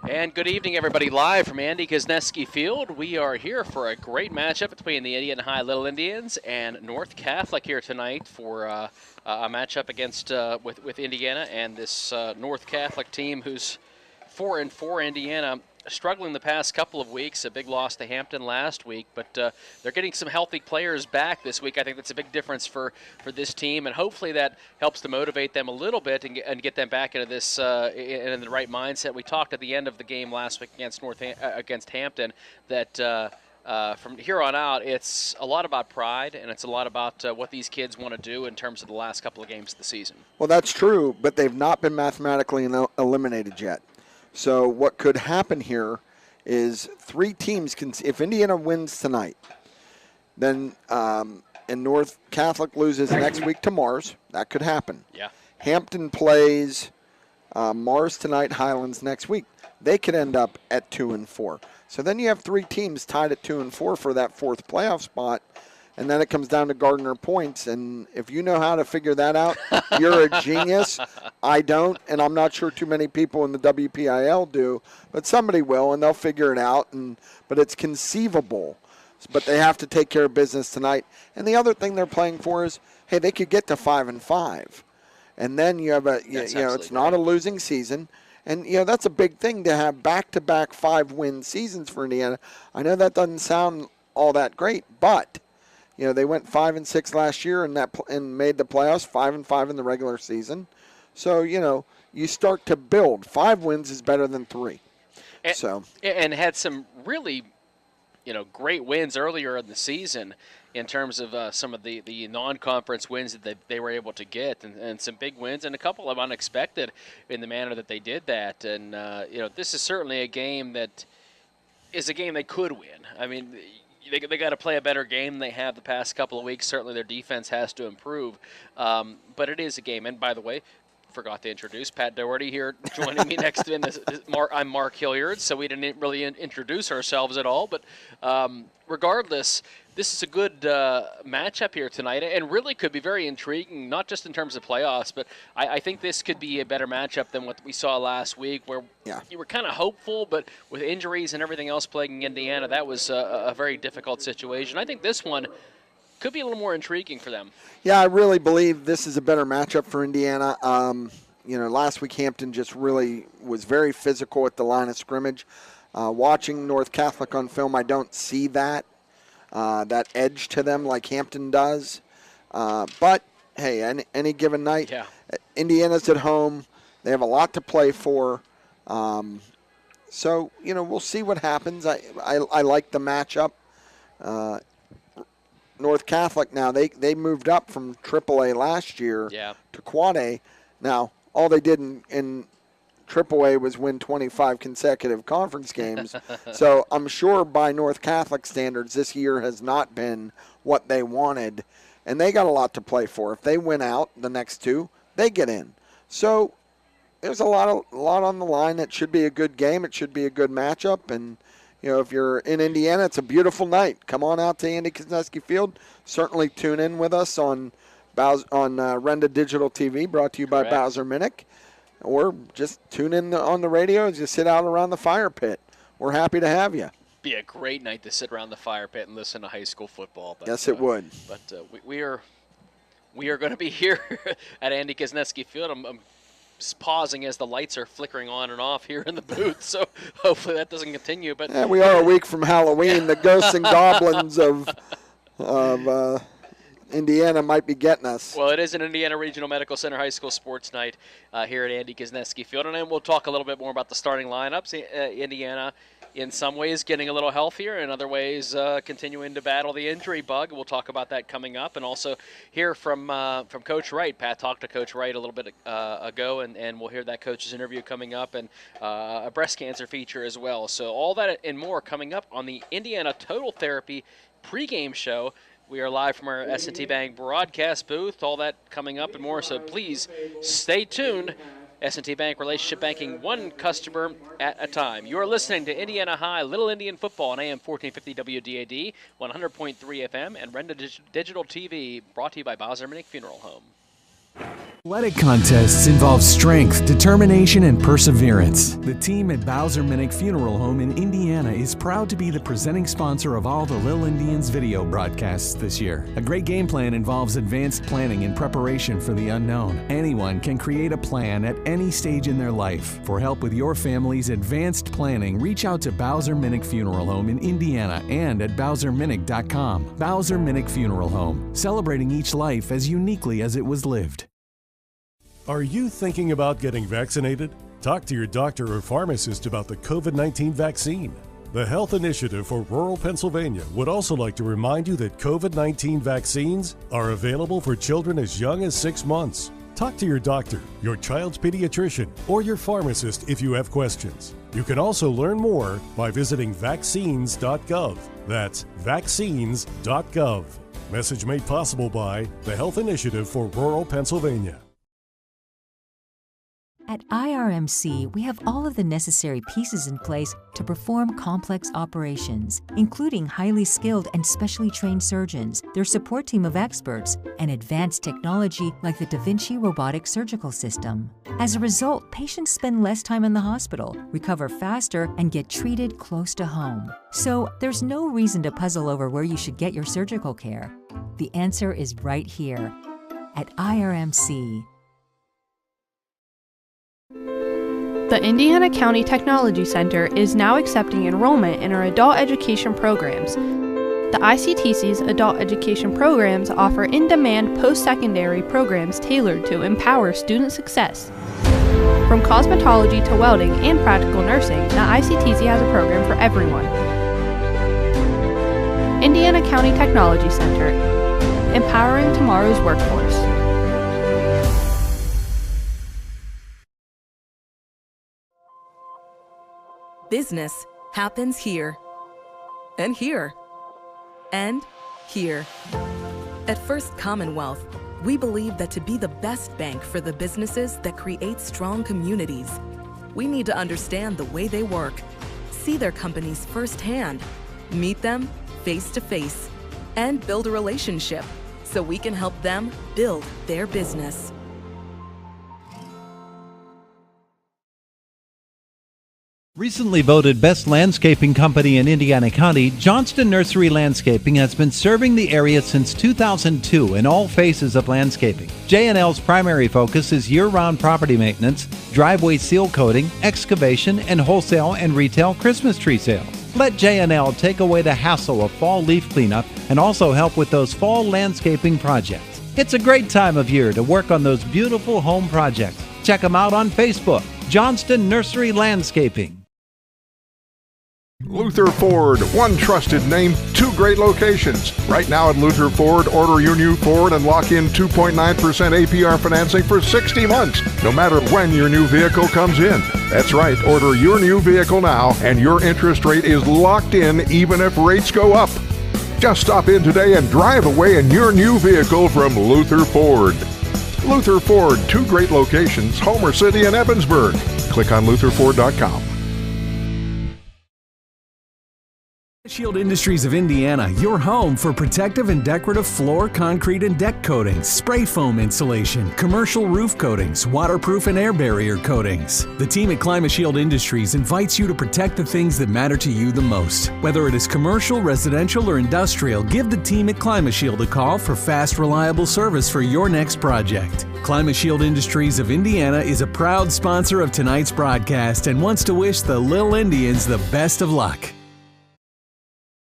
And good evening, everybody. Live from Andy Kosneski Field, we are here for a great matchup between the Indiana High Little Indians and North Catholic here tonight for a matchup against with Indiana and this North Catholic team who's 4-4. Indiana struggling the past couple of weeks. A big loss to Hampton last week, but they're getting some healthy players back this week. I think that's a big difference for this team, and hopefully that helps to motivate them a little bit and get them back into this in the right mindset. We talked at the end of the game last week against against Hampton that from here on out, it's a lot about pride, and it's a lot about what these kids want to do in terms of the last couple of games of the season. Well, that's true, but they've not been mathematically eliminated yet. So what could happen here is three teams can. If Indiana wins tonight, then and North Catholic loses next week to Mars, that could happen. Yeah. Hampton plays Mars tonight, Highlands next week. They could end up at 2-4. So then you have three teams tied at 2-4 for that fourth playoff spot. And then it comes down to Gardner points. And if you know how to figure that out, you're a genius. I don't, and I'm not sure too many people in the WPIAL do. But somebody will, and they'll figure it out. But it's conceivable. But they have to take care of business tonight. And the other thing they're playing for is, hey, they could get to 5-5. And then you have it's not a losing season. And, that's a big thing to have back-to-back 5-win seasons for Indiana. I know that doesn't sound all that great, but they went 5-6 last year and made the playoffs, 5-5 in the regular season. So, you start to build. 5 wins is better than 3. And had some really, great wins earlier in the season in terms of some of the non-conference wins that they were able to get, and some big wins, and a couple of unexpected in the manner that they did that. And, this is certainly a game that is a game they could win. I mean, they got to play a better game than they have the past couple of weeks. Certainly their defense has to improve. But it is a game. And, by the way, forgot to introduce Pat Doherty here joining me next to me. I'm Mark Hilliard, so we didn't really introduce ourselves at all. But regardless, this is a good matchup here tonight, and really could be very intriguing, not just in terms of playoffs, but I think this could be a better matchup than what we saw last week, where you were kind of hopeful, but with injuries and everything else plaguing Indiana, that was a very difficult situation. I think this one could be a little more intriguing for them. Yeah, I really believe this is a better matchup for Indiana. Last week Hampton just really was very physical at the line of scrimmage. Watching North Catholic on film, I don't see that edge to them like Hampton does. But, hey, any given night, Indiana's at home. They have a lot to play for. So, we'll see what happens. I like the matchup. North Catholic now, they moved up from AAA last year to Quad A. Now, all they did in AAA was win 25 consecutive conference games. So I'm sure by North Catholic standards, this year has not been what they wanted. And they got a lot to play for. If they win out the next two, they get in. So there's a lot on the line. It should be a good game. It should be a good matchup. And, if you're in Indiana, it's a beautiful night. Come on out to Andy Kosneski Field. Certainly tune in with us on Renda Digital TV, brought to you by Bowser Minnick. Or just tune in on the radio and just sit out around the fire pit. We're happy to have you. Be a great night to sit around the fire pit and listen to high school football. But, yes, it would. But we are going to be here at Andy Kosneski Field. I'm pausing as the lights are flickering on and off here in the booth, so hopefully that doesn't continue. But we are a week from Halloween. The ghosts and goblins of Indiana might be getting us. Well, it is an Indiana Regional Medical Center High School Sports Night here at Andy Kosneski Field, and then we'll talk a little bit more about the starting lineups. Indiana, in some ways, getting a little healthier, in other ways, continuing to battle the injury bug. We'll talk about that coming up, and also hear from Coach Wright. Pat talked to Coach Wright a little bit ago, and we'll hear that coach's interview coming up, and a breast cancer feature as well. So all that and more coming up on the Indiana Total Therapy pregame show. We are live from our S&T Bank broadcast booth. All that coming up and more, so please stay tuned. S&T Bank Relationship Banking, one customer at a time. You are listening to Indiana High Little Indian Football on AM 1450 WDAD, 100.3 FM, and Renda Digital TV, brought to you by Bowser Minnick Funeral Home. Athletic contests involve strength, determination, and perseverance. The team at Bowser Minnick Funeral Home in Indiana is proud to be the presenting sponsor of all the Lil Indians video broadcasts this year. A great game plan involves advanced planning and preparation for the unknown. Anyone can create a plan at any stage in their life. For help with your family's advanced planning, reach out to Bowser Minnick Funeral Home in Indiana and at BowserMinnick.com. Bowser Minnick Funeral Home, celebrating each life as uniquely as it was lived. Are you thinking about getting vaccinated? Talk to your doctor or pharmacist about the COVID-19 vaccine. The Health Initiative for Rural Pennsylvania would also like to remind you that COVID-19 vaccines are available for children as young as 6 months. Talk to your doctor, your child's pediatrician, or your pharmacist if you have questions. You can also learn more by visiting vaccines.gov. That's vaccines.gov. Message made possible by the Health Initiative for Rural Pennsylvania. At IRMC, we have all of the necessary pieces in place to perform complex operations, including highly skilled and specially trained surgeons, their support team of experts, and advanced technology like the Da Vinci robotic surgical system. As a result, patients spend less time in the hospital, recover faster, and get treated close to home. So there's no reason to puzzle over where you should get your surgical care. The answer is right here at IRMC. The Indiana County Technology Center is now accepting enrollment in our adult education programs. The ICTC's adult education programs offer in-demand post-secondary programs tailored to empower student success. From cosmetology to welding and practical nursing, the ICTC has a program for everyone. Indiana County Technology Center, empowering tomorrow's workforce. Business happens here, and here, and here. At First Commonwealth, we believe that to be the best bank for the businesses that create strong communities, we need to understand the way they work, see their companies firsthand, meet them face to face, and build a relationship so we can help them build their business. Recently voted Best Landscaping Company in Indiana County, Johnston Nursery Landscaping has been serving the area since 2002 in all phases of landscaping. J&L's primary focus is year-round property maintenance, driveway seal coating, excavation, and wholesale and retail Christmas tree sales. Let J&L take away the hassle of fall leaf cleanup and also help with those fall landscaping projects. It's a great time of year to work on those beautiful home projects. Check them out on Facebook, Johnston Nursery Landscaping. Luther Ford, one trusted name, two great locations. Right now at Luther Ford, order your new Ford and lock in 2.9% APR financing for 60 months, no matter when your new vehicle comes in. That's right, order your new vehicle now and your interest rate is locked in even if rates go up. Just stop in today and drive away in your new vehicle from Luther Ford. Luther Ford, two great locations, Homer City and Evansburg. Click on lutherford.com. Shield Industries of Indiana, your home for protective and decorative floor, concrete, and deck coatings, spray foam insulation, commercial roof coatings, waterproof and air barrier coatings. The team at ClimaShield Industries invites you to protect the things that matter to you the most. Whether it is commercial, residential, or industrial, give the team at ClimaShield a call for fast, reliable service for your next project. ClimaShield Industries of Indiana is a proud sponsor of tonight's broadcast and wants to wish the Lil Indians the best of luck.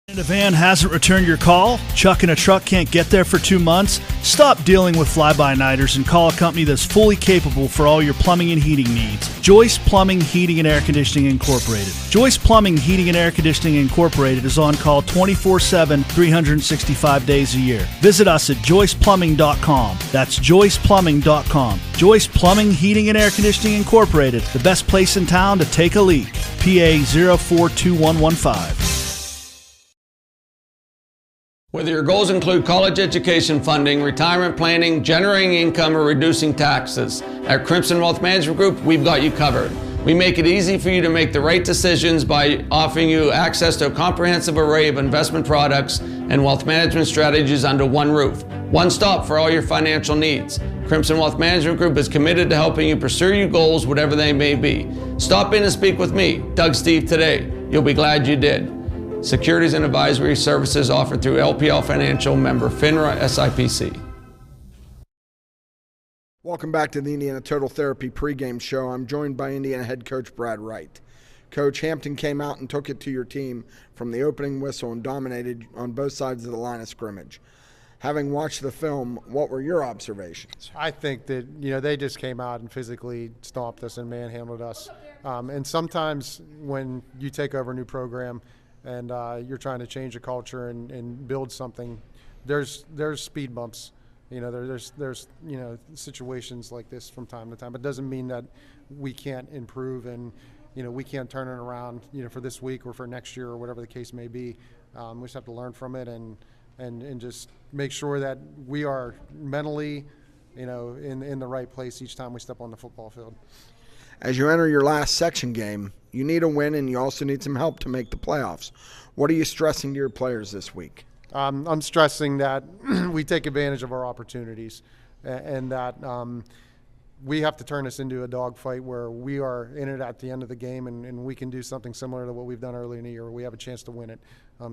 And a van hasn't returned your call? Chuck in a truck can't get there for 2 months? Stop dealing with fly-by-nighters and call a company that's fully capable for all your plumbing and heating needs. Joyce Plumbing, Heating, and Air Conditioning Incorporated. Joyce Plumbing, Heating, and Air Conditioning Incorporated is on call 24/7, 365 days a year. Visit us at joyceplumbing.com. That's joyceplumbing.com. Joyce Plumbing, Heating, and Air Conditioning Incorporated, the best place in town to take a leak. PA 042115. Whether your goals include college education funding, retirement planning, generating income, or reducing taxes, at Crimson Wealth Management Group, we've got you covered. We make it easy for you to make the right decisions by offering you access to a comprehensive array of investment products and wealth management strategies under one roof. One stop for all your financial needs. Crimson Wealth Management Group is committed to helping you pursue your goals, whatever they may be. Stop in and speak with me, Doug Steve, today. You'll be glad you did. Securities and advisory services offered through LPL Financial, member FINRA SIPC. Welcome back to the Indiana Total Therapy pregame show. I'm joined by Indiana head coach Brad Wright. Coach, Hampton came out and took it to your team from the opening whistle and dominated on both sides of the line of scrimmage. Having watched the film, what were your observations? I think that, they just came out and physically stomped us and manhandled us. And sometimes when you take over a new program and you're trying to change a culture and build something, there's speed bumps. There's situations like this from time to time. It doesn't mean that we can't improve and, we can't turn it around, for this week or for next year or whatever the case may be. We just have to learn from it and just make sure that we are mentally, in the right place each time we step on the football field. As you enter your last section game, you need a win and you also need some help to make the playoffs. What are you stressing to your players this week? I'm stressing that we take advantage of our opportunities and that we have to turn this into a dogfight where we are in it at the end of the game and we can do something similar to what we've done early in the year where we have a chance to win it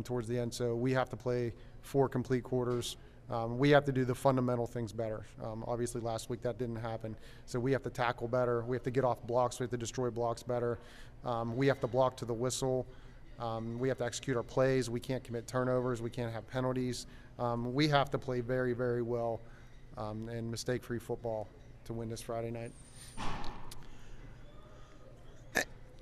towards the end. So we have to play 4 complete quarters. We have to do the fundamental things better. Obviously last week that didn't happen. So we have to tackle better. We have to get off blocks. We have to destroy blocks better. We have to block to the whistle. We have to execute our plays. We can't commit turnovers. We can't have penalties. We have to play very, very well and mistake-free football to win this Friday night.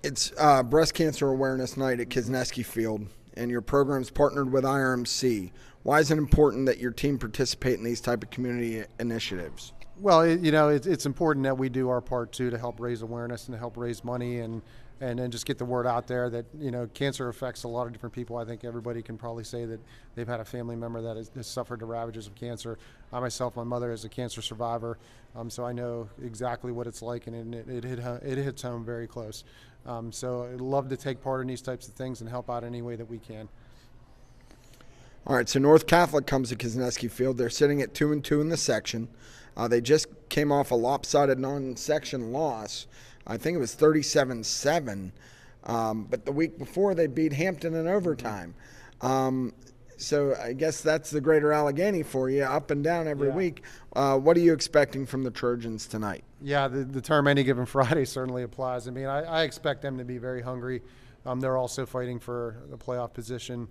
It's Breast Cancer Awareness Night at Kisneski Field, and your program's partnered with IRMC. Why is it important that your team participate in these type of community initiatives? Well, it's important that we do our part, too, to help raise awareness and to help raise money and just get the word out there that, cancer affects a lot of different people. I think everybody can probably say that they've had a family member that has suffered the ravages of cancer. I myself, my mother is a cancer survivor, so I know exactly what it's like, and it hits home very close. So I'd love to take part in these types of things and help out any way that we can. All right, so North Catholic comes to Kisneski Field. They're sitting at 2-2 in the section. They just came off a lopsided non-section loss. I think it was 37-7, but the week before they beat Hampton in overtime. So I guess that's the greater Allegheny for you, up and down every week. What are you expecting from the Trojans tonight? Yeah, the term any given Friday certainly applies. I mean, I expect them to be very hungry. They're also fighting for the playoff position.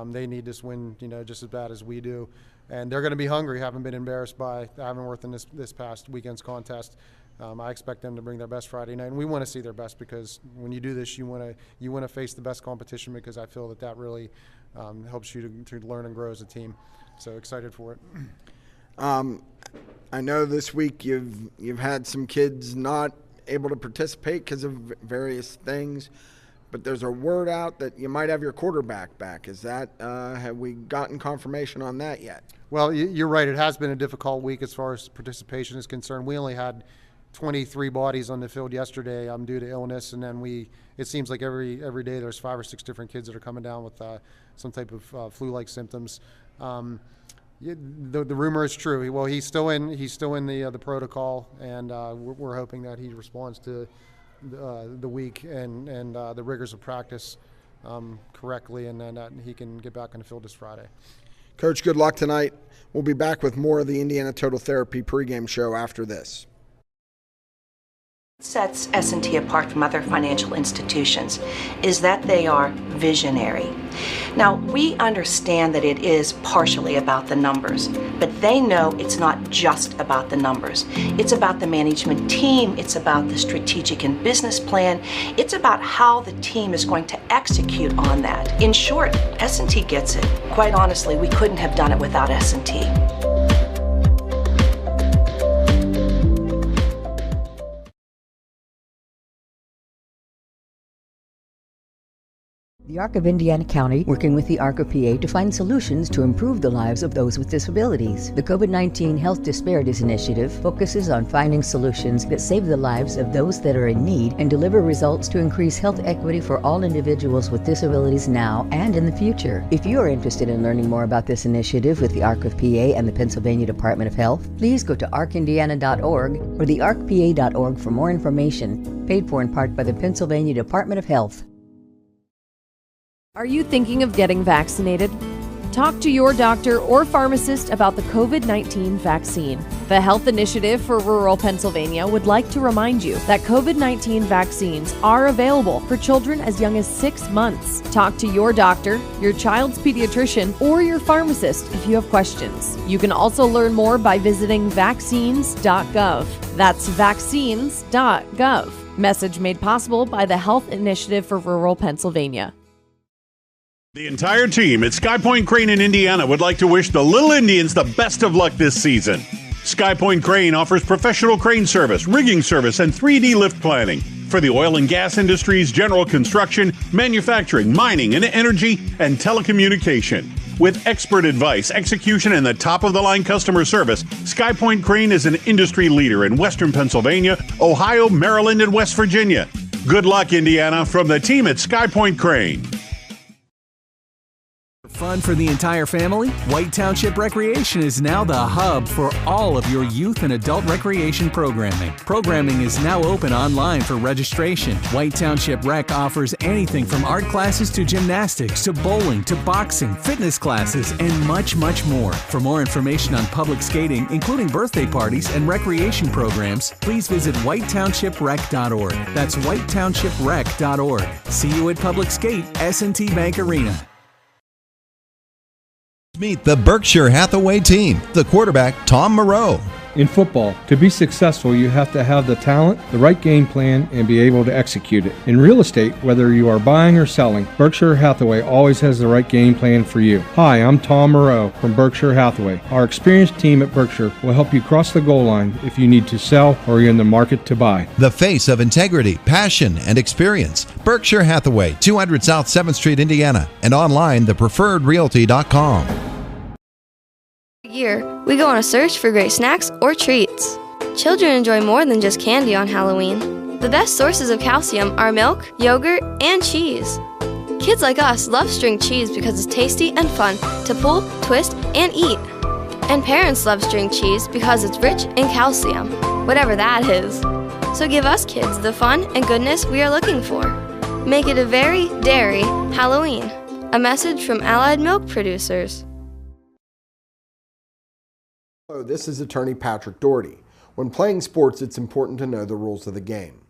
They need this win, just as bad as we do. And they're going to be hungry, having been embarrassed by Avonworth in this past weekend's contest. I expect them to bring their best Friday night, and we want to see their best because when you do this, you want to face the best competition because I feel that really helps you to learn and grow as a team. So excited for it. I know this week you've had some kids not able to participate because of various things, but there's a word out that you might have your quarterback back. Is that have we gotten confirmation on that yet? Well, you're right. It has been a difficult week as far as participation is concerned. We only had 23 bodies on the field yesterday due to illness, and then it seems like every day there's 5 or 6 different kids that are coming down with some type of flu-like symptoms. The rumor is true. Well, he's still in the protocol, and we're hoping that he responds to the week and the rigors of practice correctly, and then he can get back on the field this Friday. Coach, good luck tonight. We'll be back with more of the Indiana Total Therapy pregame show after this. Sets S&T apart from other financial institutions is that they are visionary. Now, we understand that it is partially about the numbers, but they know it's not just about the numbers. It's about the management team, it's about the strategic and business plan, it's about how the team is going to execute on that. In short, S&T gets it. Quite honestly, we couldn't have done it without S&T. The The ARC of Indiana County, working with the ARC of PA to find solutions to improve the lives of those with disabilities. The COVID-19 Health Disparities Initiative focuses on finding solutions that save the lives of those that are in need and deliver results to increase health equity for all individuals with disabilities now and in the future. If you are interested in learning more about this initiative with the ARC of PA and the Pennsylvania Department of Health, please go to arcindiana.org or the arcpa.org for more information, paid for in part by the Pennsylvania Department of Health. Are you thinking of getting vaccinated? Talk to your doctor or pharmacist about the COVID-19 vaccine. The Health Initiative for Rural Pennsylvania would like to remind you that COVID-19 vaccines are available for children as young as 6 months. Talk to your doctor, your child's pediatrician, or your pharmacist if you have questions. You can also learn more by visiting vaccines.gov. That's vaccines.gov. Message made possible by the Health Initiative for Rural Pennsylvania. The entire team at Sky Point Crane in Indiana would like to wish the Little Indians the best of luck this season. Sky Point Crane offers professional crane service, rigging service, and 3D lift planning for the oil and gas industries, general construction, manufacturing, mining, and energy, and telecommunication. With expert advice, execution, and the top-of-the-line customer service, Sky Point Crane is an industry leader in Western Pennsylvania, Ohio, Maryland, and West Virginia. Good luck, Indiana, from the team at Sky Point Crane. Fun for the entire family? White Township Recreation is now the hub for all of your youth and adult recreation programming. Programming is now open online for registration. White Township Rec offers anything from art classes to gymnastics to bowling to boxing, fitness classes, and much, much more. For more information on public skating, including birthday parties and recreation programs, please visit whitetownshiprec.org. That's whitetownshiprec.org. See you at Public Skate, S&T Bank Arena. Meet the Berkshire Hathaway team. The quarterback, Tom Moreau. In football, to be successful, you have to have the talent, the right game plan, and be able to execute it. In real estate, whether you are buying or selling, Berkshire Hathaway always has the right game plan for you. Hi, I'm Tom Moreau from Berkshire Hathaway. Our experienced team at Berkshire will help you cross the goal line if you need to sell or you're in the market to buy. The face of integrity, passion, and experience. Berkshire Hathaway, 200 South 7th Street, Indiana, and online, thepreferredrealty.com. Year, we go on a search for great snacks or treats. Children enjoy more than just candy on Halloween. The best sources of calcium are milk, yogurt, and cheese. Kids like us love string cheese because it's tasty and fun to pull, twist, and eat. And parents love string cheese because it's rich in calcium, whatever that is. So give us kids the fun and goodness we are looking for. Make it a very dairy Halloween. A message from Allied Milk Producers. Hello, this is attorney Patrick Doherty. When playing sports, it's important to know the rules of the game.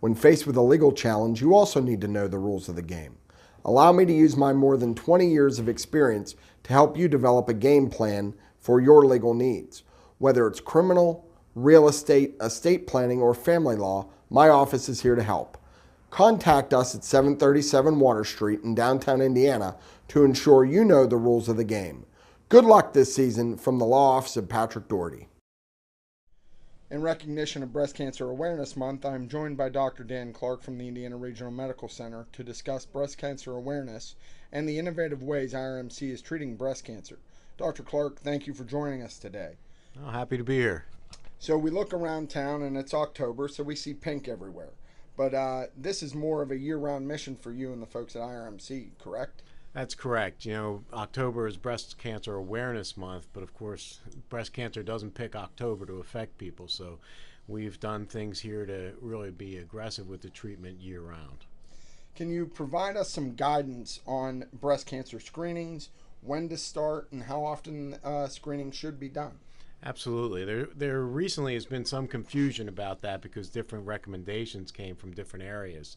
When faced with a legal challenge, you also need to know the rules of the game. Allow me to use my more than 20 years of experience to help you develop a game plan for your legal needs. Whether it's criminal, real estate, estate planning, or family law, my office is here to help. Contact us at 737 Water Street in downtown Indiana to ensure you know the rules of the game. Good luck this season from the Law Office of Patrick Doherty. In recognition of Breast Cancer Awareness Month, I am joined by Dr. Dan Clark from the Indiana Regional Medical Center to discuss breast cancer awareness and the innovative ways IRMC is treating breast cancer. Dr. Clark, thank you for joining us today. Oh, happy to be here. So we look around town and it's October, so we see pink everywhere. But this is more of a year-round mission for you and the folks at IRMC, correct? That's correct. You know, October is Breast Cancer Awareness Month, but of course, breast cancer doesn't pick October to affect people. So we've done things here to really be aggressive with the treatment year-round. Can you provide us some guidance on breast cancer screenings, when to start, and how often screening should be done? Absolutely. There recently has been some confusion about that because different recommendations came from different areas.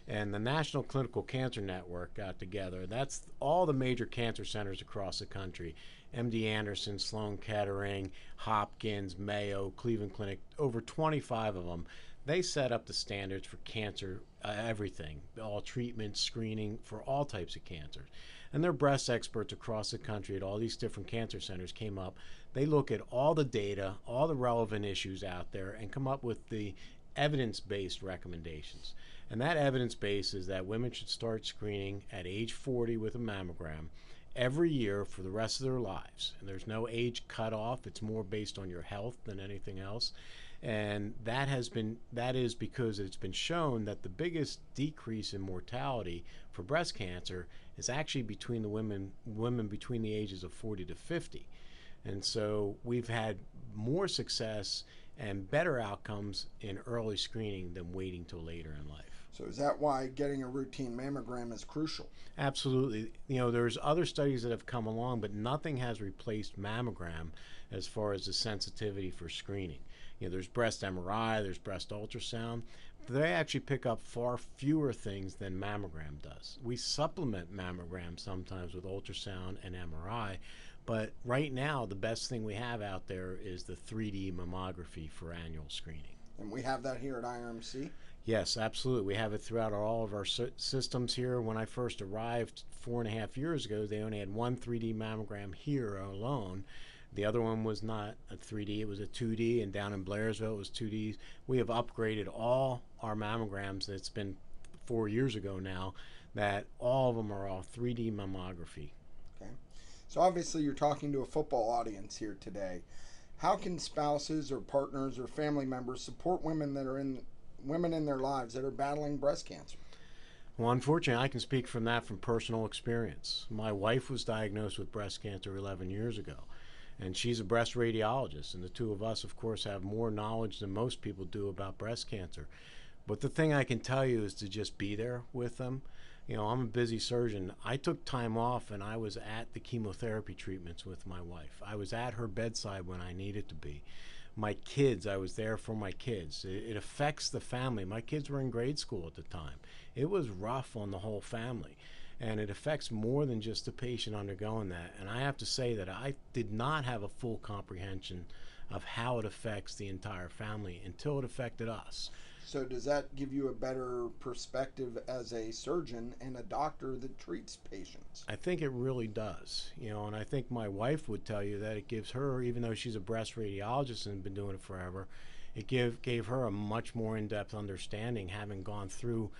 And the National Clinical Cancer Network got together. That's all the major cancer centers across the country. MD Anderson, Sloan Kettering, Hopkins, Mayo, Cleveland Clinic, over 25 of them. They set up the standards for cancer, everything, all treatment, screening for all types of cancers. And their breast experts across the country at all these different cancer centers came up. They look at all the data, all the relevant issues out there, and come up with the evidence-based recommendations. And that evidence base is that women should start screening at age 40 with a mammogram every year for the rest of their lives. And there's no age cutoff. It's more based on your health than anything else. And that is because it's been shown that the biggest decrease in mortality for breast cancer is actually between the women between the ages of 40 to 50. And so we've had more success and better outcomes in early screening than waiting till later in life. So is that why getting a routine mammogram is crucial? Absolutely. There's other studies that have come along, but nothing has replaced mammogram as far as the sensitivity for screening. There's breast MRI, there's breast ultrasound. They actually pick up far fewer things than mammogram does. We supplement mammogram sometimes with ultrasound and MRI, but right now the best thing we have out there is the 3D mammography for annual screening. And we have that here at IRMC? Yes, absolutely. We have it throughout all of our systems here. When I first arrived 4.5 years ago, they only had one 3D mammogram here alone. The other one was not a 3D, it was a 2D, and down in Blairsville it was 2D. We have upgraded all our mammograms. It's been 4 years ago now that all of them are all 3D mammography. Okay. So obviously you're talking to a football audience here today. How can spouses or partners or family members support women in their lives that are battling breast cancer? Well, unfortunately, I can speak from personal experience. My wife was diagnosed with breast cancer 11 years ago. And she's a breast radiologist, and the two of us, of course, have more knowledge than most people do about breast cancer. But the thing I can tell you is to just be there with them. I'm a busy surgeon. I took time off, and I was at the chemotherapy treatments with my wife. I was at her bedside when I needed to be. My kids, I was there for my kids. It affects the family. My kids were in grade school at the time. It was rough on the whole family. And it affects more than just the patient undergoing that. And I have to say that I did not have a full comprehension of how it affects the entire family until it affected us. So does that give you a better perspective as a surgeon and a doctor that treats patients? I think it really does. And I think my wife would tell you that it gives her, even though she's a breast radiologist and been doing it forever, it gave her a much more in-depth understanding, having gone through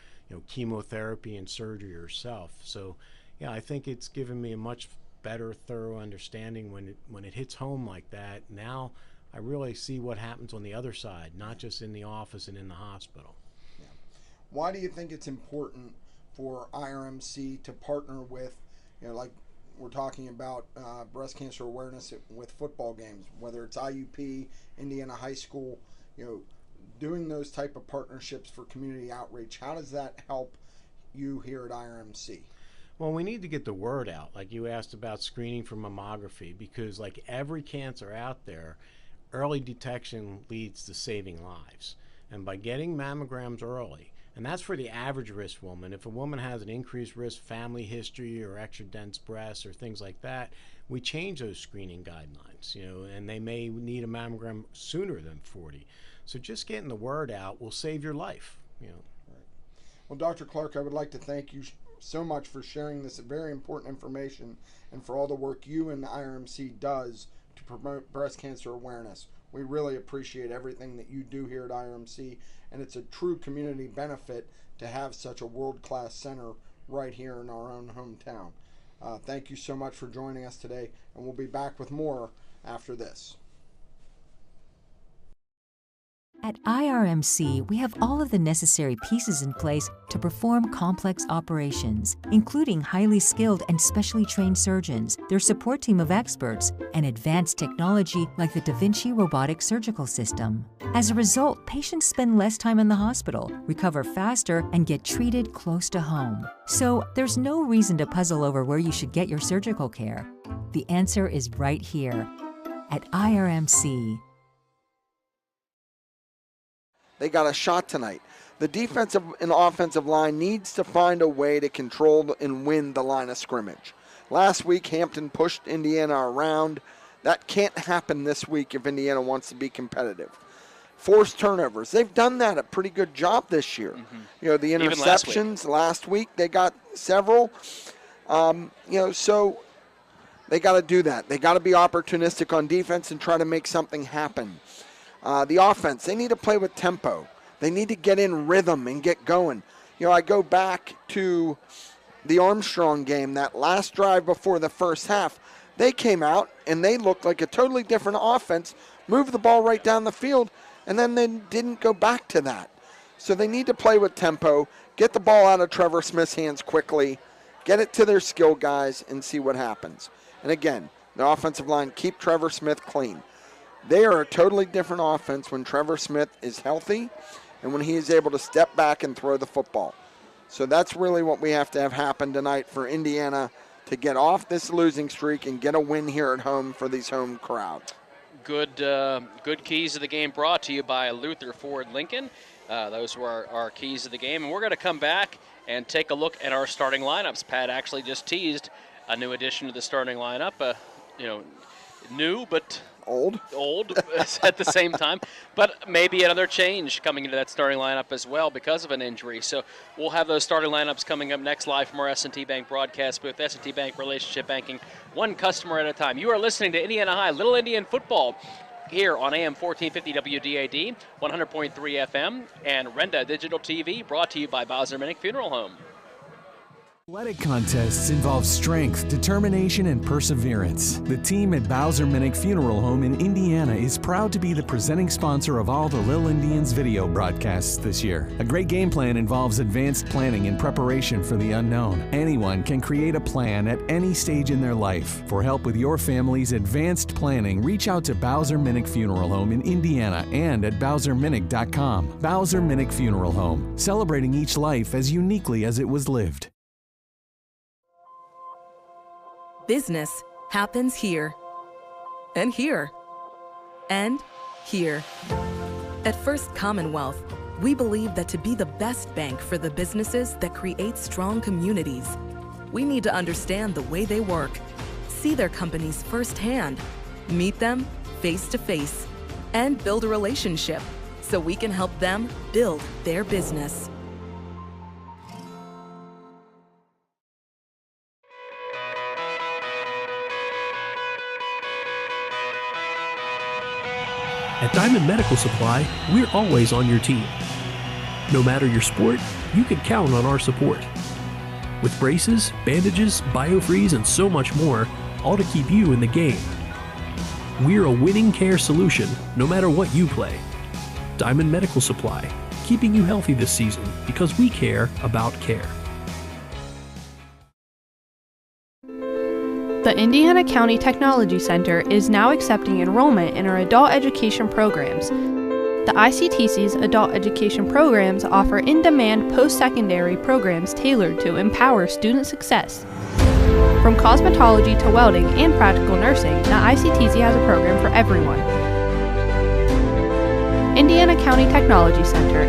chemotherapy and surgery herself. So yeah, I think it's given me a much better, thorough understanding when it hits home like that. Now I really see what happens on the other side, not just in the office and in the hospital. Yeah. Why do you think it's important for IRMC to partner with, like we're talking about breast cancer awareness with football games, whether it's IUP, Indiana High School, doing those type of partnerships for community outreach? How does that help you here at IRMC? Well, we need to get the word out, like you asked about screening for mammography, because like every cancer out there, early detection leads to saving lives. And by getting mammograms early, and that's for the average risk woman. If a woman has an increased risk family history or extra dense breasts or things like that, we change those screening guidelines, and they may need a mammogram sooner than 40. So just getting the word out will save your life. Right. Well, Dr. Clark, I would like to thank you so much for sharing this very important information and for all the work you and the IRMC does to promote breast cancer awareness. We really appreciate everything that you do here at IRMC, and it's a true community benefit to have such a world-class center right here in our own hometown. Thank you so much for joining us today, and we'll be back with more after this. At IRMC, we have all of the necessary pieces in place to perform complex operations, including highly skilled and specially trained surgeons, their support team of experts, and advanced technology like the Da Vinci robotic surgical system. As a result, patients spend less time in the hospital, recover faster, and get treated close to home. So there's no reason to puzzle over where you should get your surgical care. The answer is right here at IRMC. They got a shot tonight. The defensive and offensive line needs to find a way to control and win the line of scrimmage. Last week, Hampton pushed Indiana around. That can't happen this week if Indiana wants to be competitive. Forced turnovers. They've done that a pretty good job this year. Mm-hmm. The interceptions last week, they got several. So they got to do that. They got to be opportunistic on defense and try to make something happen. The offense, they need to play with tempo. They need to get in rhythm and get going. I go back to the Armstrong game, that last drive before the first half. They came out and they looked like a totally different offense, moved the ball right down the field, and then they didn't go back to that. So they need to play with tempo, get the ball out of Trevor Smith's hands quickly, get it to their skill guys, and see what happens. And again, the offensive line, keep Trevor Smith clean. They are a totally different offense when Trevor Smith is healthy and when he is able to step back and throw the football. So that's really what we have to have happen tonight for Indiana to get off this losing streak and get a win here at home for these home crowds. Good keys of the game brought to you by Luther Ford Lincoln. Those were our keys of the game. And we're going to come back and take a look at our starting lineups. Pat actually just teased a new addition to the starting lineup. New but old at the same time, but maybe another change coming into that starting lineup as well because of an injury. So we'll have those starting lineups coming up next, live from our S&T Bank broadcast booth. S&T Bank Relationship Banking, one customer at a time. You are listening to Indiana High Little Indian Football here on AM 1450 WDAD, 100.3 FM, and Renda Digital TV, brought to you by Bowser Minnick Funeral Home. Athletic contests involve strength, determination, and perseverance. The team at Bowser Minnick Funeral Home in Indiana is proud to be the presenting sponsor of all the Lil Indians video broadcasts this year. A great game plan involves advanced planning and preparation for the unknown. Anyone can create a plan at any stage in their life. For help with your family's advanced planning, reach out to Bowser Minnick Funeral Home in Indiana and at BowserMinnick.com. Bowser Minnick Funeral Home, celebrating each life as uniquely as it was lived. Business happens here, and here, and here. At First Commonwealth, we believe that to be the best bank for the businesses that create strong communities, we need to understand the way they work, see their companies firsthand, meet them face to face, and build a relationship so we can help them build their business. At Diamond Medical Supply, we're always on your team. No matter your sport, you can count on our support. With braces, bandages, biofreeze, and so much more, all to keep you in the game. We're a winning care solution, no matter what you play. Diamond Medical Supply, keeping you healthy this season because we care about care. The Indiana County Technology Center is now accepting enrollment in our adult education programs. The ICTC's adult education programs offer in-demand post-secondary programs tailored to empower student success. From cosmetology to welding and practical nursing, the ICTC has a program for everyone. Indiana County Technology Center,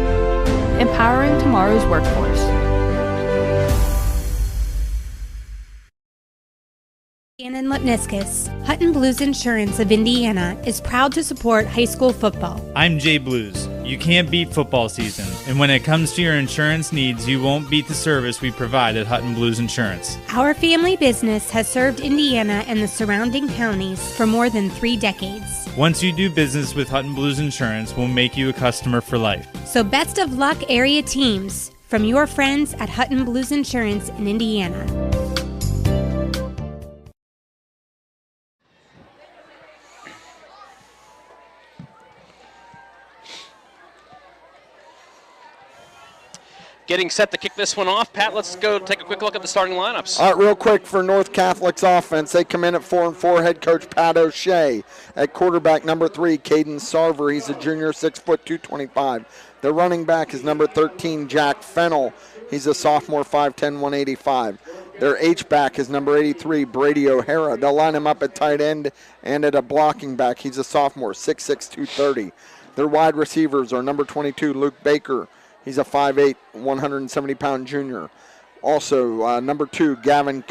empowering tomorrow's workforce. Shannon Lipniskus, Hutton Blues Insurance of Indiana, is proud to support high school football. I'm Jay Blues. You can't beat football season, and when it comes to your insurance needs, you won't beat the service we provide at Hutton Blues Insurance. Our family business has served Indiana and the surrounding counties for more than 3 decades. Once you do business with Hutton Blues Insurance, we'll make you a customer for life. So best of luck, area teams, from your friends at Hutton Blues Insurance in Indiana. Getting set to kick this one off. Pat, let's go take a quick look at the starting lineups. All right, real quick for North Catholic's offense. They come in at 4-4. Head coach Pat O'Shea. At quarterback, number 3, Caden Sarver. He's a junior, 6 foot, 225. The running back is number 13, Jack Fennell. He's a sophomore, 5'10", 185. Their H-back is number 83, Brady O'Hara. They'll line him up at tight end and at a blocking back. He's a sophomore, 6'6", 230. Their wide receivers are number 22, Luke Baker. He's a 5'8", 170-pound junior. Also, number 2, Gavin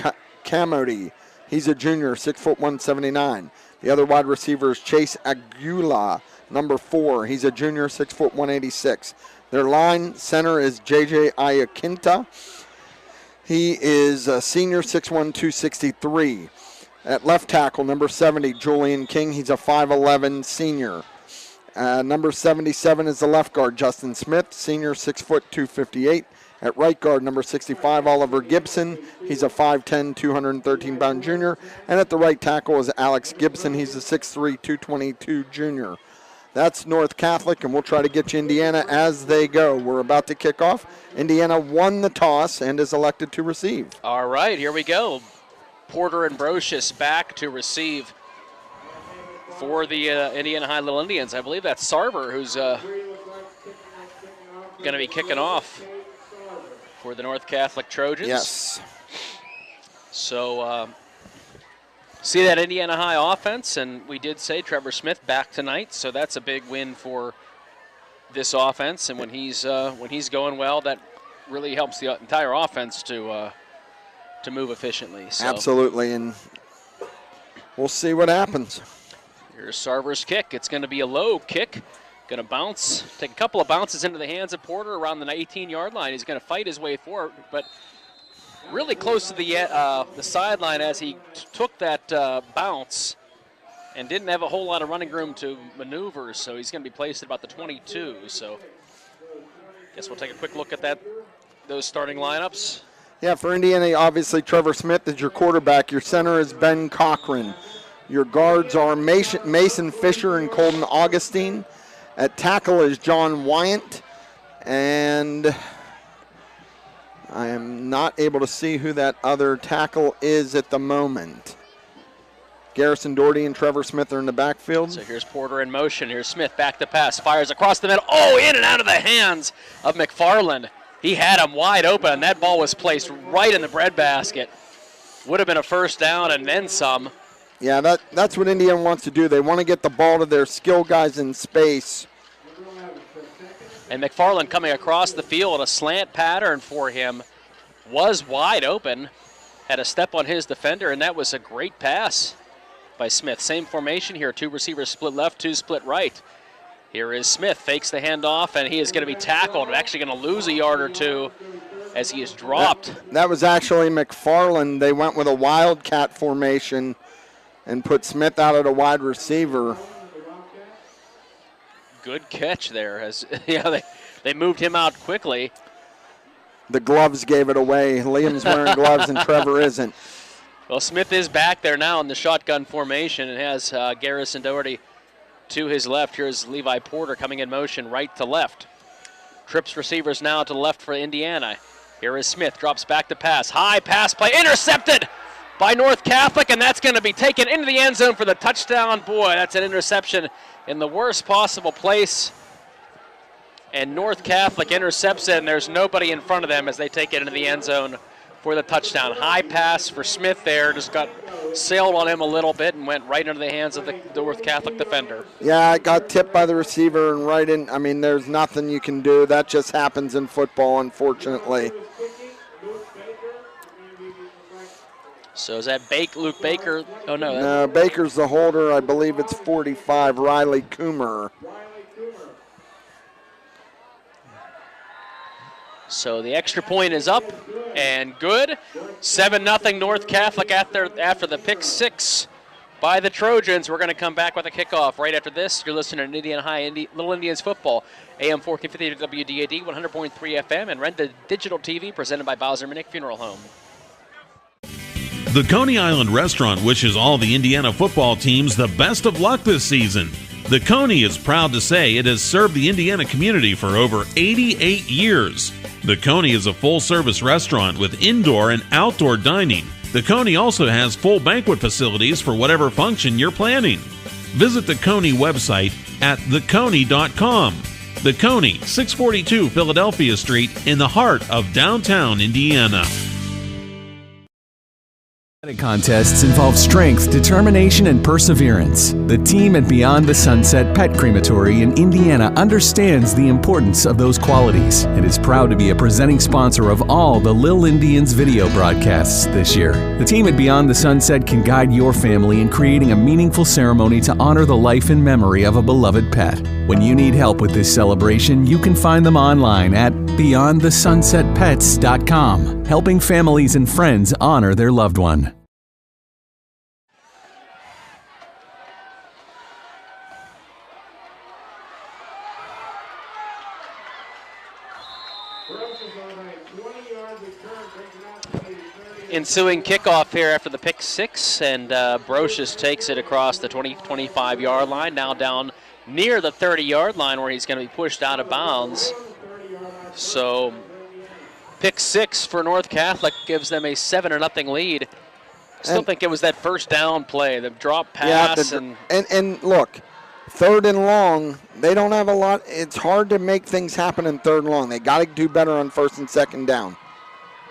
Camody. He's a junior, 6 foot, 179. The other wide receiver is Chase Aguila, number 4. He's a junior, 6 foot, 186. Their line center is J.J. Iaquinta. He is a senior, 6'1", 263. At left tackle, number 70, Julian King. He's a 5'11", senior. Number 77 is the left guard, Justin Smith, senior, 6 foot, 258. At right guard, number 65, Oliver Gibson. He's a 5'10", 213-pound junior. And at the right tackle is Alex Gibson. He's a 6'3", 222 junior. That's North Catholic, and we'll try to get you Indiana as they go. We're about to kick off. Indiana won the toss and is elected to receive. All right, here we go. Porter and Brocious back to receive for the Indiana High Little Indians. I believe that's Sarver who's going to be kicking off for the North Catholic Trojans. Yes. So see that Indiana High offense, and we did say Trevor Smith back tonight, so that's a big win for this offense. And when he's going well, that really helps the entire offense to move efficiently. So. Absolutely, and we'll see what happens. Here's Sarver's kick. It's going to be a low kick. Going to bounce, take a couple of bounces into the hands of Porter around the 18-yard line. He's going to fight his way forward, but really close to the sideline as he took that bounce and didn't have a whole lot of running room to maneuver, so he's going to be placed at about the 22. So guess we'll take a quick look at those starting lineups. Yeah, for Indiana, obviously Trevor Smith is your quarterback. Your center is Ben Cochran. Your guards are Mason Fisher and Colton Augustine. At tackle is John Wyant, and I am not able to see who that other tackle is at the moment. Garrison Doherty and Trevor Smith are in the backfield. So here's Porter in motion. Here's Smith back to pass, fires across the middle. Oh, in and out of the hands of McFarland. He had him wide open, and that ball was placed right in the breadbasket. Would have been a first down and then some. Yeah, that's what Indiana wants to do. They want to get the ball to their skill guys in space. And McFarland coming across the field, a slant pattern for him, was wide open, had a step on his defender, and that was a great pass by Smith. Same formation here, 2 receivers split left, 2 split right. Here is Smith, fakes the handoff, and he is going to be tackled, actually going to lose a yard or two as he is dropped. That was actually McFarland. They went with a wildcat formation and put Smith out at a wide receiver. Good catch there. As they moved him out quickly. The gloves gave it away. Liam's wearing gloves and Trevor isn't. Well, Smith is back there now in the shotgun formation and has Garrison Doherty to his left. Here's Levi Porter coming in motion right to left. Trips receivers now to the left for Indiana. Here is Smith, drops back to pass. High pass play, intercepted by North Catholic, and that's going to be taken into the end zone for the touchdown. Boy, that's an interception in the worst possible place. And North Catholic intercepts it, and there's nobody in front of them as they take it into the end zone for the touchdown. High pass for Smith there, just got sailed on him a little bit and went right into the hands of the North Catholic defender. Yeah, it got tipped by the receiver and right in. I mean, there's nothing you can do. That just happens in football, unfortunately. So is that Luke Baker? Oh, no. No, Baker's the holder. I believe it's 45, Riley Coomer. So the extra point is up and good. 7-0 North Catholic after the pick 6 by the Trojans. We're going to come back with a kickoff right after this. You're listening to Indiana High Little Indians football, AM 1450 WDAD, 100.3 FM, and Rent the Digital TV presented by Bowser Minnick Funeral Home. The Coney Island Restaurant wishes all the Indiana football teams the best of luck this season. The Coney is proud to say it has served the Indiana community for over 88 years. The Coney is a full-service restaurant with indoor and outdoor dining. The Coney also has full banquet facilities for whatever function you're planning. Visit the Coney website at theconey.com. The Coney, 642 Philadelphia Street in the heart of downtown Indiana. Contests involve strength, determination, and perseverance. The team at Beyond the Sunset Pet Crematory in Indiana understands the importance of those qualities and is proud to be a presenting sponsor of all the Lil Indians video broadcasts this year. The team at Beyond the Sunset can guide your family in creating a meaningful ceremony to honor the life and memory of a beloved pet. When you need help with this celebration, you can find them online at beyondthesunsetpets.com, helping families and friends honor their loved one. Ensuing kickoff here after the pick six, and Brocious takes it across the 25-yard line, now down near the 30-yard line where he's going to be pushed out of bounds. So pick six for North Catholic gives them a 7-0 lead. Still think it was that first down play, the drop pass. And look, 3rd and long, they don't have a lot. It's hard to make things happen in 3rd and long. They got to do better on 1st and 2nd down.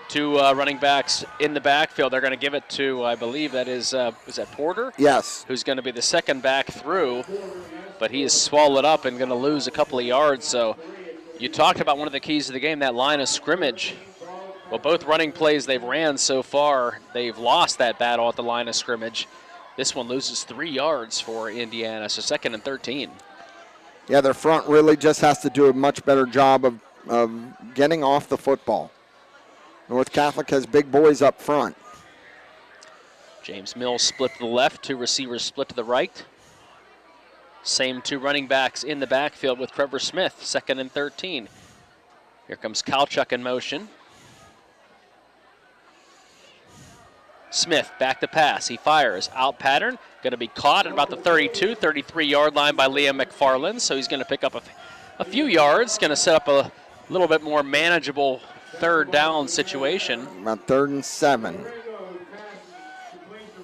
2 running backs in the backfield. They're going to give it to, I believe that is that Porter? Yes. Who's going to be the second back through, but he is swallowed up and going to lose a couple of yards. So you talked about one of the keys to the game, that line of scrimmage. Well, both running plays they've ran so far, they've lost that battle at the line of scrimmage. This one loses 3 yards for Indiana, so 2nd and 13. Yeah, their front really just has to do a much better job of getting off the football. North Catholic has big boys up front. James Mills split to the left, 2 receivers split to the right. Same 2 running backs in the backfield with Trevor Smith, 2nd and 13. Here comes Kalchuk in motion. Smith back to pass. He fires. Out pattern. Going to be caught at about the 32, 33-yard line by Liam McFarland. So he's going to pick up a few yards. Going to set up a little bit more manageable 3rd down situation. About 3rd and 7.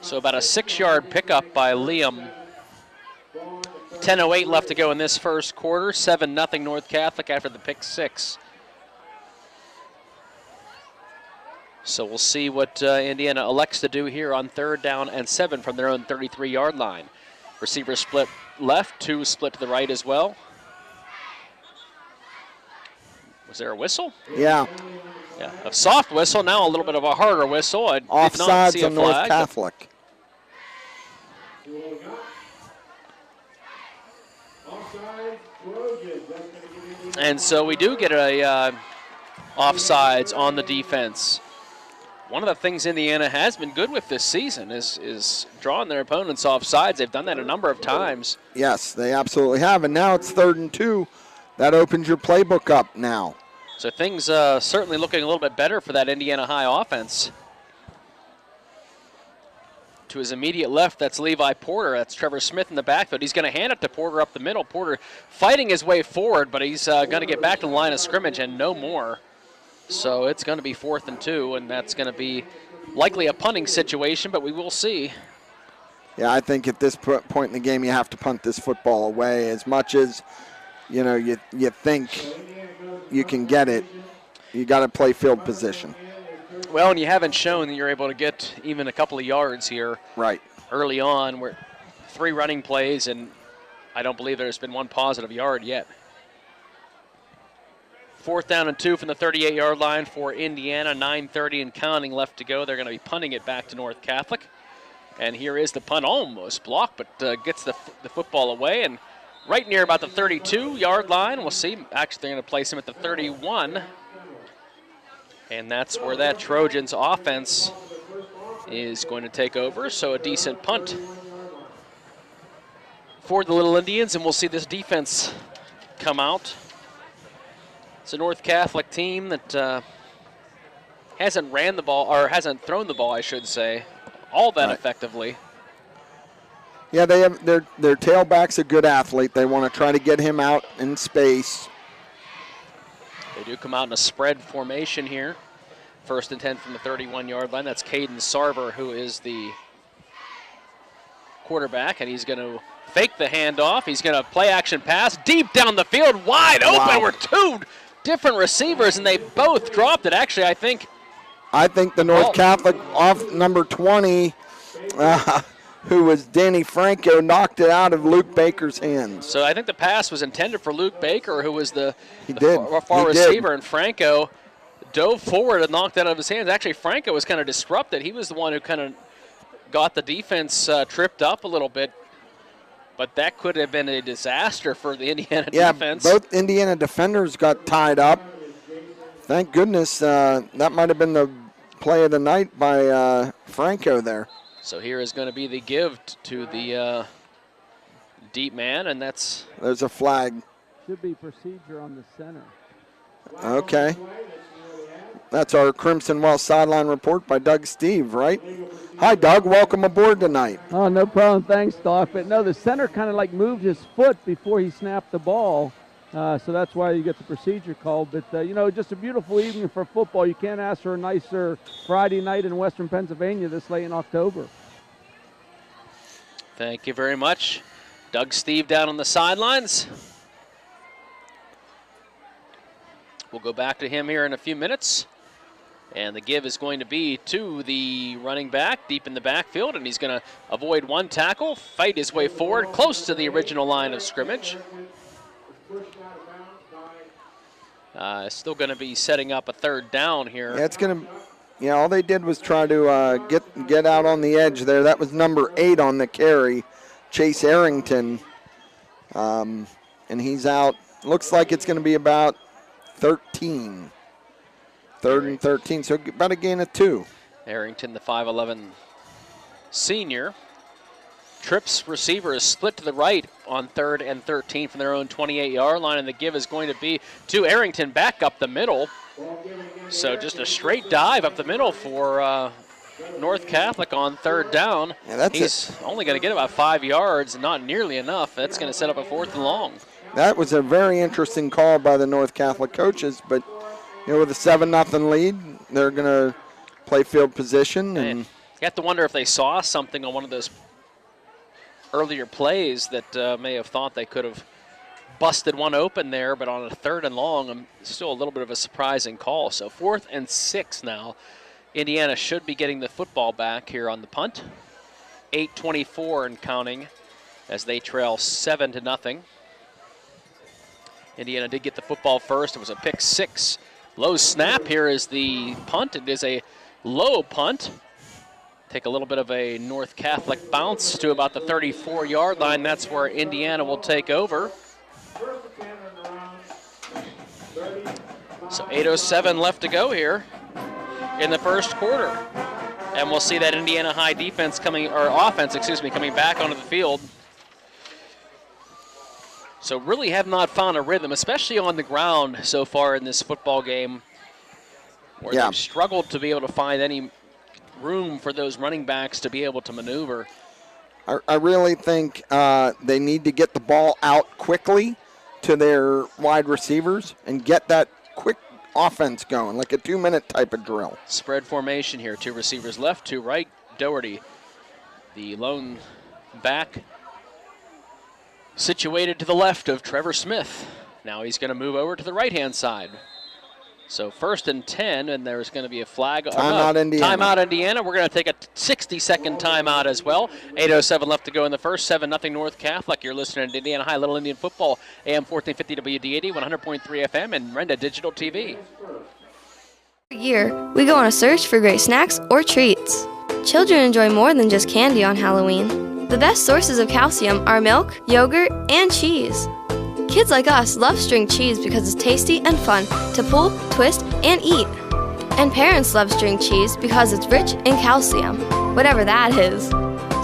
So about a 6-yard pickup by Liam. 10:08 left to go in this first quarter. 7-0 North Catholic after the pick 6. So we'll see what Indiana elects to do here on 3rd down and 7 from their own 33-yard line. Receiver split left, 2 split to the right as well. Was there a whistle? Yeah. Yeah, a soft whistle, now a little bit of a harder whistle. I did not see Offsides a on North flag. Catholic. And so we do get a offsides on the defense. One of the things Indiana has been good with this season is drawing their opponents off sides. They've done that a number of times. Yes, they absolutely have. And now it's 3rd and 2. That opens your playbook up now. So things certainly looking a little bit better for that Indiana High offense. To his immediate left, that's Levi Porter. That's Trevor Smith in the backfield. He's going to hand it to Porter up the middle. Porter fighting his way forward, but he's going to get back to the line of scrimmage and no more. So it's going to be 4th and 2, and that's going to be likely a punting situation, but we will see. Yeah, I think at this point in the game, you have to punt this football away. As much as, you think you can get it, you got to play field position. Well, and you haven't shown that you're able to get even a couple of yards here. Right. Early on, we're 3 running plays, and I don't believe there's been 1 positive yard yet. 4th down and 2 from the 38-yard line for Indiana. 9:30 and counting left to go. They're going to be punting it back to North Catholic. And here is the punt, almost blocked, but gets the football away. And right near about the 32-yard line, we'll see. Actually, they're going to place him at the 31. And that's where that Trojans offense is going to take over. So a decent punt for the Little Indians, and we'll see this defense come out. It's a North Catholic team that hasn't ran the ball, or hasn't thrown the ball, I should say, all that effectively. Yeah, they have their tailback's a good athlete. They want to try to get him out in space. They do come out in a spread formation here. 1st and 10 from the 31-yard line. That's Caden Sarver, who is the quarterback, and he's going to fake the handoff. He's going to play action pass deep down the field, wide open. Wow. We're 2 different receivers, and they both dropped it. Actually, I think the North Catholic off number 20, who was Danny Franco, knocked it out of Luke Baker's hands. So I think the pass was intended for Luke Baker, who was the He far receiver, did. and Franco dove forward and knocked it out of his hands. Actually, Franco was kind of disrupted. He was the one who kind of got the defense tripped up a little bit, but that could have been a disaster for the Indiana defense. Yeah, both Indiana defenders got tied up. Thank goodness that might have been the play of the night by Franco there. So here is going to be the give to the deep man, and there's a flag. Should be procedure on the center. Okay. That's our Crimson Wealth sideline report by Doug Steve, right? Hi, Doug. Welcome aboard tonight. Oh, no problem. Thanks, Doc. But no, the center kind of like moved his foot before he snapped the ball. So that's why you get the procedure called. But, you know, just a beautiful evening for football. You can't ask for a nicer Friday night in Western Pennsylvania this late in October. Thank you very much. Doug Steve down on the sidelines. We'll go back to him here in a few minutes. And the give is going to be to the running back deep in the backfield, and he's going to avoid one tackle, fight his way forward close to the original line of scrimmage. Still going to be setting up a third down here. Yeah, it's going to. Yeah, all they did was try to get out on the edge there. That was number 8 on the carry, Chase Arrington, and he's out. Looks like it's going to be about 13. 3rd and 13, so about a gain of 2. Arrington, the 5'11 senior. Tripp's receiver is split to the right on 3rd and 13 from their own 28-yard line, and the give is going to be to Arrington back up the middle. So just a straight dive up the middle for North Catholic on 3rd down. Yeah, He's only going to get about 5 yards, not nearly enough. That's going to set up a 4th and long. That was a very interesting call by the North Catholic coaches, but you know, with a 7-0 lead, they're going to play field position. And you have to wonder if they saw something on one of those earlier plays that may have thought they could have busted one open there, but on a 3rd and long, still a little bit of a surprising call. So 4th and 6 now. Indiana should be getting the football back here on the punt. 8:24 and counting as they trail 7-0. Indiana did get the football first. It was a pick 6. Low snap here is the punt. It is a low punt. Take a little bit of a North Catholic bounce to about the 34-yard line. That's where Indiana will take over. So 8:07 left to go here in the first quarter. And we'll see that Indiana High offense coming back onto the field. So really have not found a rhythm, especially on the ground so far in this football game, where they've struggled to be able to find any room for those running backs to be able to maneuver. I really think they need to get the ball out quickly to their wide receivers and get that quick offense going, like a 2-minute type of drill. Spread formation here. 2 receivers left, 2 right. Doherty, the lone back, situated to the left of Trevor Smith. Now he's going to move over to the right-hand side. So 1st and 10, and there's going to be a flag. Timeout, Indiana. Timeout, Indiana. We're going to take a 60-second timeout as well. 8:07 left to go in the first. 7-0 North Catholic. You're listening to Indiana High Little Indian Football, AM 1450 WD80, 100.3 FM, and Renda Digital TV. Every year, we go on a search for great snacks or treats. Children enjoy more than just candy on Halloween. The best sources of calcium are milk, yogurt, and cheese. Kids like us love string cheese because it's tasty and fun to pull, twist, and eat. And parents love string cheese because it's rich in calcium, whatever that is.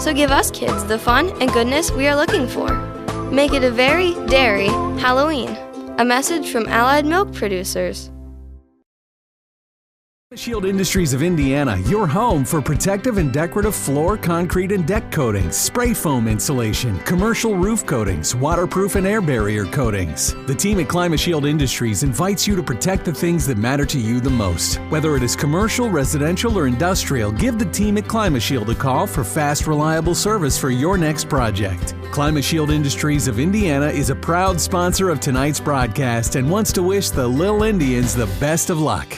So give us kids the fun and goodness we are looking for. Make it a very dairy Halloween. A message from Allied Milk Producers. Shield Industries of Indiana, your home for protective and decorative floor, concrete, and deck coatings, spray foam insulation, commercial roof coatings, waterproof and air barrier coatings. The team at ClimaShield Industries invites you to protect the things that matter to you the most. Whether it is commercial, residential, or industrial, give the team at ClimaShield a call for fast, reliable service for your next project. ClimaShield Industries of Indiana is a proud sponsor of tonight's broadcast and wants to wish the Little Indians the best of luck.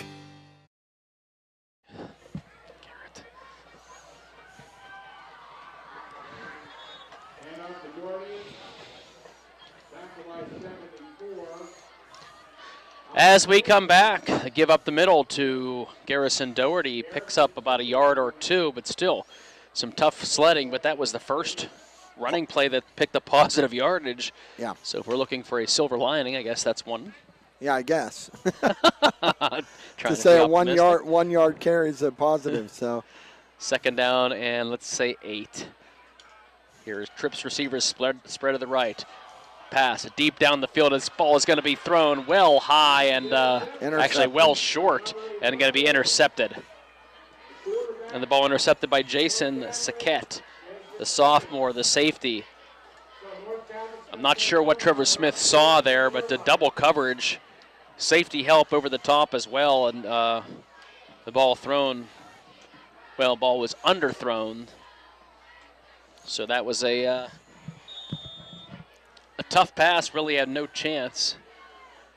As we come back, give up the middle to Garrison Doherty. Picks up about a yard or 2, but still some tough sledding. But that was the first running play that picked up positive yardage. Yeah. So if we're looking for a silver lining, I guess that's one. Yeah, I guess. To say a 1 yard carry is a positive. So 2nd down and let's say 8. Here's Tripp's receivers spread to the right. pass deep down the field. This ball is going to be thrown well high and actually well short and going to be intercepted. And the ball intercepted by Jason Saquette, the sophomore, the safety. I'm not sure what Trevor Smith saw there, but the double coverage, safety help over the top as well, and the ball thrown, well, ball was underthrown. So that was a tough pass, really had no chance.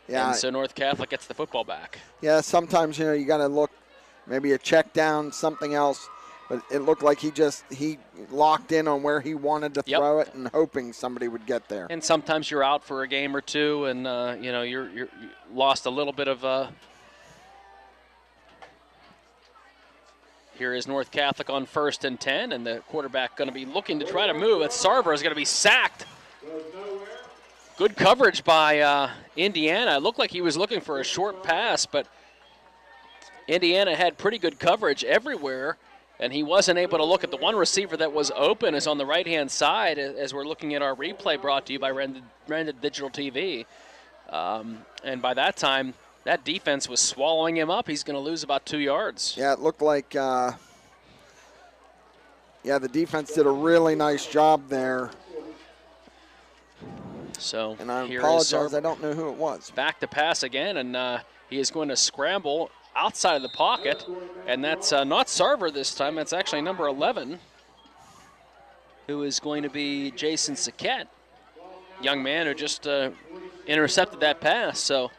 Yeah. And so North Catholic gets the football back. Yeah, sometimes, you got to look, maybe a check down, something else. But it looked like he locked in on where he wanted to throw it and hoping somebody would get there. And sometimes you're out for a game or two, and you lost a little bit of. Here is North Catholic on 1st and 10, and the quarterback going to be looking to try to move. It's Sarver is going to be sacked. Good coverage by Indiana. It looked like he was looking for a short pass, but Indiana had pretty good coverage everywhere. And he wasn't able to look at the one receiver that was open is on the right-hand side as we're looking at our replay brought to you by Rendon Digital TV. And by that time, that defense was swallowing him up. He's going to lose about 2 yards. Yeah, it looked like, the defense did a really nice job there. So and I apologize, I don't know who it was. Back to pass again, and he is going to scramble outside of the pocket, and that's not Sarver this time. That's actually number 11, who is going to be Jason Saquette, young man who just intercepted that pass. So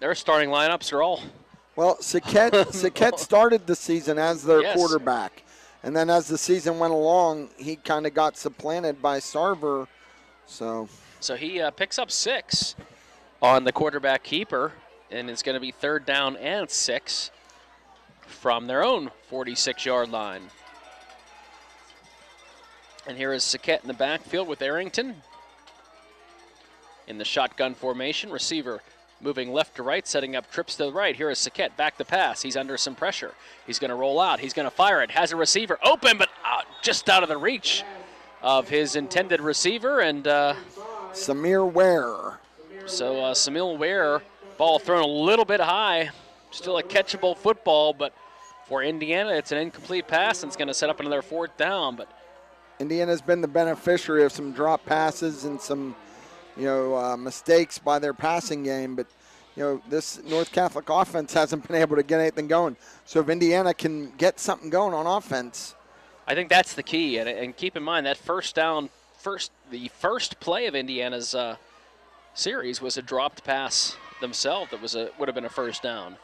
their starting lineups are all. Well, Saquette started the season as their quarterback, and then as the season went along, he kind of got supplanted by Sarver. So he picks up 6 on the quarterback keeper. And it's going to be 3rd down and 6 from their own 46-yard line. And here is Saquette in the backfield with Arrington. In the shotgun formation, receiver moving left to right, setting up trips to the right. Here is Saquette back to pass. He's under some pressure. He's going to roll out. He's going to fire it. Has a receiver open, but just out of the reach of his intended receiver. And Samir Ware. So Samir Ware. Ball thrown a little bit high. Still a catchable football, but for Indiana, it's an incomplete pass, and it's going to set up another 4th down. But Indiana's been the beneficiary of some drop passes and some, mistakes by their passing game. But, this North Catholic offense hasn't been able to get anything going. So if Indiana can get something going on offense. I think that's the key. And keep in mind that the first play of Indiana's series was a dropped pass themselves that would have been a 1st down.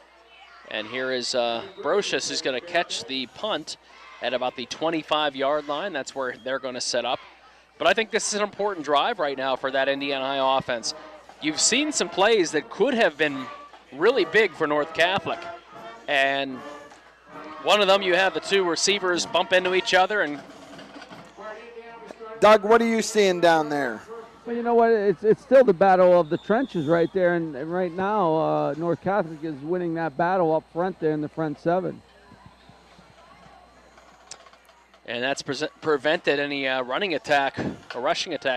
And here is Brocious, who's going to catch the punt at about the 25-yard line. That's where they're going to set up. But I think this is an important drive right now for that Indiana High offense. You've seen some plays that could have been really big for North Catholic. And one of them, you have the 2 receivers bump into each other. And Doug, what are you seeing down there? Well, you know what? It's still the battle of the trenches right there, and right now North Catholic is winning that battle up front there in the front 7. And that's prevented any rushing attack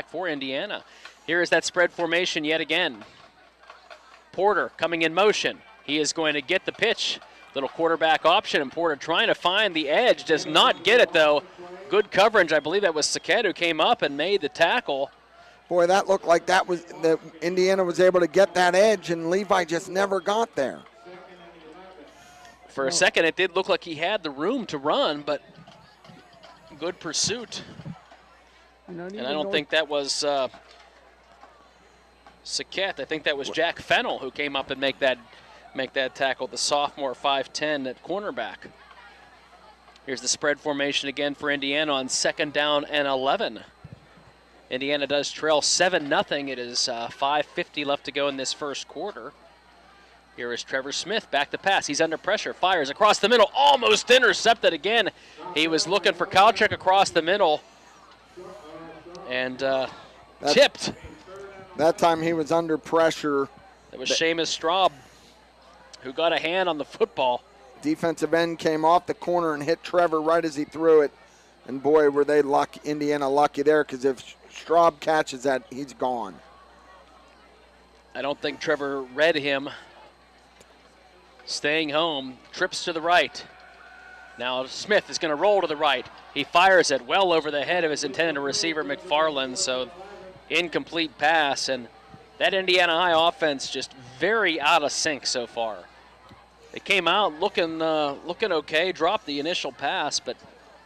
for Indiana. Here is that spread formation yet again. Porter coming in motion. He is going to get the pitch. Little quarterback option, and Porter trying to find the edge. Does not get it, though. Good coverage. I believe that was Saquette who came up and made the tackle. Boy, that looked like that Indiana was able to get that edge, and Levi just never got there. For a second, it did look like he had the room to run, but good pursuit. And I don't think that was Saquette. I think that was Jack Fennell who came up and make that tackle, the sophomore 5'10" at cornerback. Here's the spread formation again for Indiana on 2nd down and 11. Indiana does trail 7-0. It is 5:50 left to go in this first quarter. Here is Trevor Smith back to pass. He's under pressure, fires across the middle, almost intercepted again. He was looking for Kowchuk across the middle and tipped. That time he was under pressure. It was Seamus Straub who got a hand on the football. Defensive end came off the corner and hit Trevor right as he threw it. And boy, were they Indiana lucky there, because if Straub catches that, he's gone. I don't think Trevor read him. Staying home, trips to the right. Now Smith is going to roll to the right. He fires it well over the head of his intended receiver, McFarland, so incomplete pass. And that Indiana High offense just very out of sync so far. They came out looking okay, dropped the initial pass, but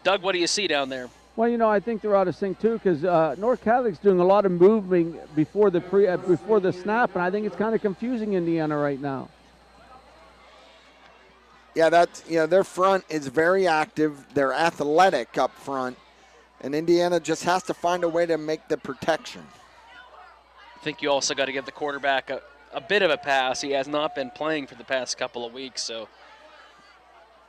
Doug, what do you see down there? Well, you know, I think they're out of sync too because North Catholic's doing a lot of moving before the snap, and I think it's kind of confusing Indiana right now. Yeah, their front is very active. They're athletic up front, and Indiana just has to find a way to make the protection. I think you also got to give the quarterback a bit of a pass. He has not been playing for the past couple of weeks, so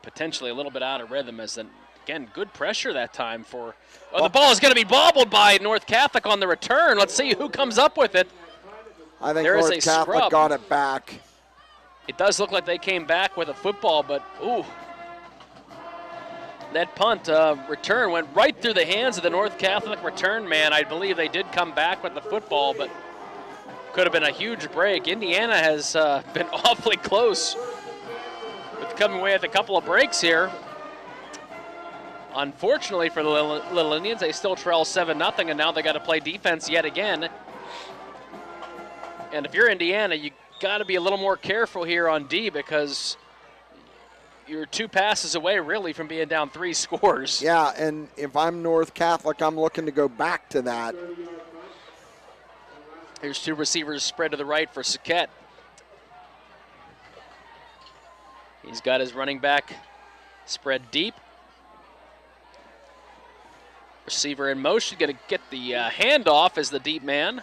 potentially a little bit out of rhythm. As then again, good pressure that time for. Oh, the ball is going to be bobbled by North Catholic on the return. Let's see who comes up with it. I think North Catholic got it back. It does look like they came back with a football, but ooh. That punt return went right through the hands of the North Catholic return man. I believe they did come back with the football, but could have been a huge break. Indiana has been awfully close with coming away with a couple of breaks here. Unfortunately for the Little Indians, they still trail 7-0, and now they got to play defense yet again. And if you're Indiana, you got to be a little more careful here on D because you're 2 passes away really from being down 3 scores. Yeah, and if I'm North Catholic, I'm looking to go back to that. Here's 2 receivers spread to the right for Saquette. He's got his running back spread deep. Receiver in motion, going to get the handoff as the deep man.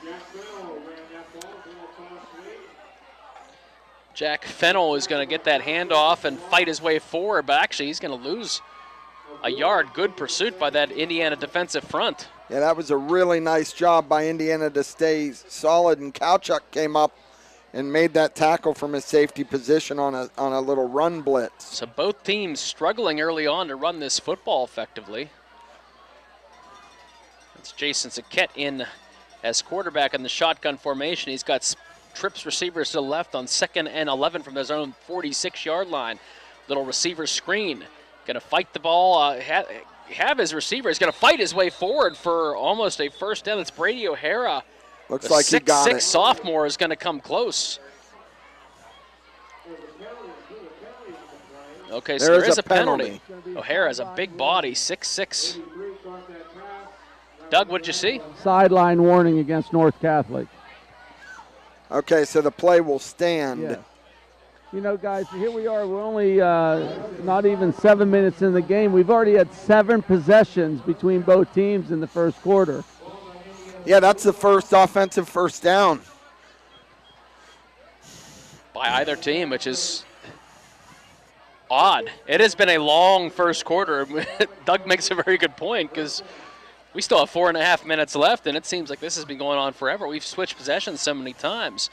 Jack Fennell is going to get that handoff and fight his way forward, but actually he's going to lose a yard. Good pursuit by that Indiana defensive front. Yeah, that was a really nice job by Indiana to stay solid, and Kowchuk came up and made that tackle from his safety position on a little run blitz. So both teams struggling early on to run this football effectively. It's Jason Saquette in as quarterback in the shotgun formation. He's got trips receivers to the left on 2nd and 11 from his own 46-yard line. Little receiver screen. Going to fight the ball. Have his receiver. He's going to fight his way forward for almost a first down. It's Brady O'Hara. Looks like he got it. 6'6" sophomore is going to come close. Okay, so there is a penalty. O'Hara has a big body, 6'6". Doug, what did you see? Sideline warning against North Catholic. Okay, so the play will stand. Yeah. You know, guys, here we are. We're only not even 7 minutes in the game. We've already had 7 possessions between both teams in the first quarter. Yeah, that's the first offensive first down by either team, which is odd. It has been a long first quarter. Doug makes a very good point because we still have 4.5 minutes left, and it seems like this has been going on forever. We've switched possessions so many times.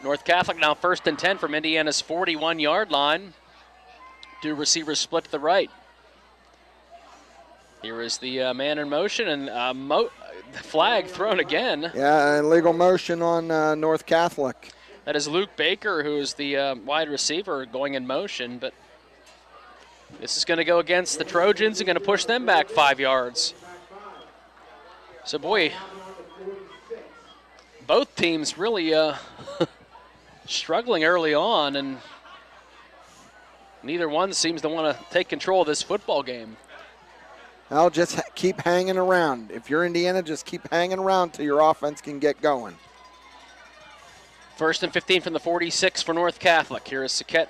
North Catholic now 1st and 10 from Indiana's 41-yard line. 2 receivers split to the right. Here is the man in motion, and the flag thrown again. Yeah, illegal motion on North Catholic. That is Luke Baker, who is the wide receiver going in motion, but this is going to go against the Trojans and going to push them back 5 yards. So, boy, both teams really struggling early on, and neither one seems to want to take control of this football game. I'll just keep hanging around. If you're Indiana, just keep hanging around till your offense can get going. 1st and 15 from the 46 for North Catholic. Here is Saquette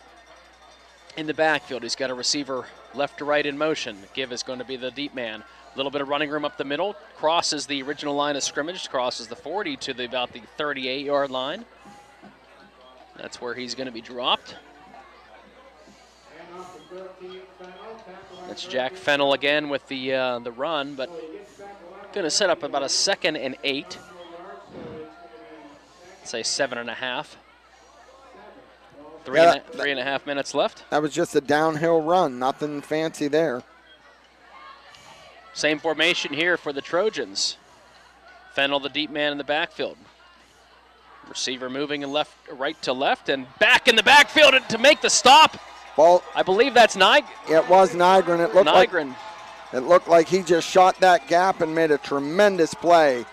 in the backfield. He's got a receiver left to right in motion. Give is going to be the deep man. A little bit of running room up the middle. Crosses the original line of scrimmage. Crosses the 40 to about the 38-yard line. That's where he's going to be dropped. That's Jack Fennell again with the run, but going to set up about a 2nd and 8. Say 7.5. 3.5 minutes left. That was just a downhill run. Nothing fancy there. Same formation here for the Trojans. Fennell, the deep man in the backfield. Receiver moving right to left, and back in the backfield to make the stop. Ball. I believe that's Nygren. It was Nygren. It looked like he just shot that gap and made a tremendous play.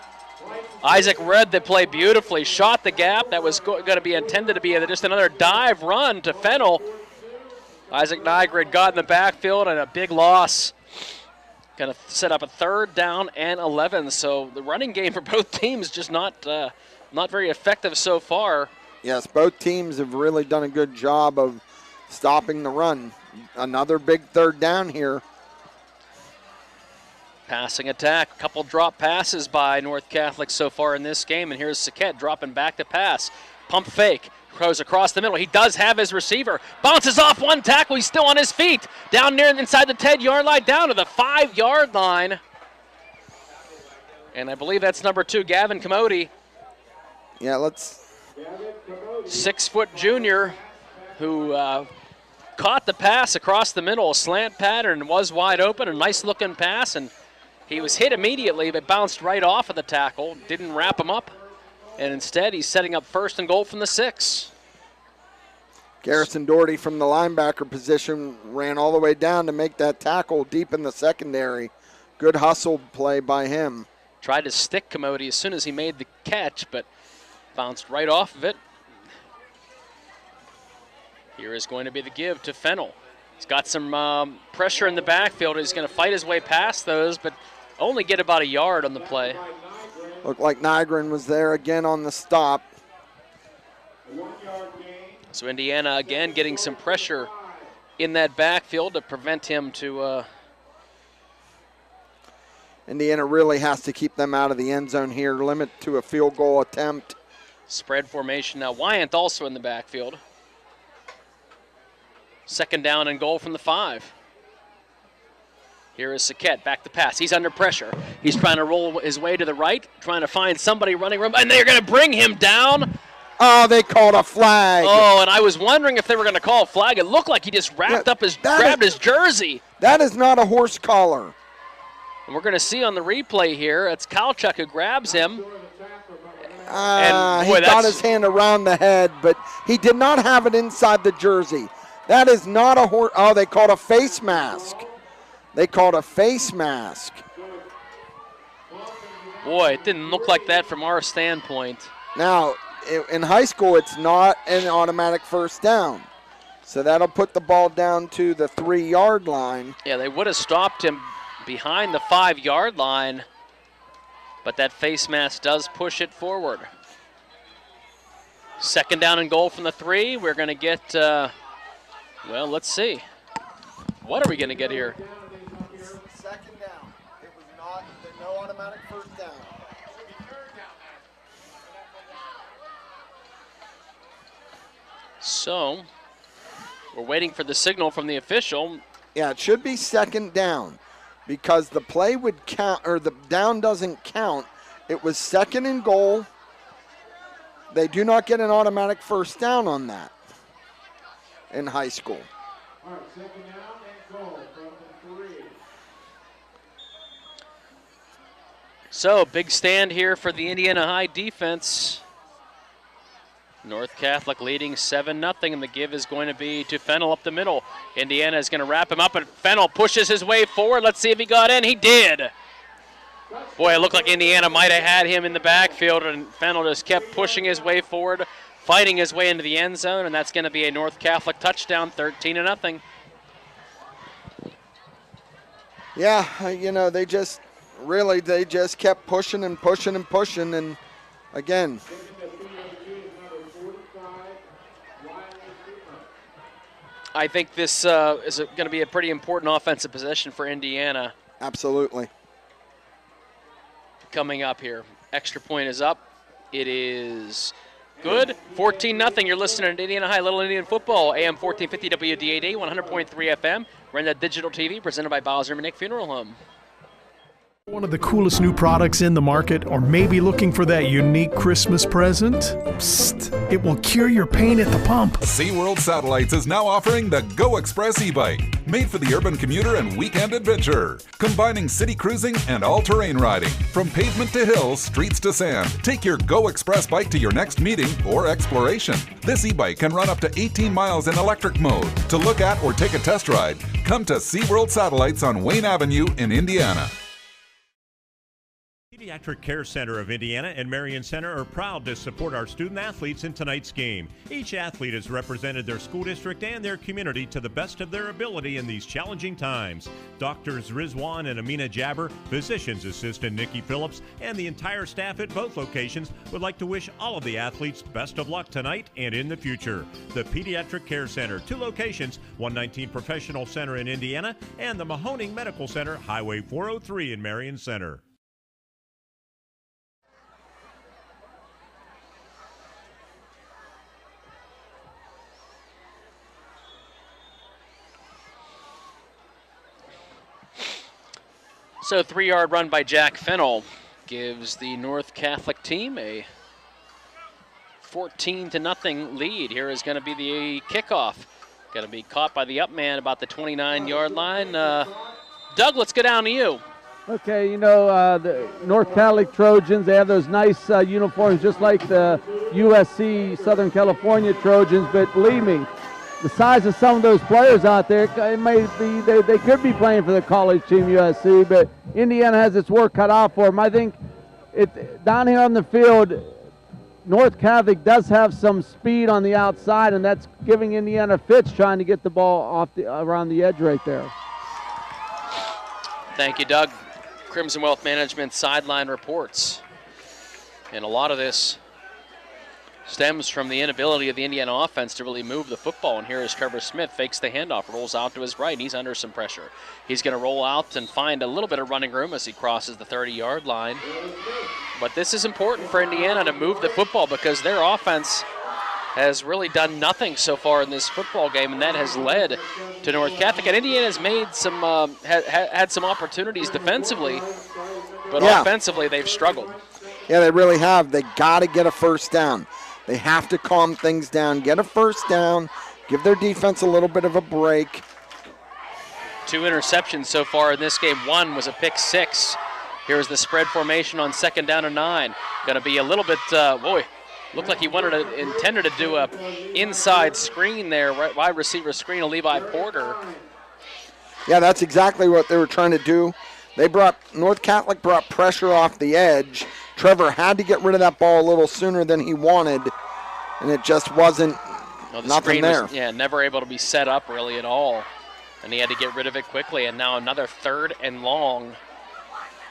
Isaac read the play beautifully, shot the gap. That was going to be intended to be just another dive run to Fennell. Isaac Nygren got in the backfield, and a big loss. Going to set up a 3rd down and 11. So the running game for both teams just not very effective so far. Yes, both teams have really done a good job of stopping the run. Another big 3rd down here. Passing attack, a couple drop passes by North Catholic so far in this game, and here's Saquette dropping back to pass. Pump fake, throws across the middle. He does have his receiver. Bounces off one tackle, he's still on his feet. Down near inside the 10-yard line, down to the 5-yard line. And I believe that's number 2, Gavin Commody. Yeah, 6-foot junior who caught the pass across the middle, slant pattern, was wide open, a nice looking pass, and he was hit immediately, but bounced right off of the tackle, didn't wrap him up, and instead he's setting up 1st and goal from the 6. Garrison Doherty from the linebacker position ran all the way down to make that tackle deep in the secondary. Good hustle play by him. Tried to stick Commody as soon as he made the catch, but bounced right off of it. Here is going to be the give to Fennell. He's got some pressure in the backfield. He's going to fight his way past those, but only get about a yard on the play. Looked like Nygren was there again on the stop. So Indiana again getting some pressure in that backfield to prevent him to... Indiana really has to keep them out of the end zone here, limit to a field goal attempt. Spread formation now. Wyant also in the backfield. 2nd down and goal from the 5. Here is Saquette, back to pass. He's under pressure. He's trying to roll his way to the right, trying to find somebody running, and they're going to bring him down. Oh, they called a flag. Oh, and I was wondering if they were going to call a flag. It looked like he just grabbed his jersey. That is not a horse collar. And we're going to see on the replay here, it's Kalchuk who grabs him. He got his hand around the head, but he did not have it inside the jersey. That is not a horse. Oh, they called a face mask. They called a face mask. Boy, it didn't look like that from our standpoint. Now, in high school, it's not an automatic 1st down. So that'll put the ball down to the 3-yard line. Yeah, they would have stopped him behind the 5-yard line, but that face mask does push it forward. 2nd down and goal from the 3. We're going to get, well, let's see. What are we going to get here? 2nd down. It was not, no automatic 1st down. So, we're waiting for the signal from the official. Yeah, it should be 2nd down because the play would count, or the down doesn't count. It was 2nd and goal. They do not get an automatic 1st down on that in high school. All right, 2nd down and goal from the 3. So, big stand here for the Indiana High defense. North Catholic leading 7-0, and the give is going to be to Fennell up the middle. Indiana is going to wrap him up, and Fennell pushes his way forward. Let's see if he got in. He did. Boy, it looked like Indiana might have had him in the backfield, and Fennell just kept pushing his way forward, fighting his way into the end zone, and that's going to be a North Catholic touchdown, 13-0. Yeah, you know, they just kept pushing and pushing and pushing, and again, I think this is going to be a pretty important offensive possession for Indiana. Absolutely. Coming up here. Extra point is up. It is good. 14-0. You're listening to Indiana High Little Indian Football, AM 1450 WDAD, 100.3 FM. We're in that digital TV presented by Bowser Minnick Funeral Home. One of the coolest new products in the market, or maybe looking for that unique Christmas present? Psst, it will cure your pain at the pump. SeaWorld Satellites is now offering the Go Express e-bike, made for the urban commuter and weekend adventurer, combining city cruising and all-terrain riding. From pavement to hills, streets to sand, take your Go Express bike to your next meeting or exploration. This e-bike can run up to 18 miles in electric mode. To look at or take a test ride, come to SeaWorld Satellites on Wayne Avenue in Indiana. Pediatric Care Center of Indiana and Marion Center are proud to support our student athletes in tonight's game. Each athlete has represented their school district and their community to the best of their ability in these challenging times. Doctors Rizwan and Amina Jabber, physicians assistant Nikki Phillips, and the entire staff at both locations would like to wish all of the athletes best of luck tonight and in the future. The Pediatric Care Center, 2 locations, 119 Professional Center in Indiana and the Mahoning Medical Center, Highway 403 in Marion Center. So 3-yard run by Jack Fennell gives the North Catholic team a 14-0 lead. Here is going to be the kickoff. Going to be caught by the up man about the 29-yard line. Doug, let's go down to you. Okay, you know, the North Catholic Trojans, they have those nice uniforms just like the USC Southern California Trojans, but believe me, the size of some of those players out there, it may be they could be playing for the college team USC, but Indiana has its work cut out for them. I think down here on the field, North Catholic does have some speed on the outside, and that's giving Indiana fits trying to get the ball around the edge right there. Thank you, Doug. Crimson Wealth Management sideline reports. And a lot of this stems from the inability of the Indiana offense to really move the football. And here is Trevor Smith, fakes the handoff, rolls out to his right. He's under some pressure. He's going to roll out and find a little bit of running room as he crosses the 30-yard line. But this is important for Indiana to move the football because their offense has really done nothing so far in this football game, and that has led to North Catholic. And Indiana has made some had some opportunities defensively, but offensively they've struggled. Yeah, they really have. They got to get a first down. They have to calm things down, get a first down, give their defense a little bit of a break. 2 interceptions so far in this game. 1 was a pick 6. Here's the spread formation on 2nd down and 9. Going to be a little bit, looked like he intended to do a inside screen there, right, wide receiver screen of Levi Porter. Yeah, that's exactly what they were trying to do. North Catholic brought pressure off the edge. Trevor had to get rid of that ball a little sooner than he wanted, and it just wasn't nothing there. Never able to be set up really at all, and he had to get rid of it quickly. And now another 3rd and long.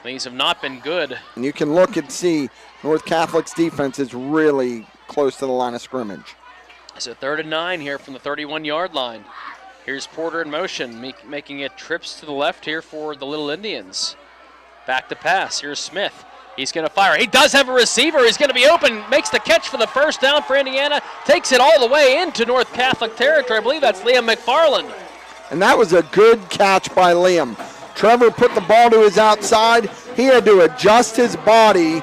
These have not been good. And you can look and see North Catholic's defense is really close to the line of scrimmage. So 3rd and 9 here from the 31-yard line. Here's Porter in motion, making it trips to the left here for the Little Indians. Back to pass. Here's Smith. He's going to fire. He does have a receiver. He's going to be open. Makes the catch for the first down for Indiana. Takes it all the way into North Catholic territory. I believe that's Liam McFarland. And that was a good catch by Liam. Trevor put the ball to his outside. He had to adjust his body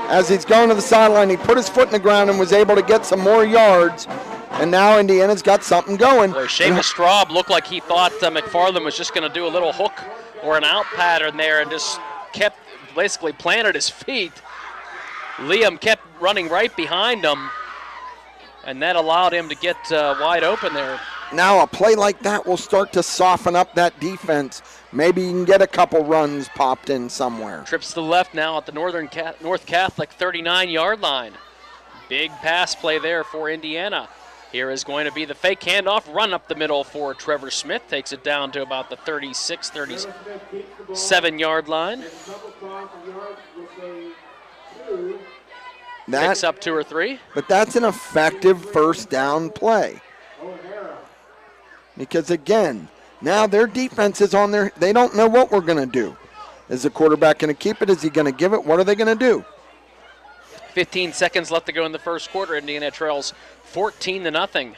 as he's going to the sideline. He put his foot in the ground and was able to get some more yards. And now Indiana's got something going. Boy, Seamus Straub looked like he thought McFarland was just going to do a little hook or an out pattern there and just basically planted his feet. Liam kept running right behind him, and that allowed him to get wide open there. Now a play like that will start to soften up that defense. Maybe you can get a couple runs popped in somewhere. Trips to the left now at the North Catholic 39-yard line. Big pass play there for Indiana. Here is going to be the fake handoff, run up the middle for Trevor Smith. Takes it down to about the 36, 37-yard line. Picks up 2 or 3. But that's an effective first down play. Because again, now their defense is on there. They don't know what we're going to do. Is the quarterback going to keep it? Is he going to give it? What are they going to do? 15 seconds left to go in the first quarter. Indiana trails 14-0.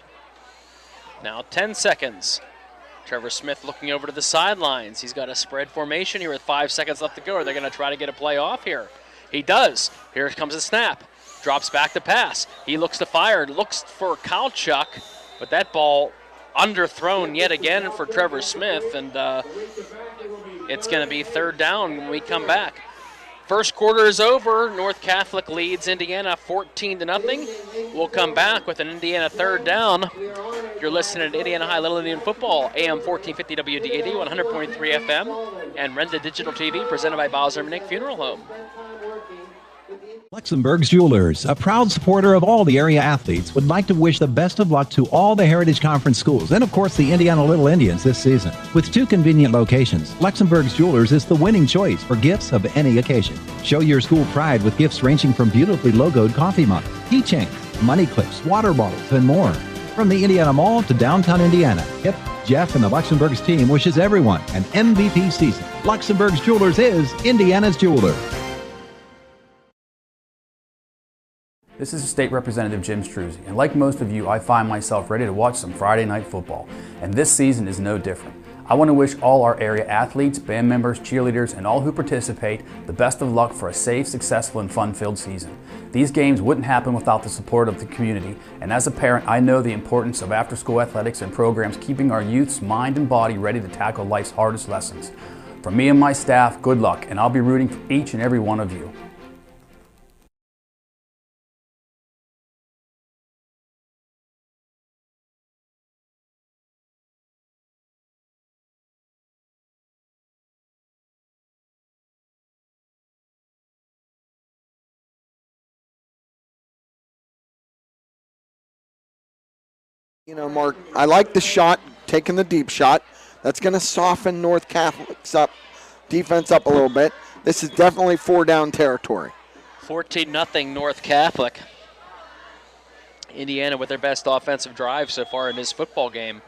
Now 10 seconds. Trevor Smith looking over to the sidelines. He's got a spread formation here with 5 seconds left to go. Are they going to try to get a play off here? He does. Here comes a snap. Drops back to pass. He looks to fire. Looks for Kalchuk, but that ball underthrown yet again for Trevor Smith, and it's going to be third down when we come back. First quarter is over. North Catholic leads Indiana 14-0. We'll come back with an Indiana third down. You're listening to Indiana High Little Indian Football, AM 1450 WDAD, 100.3 FM, and Renda Digital TV, presented by Bowser Minnick Funeral Home. Luxembourg's Jewelers, a proud supporter of all the area athletes, would like to wish the best of luck to all the Heritage Conference schools and, of course, the Indiana Little Indians this season. With 2 convenient locations, Luxembourg's Jewelers is the winning choice for gifts of any occasion. Show your school pride with gifts ranging from beautifully logoed coffee mugs, keychains, money clips, water bottles, and more. From the Indiana Mall to downtown Indiana, Hip, Jeff, and the Luxembourg's team wishes everyone an MVP season. Luxembourg's Jewelers is Indiana's jeweler. This is State Representative Jim Struzzi, and like most of you, I find myself ready to watch some Friday night football, and this season is no different. I want to wish all our area athletes, band members, cheerleaders, and all who participate the best of luck for a safe, successful, and fun-filled season. These games wouldn't happen without the support of the community, and as a parent, I know the importance of after-school athletics and programs keeping our youth's mind and body ready to tackle life's hardest lessons. From me and my staff, good luck, and I'll be rooting for each and every one of you. You know, Mark, I like the shot, taking the deep shot. That's going to soften North Catholic's defense up a little bit. This is definitely 4-down territory. 14-0 North Catholic. Indiana with their best offensive drive so far in this football game.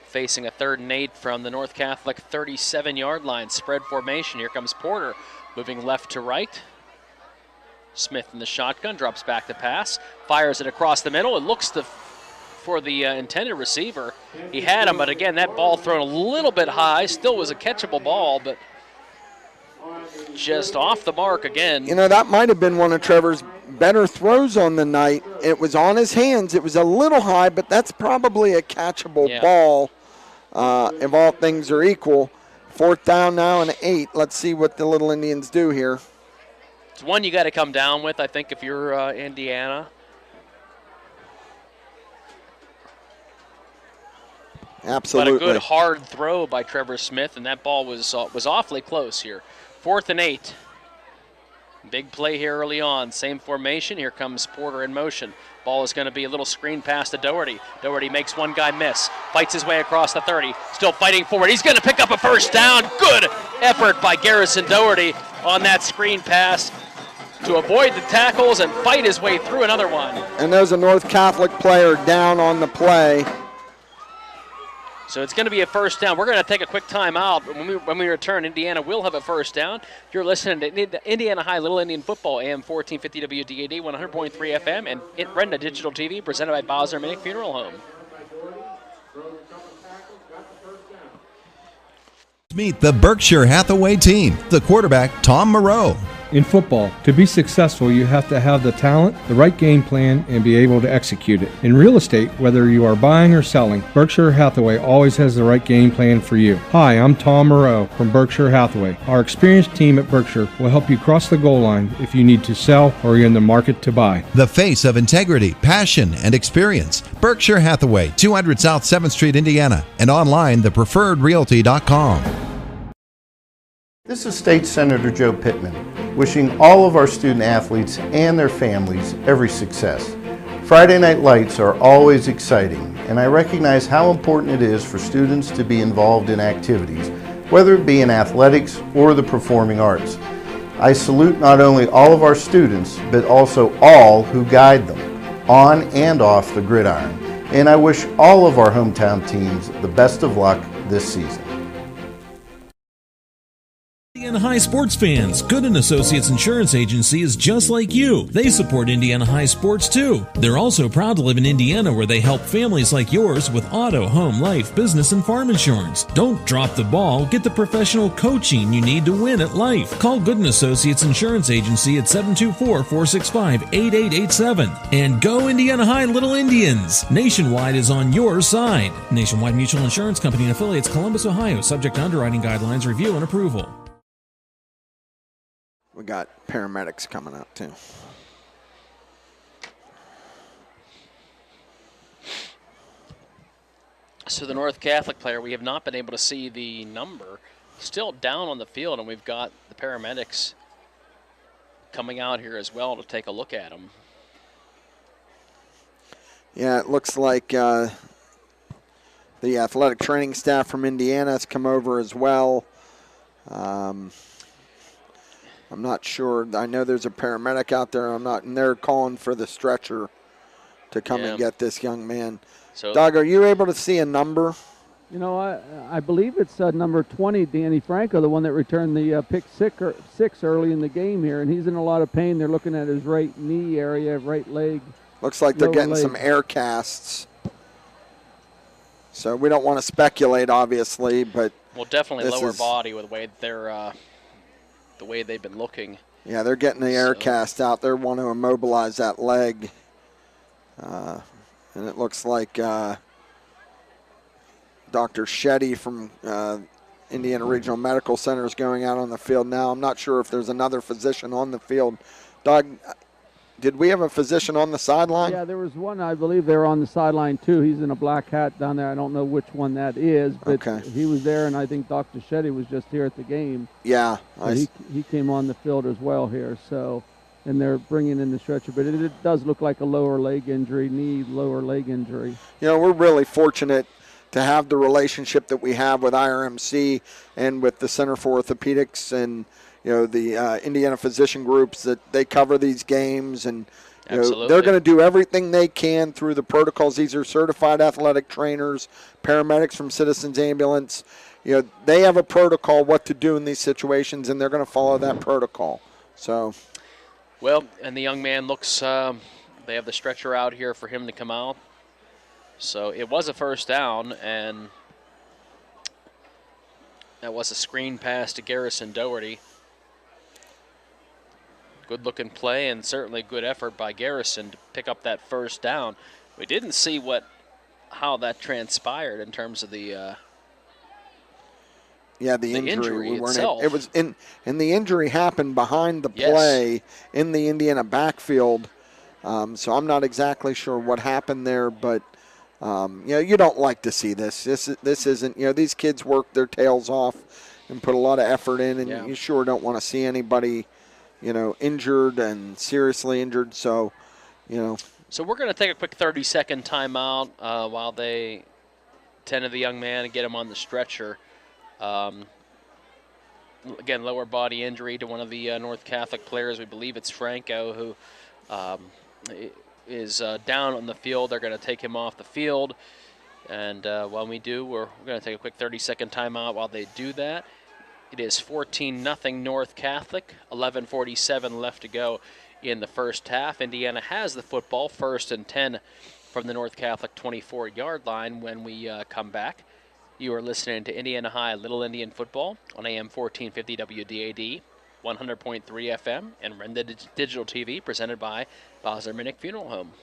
Facing a 3rd and 8 from the North Catholic 37-yard line. Spread formation. Here comes Porter moving left to right. Smith in the shotgun, drops back to pass, fires it across the middle. It looks for the intended receiver. He had him, but again, that ball thrown a little bit high. Still was a catchable ball, but just off the mark again. You know, that might have been one of Trevor's better throws on the night. It was on his hands. It was a little high, but that's probably a catchable ball if all things are equal. 4th down now and 8. Let's see what the Little Indians do here. It's one you got to come down with, I think, if you're Indiana. Absolutely. But a good hard throw by Trevor Smith, and that ball was awfully close here. 4th and 8. Big play here early on. Same formation. Here comes Porter in motion. Ball is going to be a little screen pass to Doherty. Doherty makes one guy miss. Fights his way across the 30. Still fighting forward. He's going to pick up a first down. Good effort by Garrison Doherty on that screen pass to avoid the tackles and fight his way through another one. And there's a North Catholic player down on the play. So it's going to be a first down. We're going to take a quick time out. When we return, Indiana will have a first down. You're listening to Indiana High Little Indian Football, AM 1450 WDAD, 100.3 FM, and Renda Digital TV, presented by Bowser Minnick Funeral Home. Meet the Berkshire Hathaway team. The quarterback, Tom Moreau. In football, to be successful, you have to have the talent, the right game plan, and be able to execute it. In real estate, whether you are buying or selling, Berkshire Hathaway always has the right game plan for you. Hi, I'm Tom Moreau from Berkshire Hathaway. Our experienced team at Berkshire will help you cross the goal line if you need to sell or you're in the market to buy. The face of integrity, passion, and experience. Berkshire Hathaway, 200 South 7th Street, Indiana, and online, thepreferredrealty.com. This is State Senator Joe Pittman, wishing all of our student athletes and their families every success. Friday Night Lights are always exciting, and I recognize how important it is for students to be involved in activities, whether it be in athletics or the performing arts. I salute not only all of our students, but also all who guide them, on and off the gridiron, and I wish all of our hometown teams the best of luck this season. Indiana High sports fans, Gooden Associates Insurance Agency is just like you. They support Indiana High sports too. They're also proud to live in Indiana, where they help families like yours with auto, home, life, business, and farm insurance. Don't drop the ball. Get the professional coaching you need to win at life. Call Gooden Associates Insurance Agency at 724-465-8887. And go Indiana High Little Indians. Nationwide is on your side. Nationwide Mutual Insurance Company and affiliates, Columbus, Ohio. Subject to underwriting guidelines, review, and approval. We got paramedics coming out too. So the North Catholic player, we have not been able to see the number. Still down on the field, and we've got the paramedics coming out here as well to take a look at him. Yeah, it looks like the athletic training staff from Indiana has come over as well. I'm not sure. I know there's a paramedic out there. And they're calling for the stretcher to come and get this young man. So, Doug, are you able to see a number? You know, I believe it's number 20, Danny Franco, the one that returned the pick six early in the game here, and he's in a lot of pain. They're looking at his right knee area, right leg. Looks like they're getting some air casts. So we don't want to speculate, obviously, but well, definitely lower body with the way they're the way they've been looking. Yeah, they're getting the air cast out. They want to immobilize that leg, and it looks like Dr. Shetty from Indiana Regional Medical Center is going out on the field now. I'm not sure if there's another physician on the field. Doug, did we have a physician on the sideline? Yeah, there was one. I believe they were on the sideline, too. He's in a black hat down there. I don't know which one that is, but he was there, and I think Dr. Shetty was just here at the game. Yeah. He came on the field as well here, so, and they're bringing in the stretcher. But it does look like a lower leg injury, lower leg injury. You know, we're really fortunate to have the relationship that we have with IRMC and with the Center for Orthopedics and, you know, the Indiana physician groups that they cover these games, and you know, they're going to do everything they can through the protocols. These are certified athletic trainers, paramedics from Citizens Ambulance. You know, they have a protocol what to do in these situations, and they're going to follow that protocol. So, well, and the young man looks. They have the stretcher out here for him to come out. So it was a first down, and that was a screen pass to Garrison Doherty. Good-looking play and certainly good effort by Garrison to pick up that first down. We didn't see how that transpired in terms of the injury We weren't itself. It was and the injury happened behind the play in the Indiana backfield. So I'm not exactly sure what happened there, but you know, you don't like to see this. This isn't, you know, these kids work their tails off and put a lot of effort in, and you sure don't want to see anybody, you know, injured and seriously injured. So, you know. So we're going to take a quick 30-second timeout while they tend to the young man and get him on the stretcher. Again, lower body injury to one of the North Catholic players. We believe it's Franco, who is down on the field. They're going to take him off the field. And while we do, we're going to take a quick 30-second timeout while they do that. It is 14-0 North Catholic, 11:47 left to go in the first half. Indiana has the football, 1st and 10 from the North Catholic 24-yard line. When we come back, you are listening to Indiana High Little Indian Football on AM 1450 WDAD, 100.3 FM, and Renda Digital TV, presented by Bosler-Minnick Funeral Home.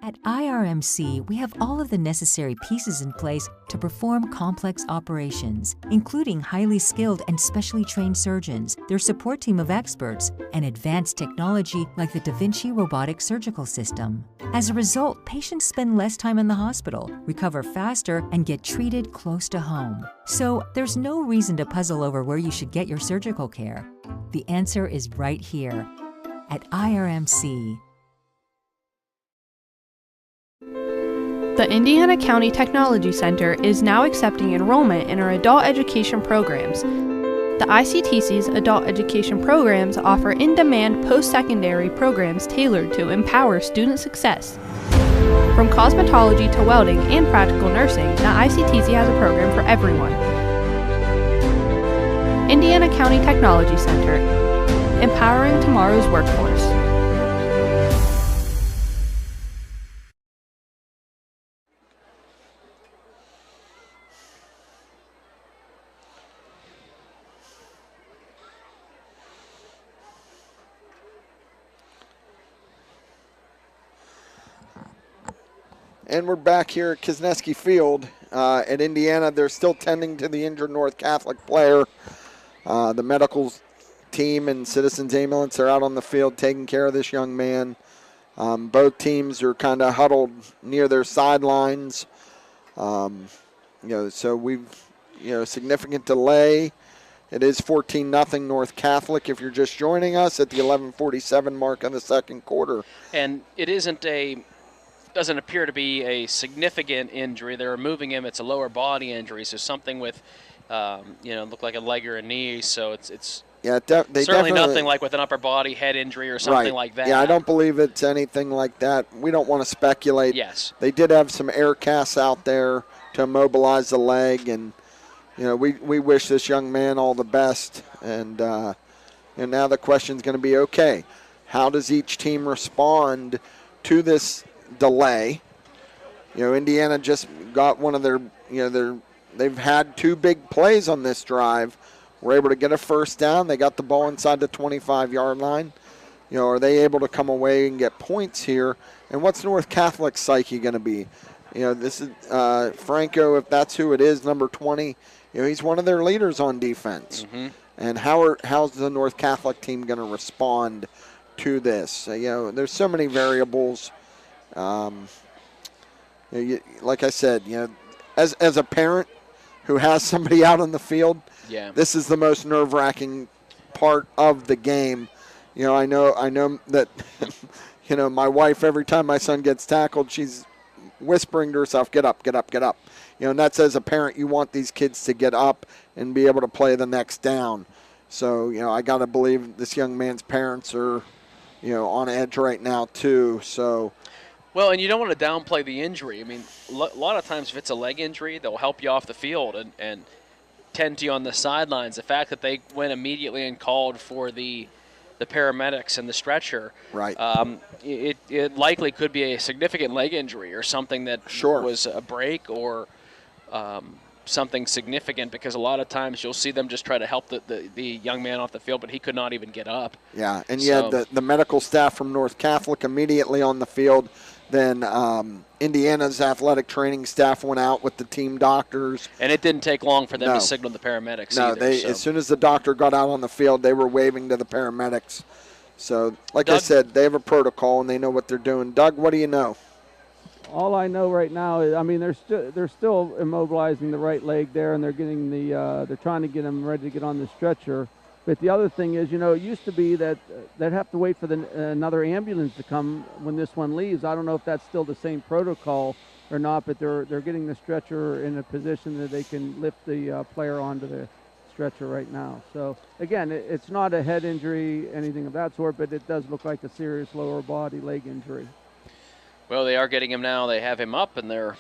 At IRMC, we have all of the necessary pieces in place to perform complex operations, including highly skilled and specially trained surgeons, their support team of experts, and advanced technology like the Da Vinci robotic surgical system. As a result, patients spend less time in the hospital, recover faster, and get treated close to home. So there's no reason to puzzle over where you should get your surgical care. The answer is right here at IRMC. The Indiana County Technology Center is now accepting enrollment in our adult education programs. The ICTC's adult education programs offer in-demand post-secondary programs tailored to empower student success. From cosmetology to welding and practical nursing, the ICTC has a program for everyone. Indiana County Technology Center, empowering tomorrow's workforce. And we're back here at Kisneski Field at Indiana. They're still tending to the injured North Catholic player. The medical team and Citizens Ambulance are out on the field taking care of this young man. Both teams are kind of huddled near their sidelines. So we've, significant delay. It is 14-0 North Catholic if you're just joining us at the 11:47 mark of the second quarter. And it doesn't appear to be a significant injury. They're removing him. It's a lower body injury, so something with, look like a leg or a knee. So it's certainly nothing like with an upper body head injury or something like that. Yeah, I don't believe it's anything like that. We don't want to speculate. Yes. They did have some air casts out there to immobilize the leg, and we wish this young man all the best. And now the question's going to be, okay, how does each team respond to this delay? Indiana just got one of their, they've had two big plays on this drive. Were able to get a first down. They got the ball inside the 25-yard line. Are they able to come away and get points here? And what's North Catholic's psyche going to be? This is Franco, if that's who it is, number 20. He's one of their leaders on defense. Mm-hmm. And how's the North Catholic team going to respond to this? There's so many variables. Like I said, as a parent who has somebody out on the field, this is the most nerve-wracking part of the game. I know that my wife, every time my son gets tackled, she's whispering to herself, "Get up, get up, get up." And that's, as a parent, you want these kids to get up and be able to play the next down. So I got to believe this young man's parents are on edge right now too. So. Well, and you don't want to downplay the injury. I mean, a lot of times if it's a leg injury, they'll help you off the field and tend to you on the sidelines. The fact that they went immediately and called for the paramedics and the stretcher, right? It likely could be a significant leg injury or something that was a break or something significant, because a lot of times you'll see them just try to help the young man off the field, but he could not even get up. Yeah, and you had the medical staff from North Catholic immediately on the field. Then Indiana's athletic training staff went out with the team doctors. And it didn't take long for them to signal the paramedics either. As soon as the doctor got out on the field, they were waving to the paramedics. So, like I said, they have a protocol and they know what they're doing. Doug, what do you know? All I know right now is, they're still immobilizing the right leg there, and they're getting they're trying to get him ready to get on the stretcher. But the other thing is, it used to be that they'd have to wait for another ambulance to come when this one leaves. I don't know if that's still the same protocol or not, but they're getting the stretcher in a position that they can lift the player onto the stretcher right now. So, again, it's not a head injury, anything of that sort, but it does look like a serious lower body leg injury. Well, they are getting him now. They have him up, and they're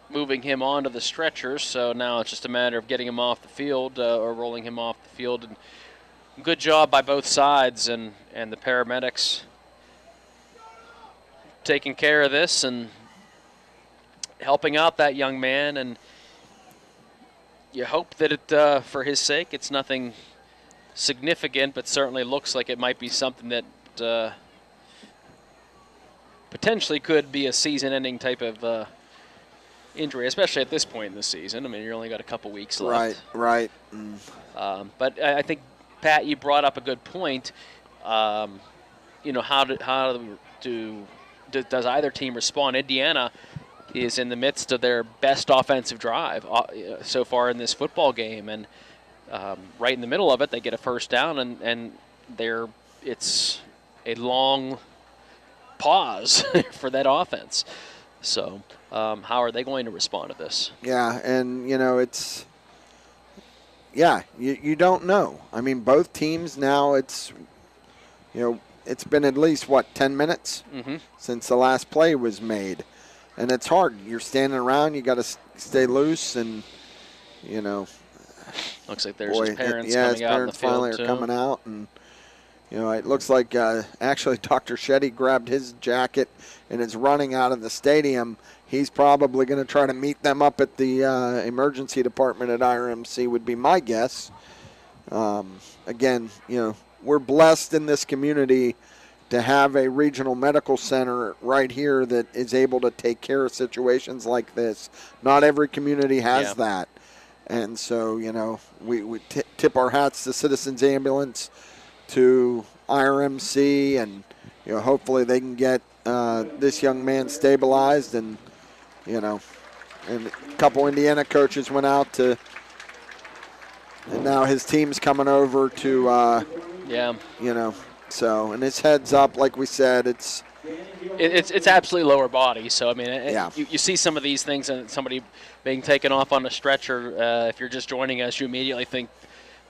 moving him onto the stretcher. So now it's just a matter of getting him off the field or rolling him off the field. And good job by both sides and the paramedics taking care of this and helping out that young man. And you hope that for his sake it's nothing significant, but certainly looks like it might be something that potentially could be a season-ending type of injury, especially at this point in the season. I mean, you only got a couple weeks left. Right. But I think, Pat, you brought up a good point. How does either team respond? Indiana is in the midst of their best offensive drive so far in this football game, and right in the middle of it, they get a first down, and it's a long pause for that offense. So how are they going to respond to this? Yeah, and, you don't know. I mean, both teams now, it's been at least, 10 minutes since the last play was made. And it's hard. You're standing around. You got to stay loose. And, you know, looks like there's his parents his coming out in the parents finally field are too. coming out, and you know, it looks like actually Dr. Shetty grabbed his jacket and is running out of the stadium. He's probably going to try to meet them up at the emergency department at IRMC, would be my guess. Again, you know, we're blessed in this community to have a regional medical center right here that is able to take care of situations like this. Not every community has that. And so, you know, we tip our hats to Citizens Ambulance, to IRMC, and, you know, hopefully they can get this young man stabilized. And, you know, and a couple Indiana coaches went out to, and now his team's coming over to, you know, so, and his head's up, like we said, it's absolutely lower body. So, I mean, you see some of these things and somebody being taken off on a stretcher. If you're just joining us, you immediately think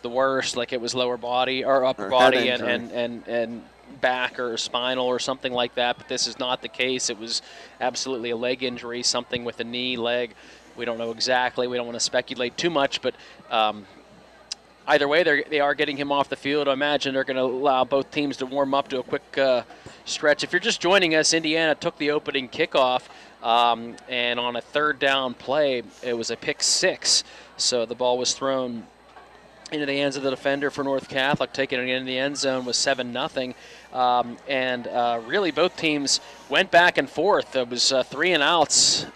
the worst, like it was lower body or upper body and back or spinal or something like that. But this is not the case. It was absolutely a leg injury, something with the knee, leg. We don't know exactly. We don't want to speculate too much, but either way, they are getting him off the field. I imagine they're going to allow both teams to warm up to a quick stretch. If you're just joining us, Indiana took the opening kickoff, and on a third down play, it was a pick six. So the ball was thrown into the hands of the defender for North Catholic. Taking it in the end zone was 7-0. And really both teams went back and forth. There was 3 and outs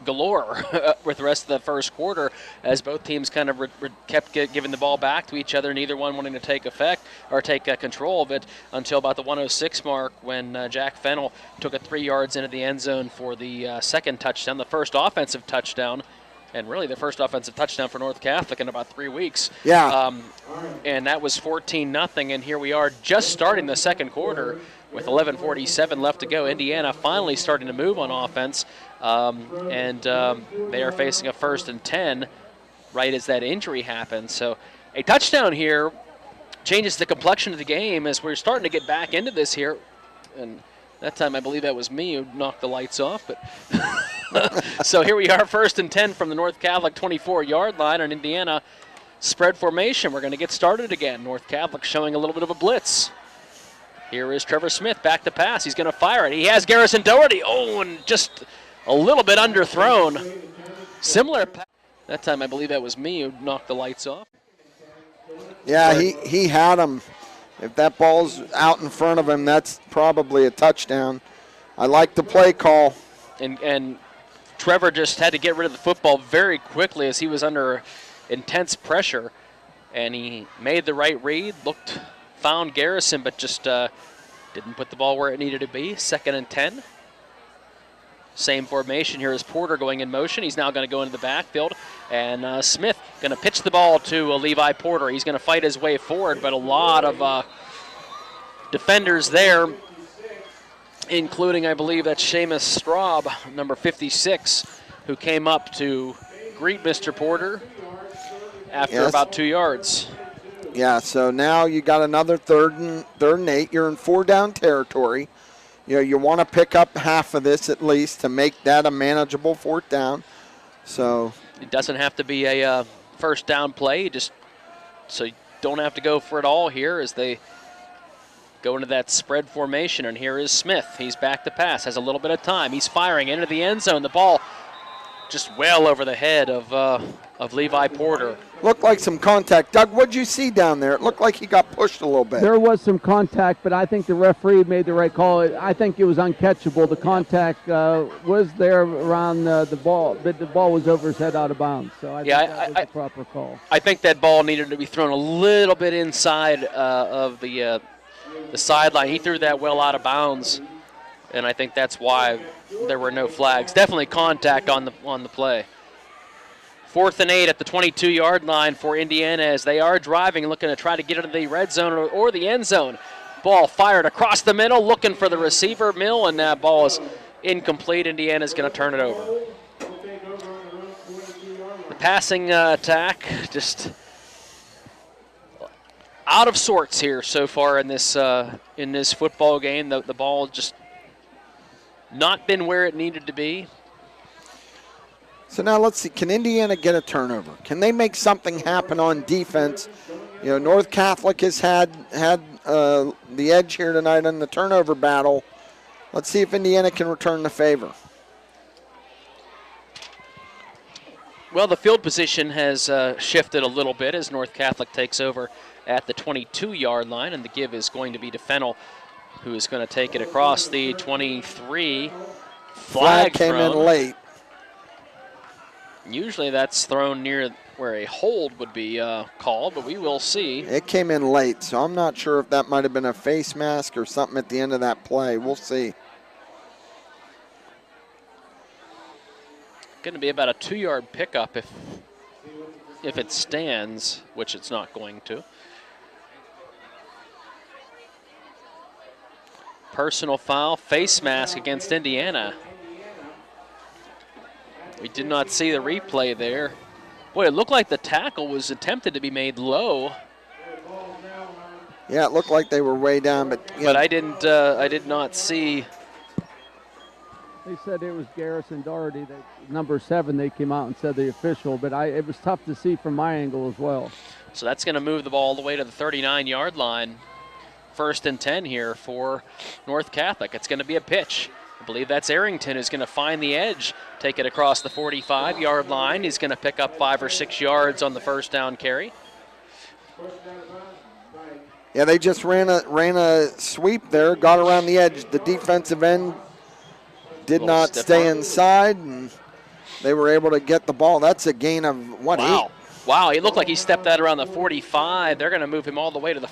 galore with the rest of the first quarter, as both teams kind of kept giving the ball back to each other, neither one wanting to take control of it until about the 106 mark, when Jack Fennell took it 3 yards into the end zone for the second touchdown, the first offensive touchdown, and really the first offensive touchdown for North Catholic in about 3 weeks. And that was 14-0, and here we are just starting the second quarter with 11:47 left to go. Indiana finally starting to move on offense, and they are facing a 1st and 10 right as that injury happens. So a touchdown here changes the complexion of the game as we're starting to get back into this here. And that time I believe that was me who knocked the lights off. But so here we are, 1st and 10 from the North Catholic 24-yard line, and Indiana spread formation. We're going to get started again. North Catholic showing a little bit of a blitz. Here is Trevor Smith back to pass. He's going to fire it. He has Garrison Doherty. Oh, and just a little bit underthrown. Similar pass. That time I believe that was me who knocked the lights off. Yeah, he had him. If that ball's out in front of him, that's probably a touchdown. I like the play call. And Trevor just had to get rid of the football very quickly as he was under intense pressure. And he made the right read, found Garrison, but just didn't put the ball where it needed to be. 2nd and 10. Same formation. Here is Porter going in motion. He's now going to go into the backfield. And Smith going to pitch the ball to Levi Porter. He's going to fight his way forward, but a lot of defenders there, including, I believe, that's Seamus Straub, number 56, who came up to greet Mr. Porter after about 2 yards. Yeah, so now you got another third and 8. You're in 4-down territory. You know, you want to pick up half of this at least to make that a manageable 4th down. So it doesn't have to be a first down play, so you don't have to go for it all here as they go into that spread formation. And here is Smith. He's back to pass, has a little bit of time. He's firing into the end zone. The ball just well over the head of Levi Porter. Looked like some contact. Doug, what'd you see down there? It looked like he got pushed a little bit. There was some contact, but I think the referee made the right call. I think it was uncatchable. The contact was there around the ball, but the ball was over his head out of bounds. So I think that was the proper call. I think that ball needed to be thrown a little bit inside of the sideline. He threw that well out of bounds, and I think that's why there were no flags. Definitely contact on the play. 4th and 8 at the 22-yard line for Indiana as they are driving, looking to try to get into the red zone or the end zone. Ball fired across the middle, looking for the receiver, Mill, and that ball is incomplete. Indiana's going to turn it over. The passing attack just out of sorts here so far in this football game. The ball just not been where it needed to be. So now let's see. Can Indiana get a turnover? Can they make something happen on defense? You know, North Catholic has had the edge here tonight in the turnover battle. Let's see if Indiana can return the favor. Well, the field position has shifted a little bit as North Catholic takes over at the 22-yard line, and the give is going to be to Fennell, who is going to take it across the 23. Flag came in late. Usually that's thrown near where a hold would be called, but we will see. It came in late, so I'm not sure if that might have been a face mask or something at the end of that play. We'll see. Going to be about a 2-yard pickup if it stands, which it's not going to. Personal foul, face mask against Indiana. We did not see the replay there. Boy, it looked like the tackle was attempted to be made low. Yeah, it looked like they were way down, but I did not see. They said it was Garrison Doherty, that number 7. They came out and said the official, but it was tough to see from my angle as well. So that's going to move the ball all the way to the 39-yard line. 1st and 10 here for North Catholic. It's going to be a pitch. I believe that's Arrington who's going to find the edge, take it across the 45-yard line. He's going to pick up 5 or 6 yards on the first down carry. Yeah, they just ran a sweep there, got around the edge. The defensive end did not stay inside, and they were able to get the ball. That's a gain of, what, 8? Wow, it looked like he stepped out around the 45. They're going to move him all the way to the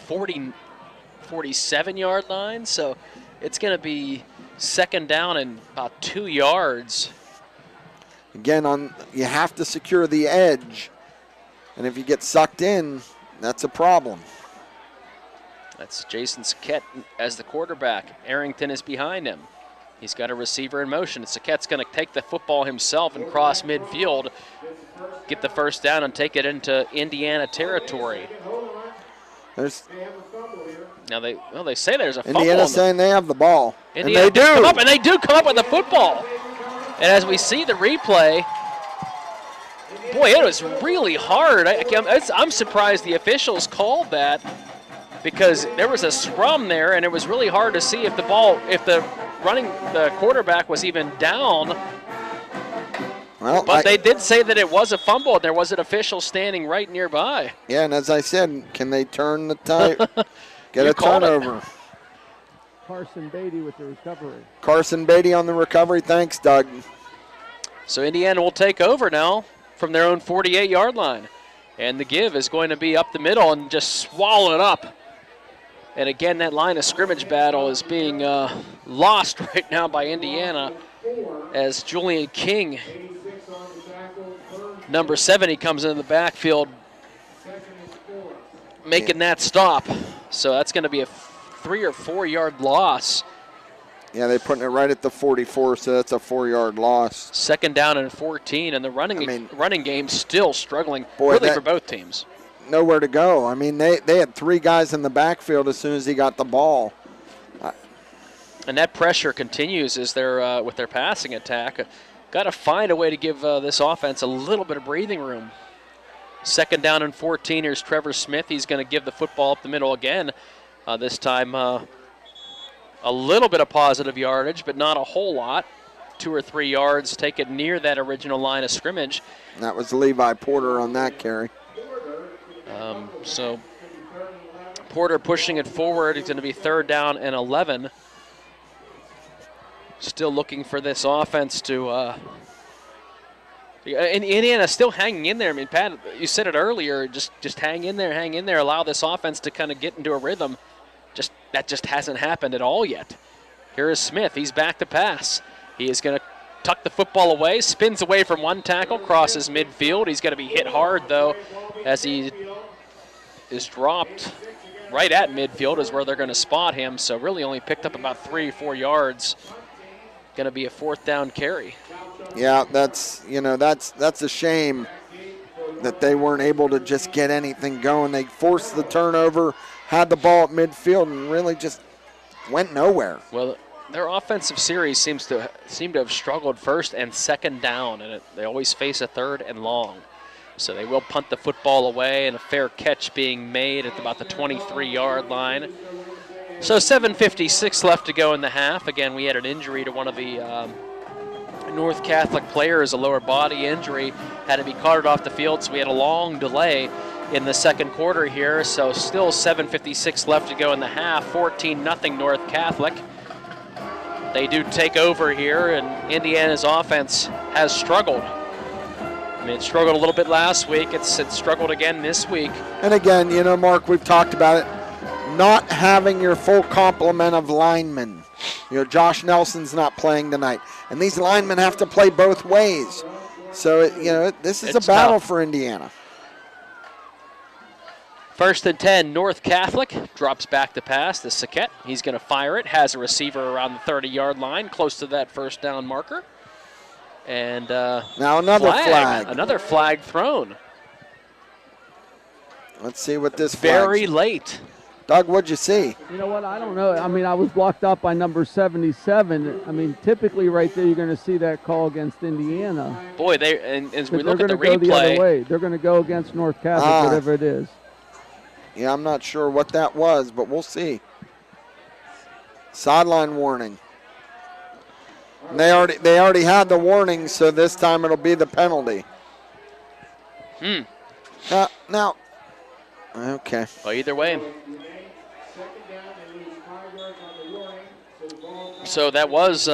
47-yard line, so it's going to be 2nd down and about 2 yards. Again, you have to secure the edge, and if you get sucked in, that's a problem. That's Jason Saquette as the quarterback. Arrington is behind him. He's got a receiver in motion. Saquette's going to take the football himself and cross midfield, get the first down, and take it into Indiana territory. Now they say there's a fumble. Indiana saying they have the ball. Indiana and they do. Come up with the football. And as we see the replay, boy, it was really hard. I'm surprised the officials called that, because there was a scrum there, and it was really hard to see if the quarterback was even down. Well, but they did say that it was a fumble, and there was an official standing right nearby. Yeah, and as I said, can they turn the tide? Get a turnover. Carson Beatty with the recovery. Carson Beatty on the recovery. Thanks, Doug. So Indiana will take over now from their own 48-yard line. And the give is going to be up the middle and just swallow it up. And again, that line of scrimmage battle is being lost right now by Indiana as Julian King, number 70, comes into the backfield making that stop. So that's going to be a 3 or 4 yard loss. Yeah, they're putting it right at the 44, so that's a 4 yard loss. 2nd down and 14, and the running game still struggling really for both teams. Nowhere to go. I mean, they had 3 guys in the backfield as soon as he got the ball. And that pressure continues as they're with their passing attack. Got to find a way to give this offense a little bit of breathing room. 2nd down and 14. Here's Trevor Smith. He's going to give the football up the middle again. This time a little bit of positive yardage, but not a whole lot. 2 or 3 yards. Take it near that original line of scrimmage. And that was Levi Porter on that carry. So Porter pushing it forward. It's going to be 3rd down and 11. Still looking for this offense to. And Indiana still hanging in there. I mean, Pat, you said it earlier. Just hang in there. Allow this offense to kind of get into a rhythm. That just hasn't happened at all yet. Here is Smith. He's back to pass. He is going to tuck the football away. Spins away from one tackle. Crosses midfield. He's going to be hit hard though, as he is dropped right at midfield is where they're going to spot him. So really only picked up about 3 or 4 yards. Going to be a 4th down carry. Yeah, that's a shame that they weren't able to just get anything going. They forced the turnover, had the ball at midfield, and really just went nowhere. Well, their offensive series seem to have struggled first and second down, and they always face a third and long. So they will punt the football away, and a fair catch being made at about the 23-yard line. So 7:56 left to go in the half. Again, we had an injury to one of the North Catholic players, a lower body injury, had to be carted off the field, so we had a long delay in the second quarter here. So still 7:56 left to go in the half, 14-0 North Catholic. They do take over here, and Indiana's offense has struggled. I mean, it struggled a little bit last week. It struggled again this week. And again, you know, Mark, we've talked about it, not having your full complement of linemen. You know, Josh Nelson's not playing tonight, and these linemen have to play both ways. So, this is a battle for Indiana. 1st and 10, North Catholic drops back to pass to Saquette. He's going to fire it, has a receiver around the 30-yard line, close to that first down marker. And now another flag. Another flag thrown. Let's see what this very late. Doug, what'd you see? You know what? I don't know. I mean, I was blocked out by number 77. I mean, typically right there, you're going to see that call against Indiana. Boy, as we look at the replay, go the other way. They're going to go against North Catholic, whatever it is. Yeah, I'm not sure what that was, but we'll see. Sideline warning. They already had the warning, so this time it'll be the penalty. Now, okay. Well, either way. So that was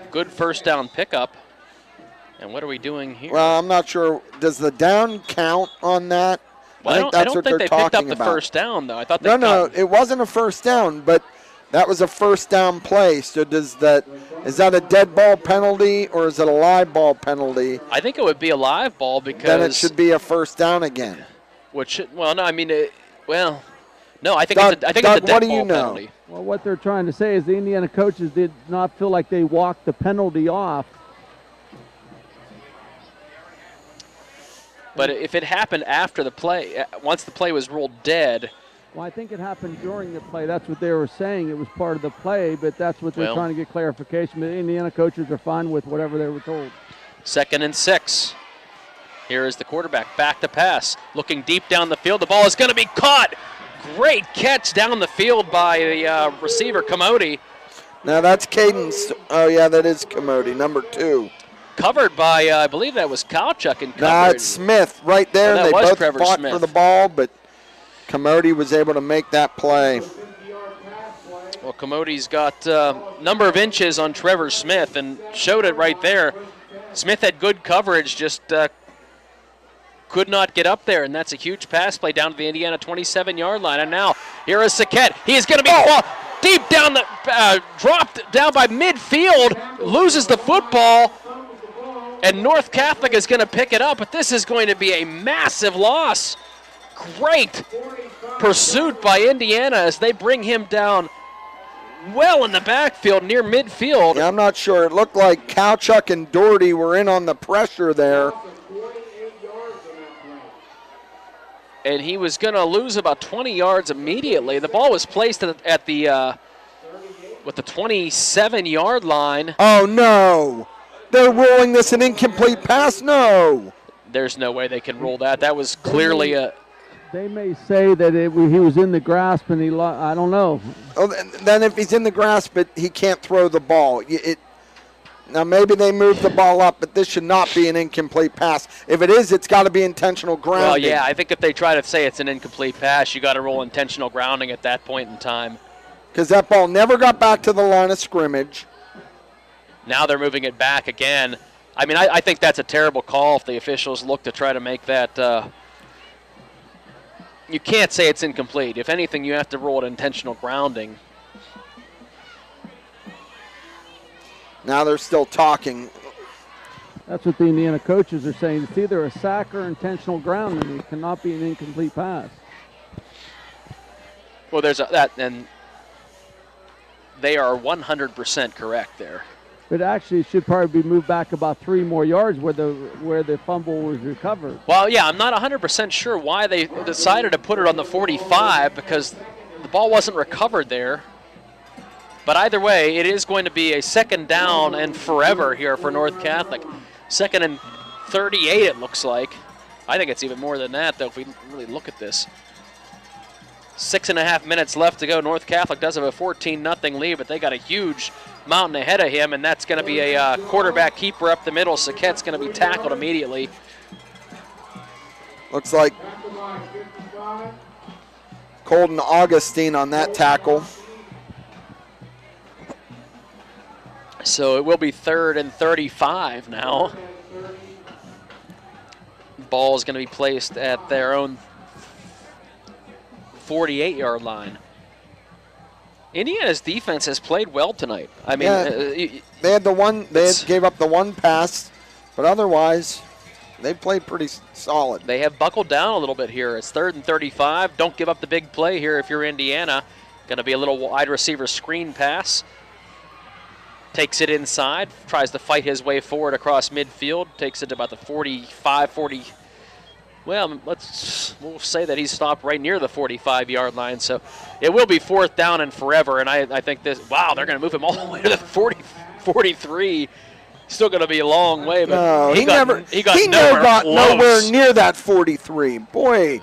good first down pickup. And what are we doing here? Well, I'm not sure. Does the down count on that? Well, I don't think they picked up the first down, though. I thought No, it wasn't a first down, but that was a first down play. So is that a dead ball penalty or is it a live ball penalty? I think it would be a live ball because then it should be a first down again. No, I mean, no, I think it's a dead ball penalty. Well, what they're trying to say is the Indiana coaches did not feel like they walked the penalty off. But if it happened after the play, once the play was ruled dead. Well, I think it happened during the play. That's what they were saying. It was part of the play, but that's what they're trying to get clarification. But the Indiana coaches are fine with whatever they were told. 2nd and 6. Here is the quarterback back to pass. Looking deep down the field. The ball is going to be caught. Great catch down the field by the receiver, Commodi. Now that's Cadence. Oh, yeah, that is Commodi, number 2. Covered by, I believe that was Kowchuk in coverage. No, it's Smith right there. That they was both Trevor fought Smith for the ball, but Commodi was able to make that play. Well, Commodi's got a number of inches on Trevor Smith and showed it right there. Smith had good coverage, just could not get up there, and that's a huge pass play down to the Indiana 27-yard line. And now here is Saquette. He is going to be deep down dropped down by midfield, loses the football. And North Catholic is going to pick it up, but this is going to be a massive loss. Great pursuit by Indiana as they bring him down well in the backfield near midfield. Yeah, I'm not sure. It looked like Kowchuk and Doherty were in on the pressure there. And he was going to lose about 20 yards immediately. The ball was placed at the 27-yard line. Oh, no. They're ruling this an incomplete pass? No. There's no way they can rule that. That was clearly a... They may say that he was in the grasp and I don't know. Oh, then if he's in the grasp, he can't throw the ball. Now maybe they moved the ball up, but this should not be an incomplete pass. If it is, it's got to be intentional grounding. Well, yeah, I think if they try to say it's an incomplete pass, you got to roll intentional grounding at that point in time. Because that ball never got back to the line of scrimmage. Now they're moving it back again. I mean, I think that's a terrible call if the officials look to try to make that. You can't say it's incomplete. If anything, you have to roll it intentional grounding. Now they're still talking. That's what the Indiana coaches are saying. It's either a sack or intentional grounding. It cannot be an incomplete pass. Well, there's that, and they are 100% correct there. But actually, it should probably be moved back about 3 more yards where the fumble was recovered. Well, yeah, I'm not 100% sure why they decided to put it on the 45 because the ball wasn't recovered there. But either way, it is going to be a second down and forever here for North Catholic. Second and 38, it looks like. I think it's even more than that, though, if we really look at this. 6.5 minutes left to go. North Catholic does have a 14-0 lead, but they got a huge mountain ahead of him, and that's going to be a quarterback keeper up the middle. Saquette's going to be tackled immediately. Looks like Colton Augustine on that tackle. So it will be 3rd and 35 now. Ball is going to be placed at their own 48-yard line. Indiana's defense has played well tonight. I mean, they had the one. They gave up the one pass, but otherwise, they played pretty solid. They have buckled down a little bit here. It's 3rd and 35. Don't give up the big play here if you're Indiana. Going to be a little wide receiver screen pass. Takes it inside, tries to fight his way forward across midfield, takes it to about the 45, 40. Well, we'll say that he's stopped right near the 45-yard line. So it will be 4th down and forever. And I think this, wow, they're going to move him all the way to the 43. Still going to be a long way, but no, he got nowhere near that 43. Boy,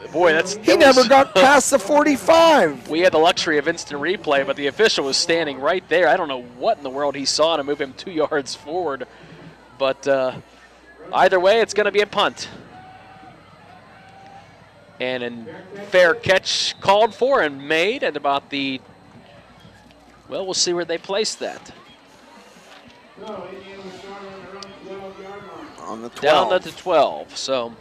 he never got past the 45. We had the luxury of instant replay, but the official was standing right there. I don't know what in the world he saw to move him 2 yards forward. But either way, it's going to be a punt. And a fair catch called for and made at about the, well, we'll see where they place that. On the 12. Down to the 12. So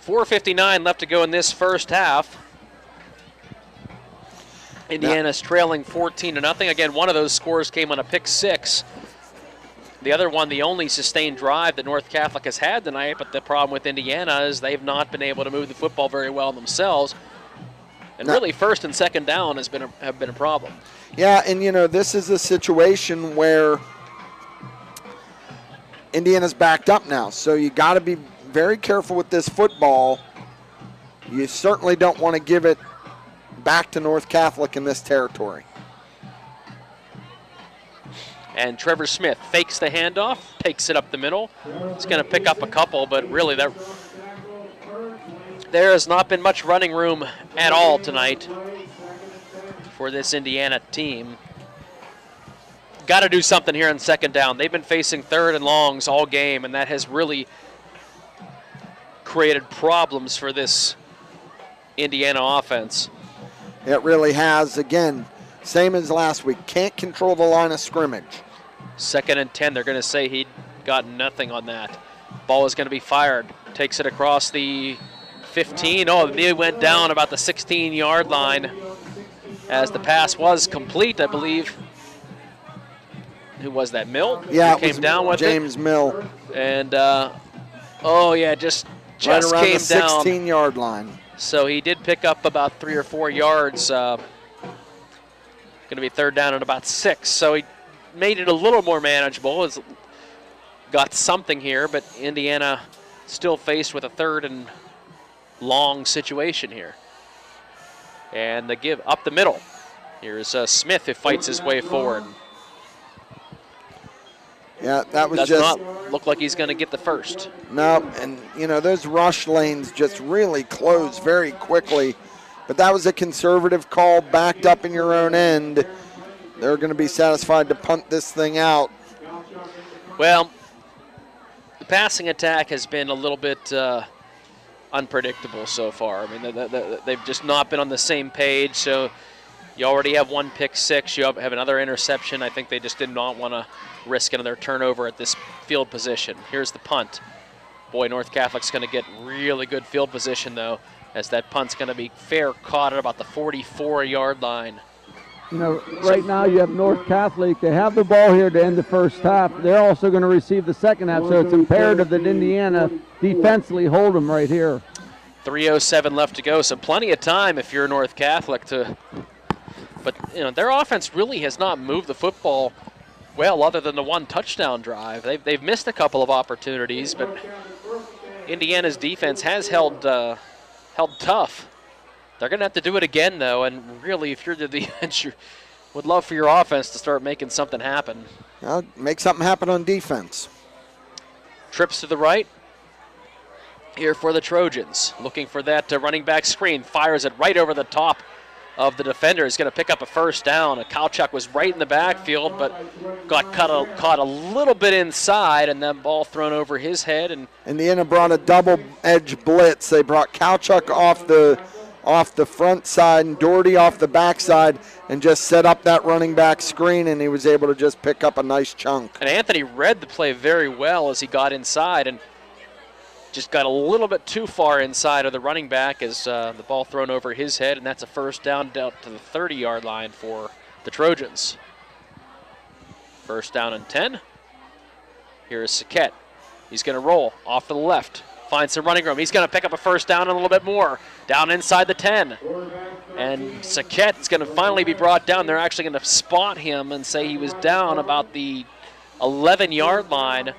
4:59 left to go in this first half. Indiana's trailing 14-0. Again, one of those scores came on a pick six. The other one, the only sustained drive that North Catholic has had tonight, but the problem with Indiana is they've not been able to move the football very well themselves. And really, 1st and 2nd down have been a problem. Yeah, and this is a situation where Indiana's backed up now, so you got to be very careful with this football. You certainly don't want to give it back to North Catholic in this territory. And Trevor Smith fakes the handoff, takes it up the middle. He's going to pick up a couple, but really there has not been much running room at all tonight for this Indiana team. Got to do something here on 2nd down. They've been facing 3rd and longs all game, and that has really created problems for this Indiana offense. It really has. Again, same as last week. Can't control the line of scrimmage. 2nd and 10. They're going to say he got nothing on that. Ball is going to be fired. Takes it across the 15. Oh, it went down about the 16-yard line as the pass was complete, I believe. Who was that, Mill? Yeah, who came down with James Mill. And, just right around came the down. 16-yard line. So he did pick up about 3 or 4 yards. Going to be 3rd down and about 6. So he made it a little more manageable. Has got something here, but Indiana still faced with a 3rd and long situation here. And the give up the middle. Here's Smith who fights his way forward. Yeah, that was Does just not look like he's going to get the first. No, and those rush lanes just really close very quickly. But that was a conservative call, backed up in your own end. They're going to be satisfied to punt this thing out. Well, the passing attack has been a little bit unpredictable so far. I mean, they've just not been on the same page. So you already have one pick six. You have another interception. I think they just did not want to risk another turnover at this field position. Here's the punt. Boy, North Catholic's going to get really good field position, though, as that punt's going to be fair caught at about the 44-yard line. Right now you have North Catholic. They have the ball here to end the first half. They're also going to receive the second half, so it's imperative that Indiana defensively hold them right here. 3:07 left to go, so plenty of time if you're North Catholic to. But their offense really has not moved the football well, other than the one touchdown drive. They've missed a couple of opportunities, but Indiana's defense has held tough. They're going to have to do it again, though, and really, if you're the defense, Would love for your offense to start making something happen. Well, make something happen on defense. Trips to the right. Here for the Trojans. Looking for that running back screen. Fires it right over the top of the defender. Is going to pick up a first down. Kalchuk was right in the backfield, but got caught a little bit inside, and then ball thrown over his head. And Indiana brought a double-edge blitz. They brought Kalchuk off the front side and Doherty off the backside and just set up that running back screen, and he was able to just pick up a nice chunk. And Anthony read the play very well as he got inside and just got a little bit too far inside of the running back as the ball thrown over his head, and that's a first down to the 30-yard line for the Trojans. First down and 10. Here is Saquette. He's going to roll off to the left. Finds some running room. He's going to pick up a first down and a little bit more. Down inside the 10. And Saquette is going to finally be brought down. They're actually going to spot him and say he was down about the 11-yard line.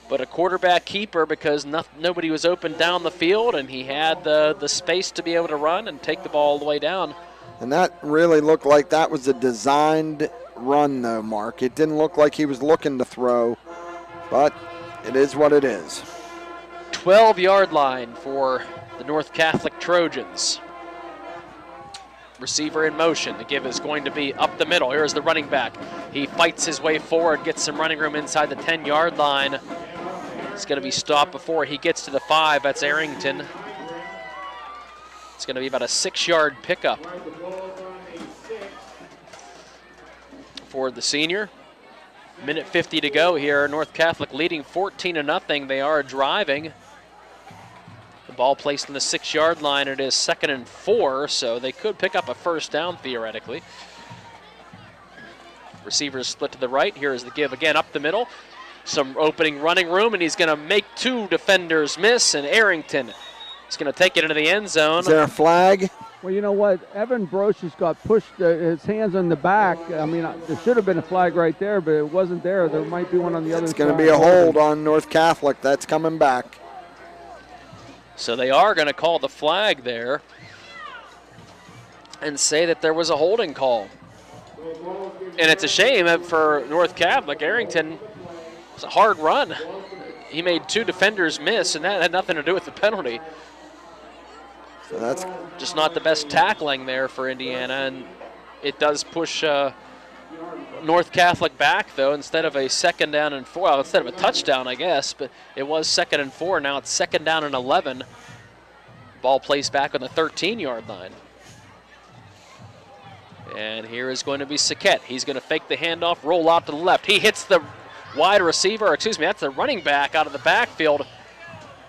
But a quarterback keeper because nobody was open down the field, and he had the space to be able to run and take the ball all the way down. And that really looked like that was a designed run, though, Mark. It didn't look like he was looking to throw, but it is what it is. 12-yard line for the North Catholic Trojans. Receiver in motion. The give is going to be up the middle. Here's the running back. He fights his way forward, gets some running room inside the 10-yard line. It's going to be stopped before he gets to the 5. That's Arrington. It's going to be about a 6-yard pickup for the senior. Minute 50 to go here. North Catholic leading 14-0. They are driving. The ball placed in the 6-yard line. It is 2nd and 4, so they could pick up a first down theoretically. Receivers split to the right. Here is the give again up the middle. Some opening running room, and he's going to make 2 defenders miss, and Arrington is going to take it into the end zone. Is there a flag? Well, you know what? Evan Brocious got pushed, his hands on the back. I mean, there should have been a flag right there, but it wasn't there. There might be one on the other side. It's going to be a hold on North Catholic. That's coming back. So they are going to call the flag there and say that there was a holding call. And it's a shame for North Catholic. Arrington, it's a hard run. He made 2 defenders miss, and that had nothing to do with the penalty. So that's just not the best tackling there for Indiana, and it does push North Catholic back, though, instead of a 2nd down and 4. Well, instead of a touchdown, I guess, but it was 2nd and 4. Now it's 2nd down and 11. Ball placed back on the 13-yard line. And here is going to be Saquette. He's going to fake the handoff, roll out to the left. He hits the wide receiver, excuse me, that's the running back out of the backfield.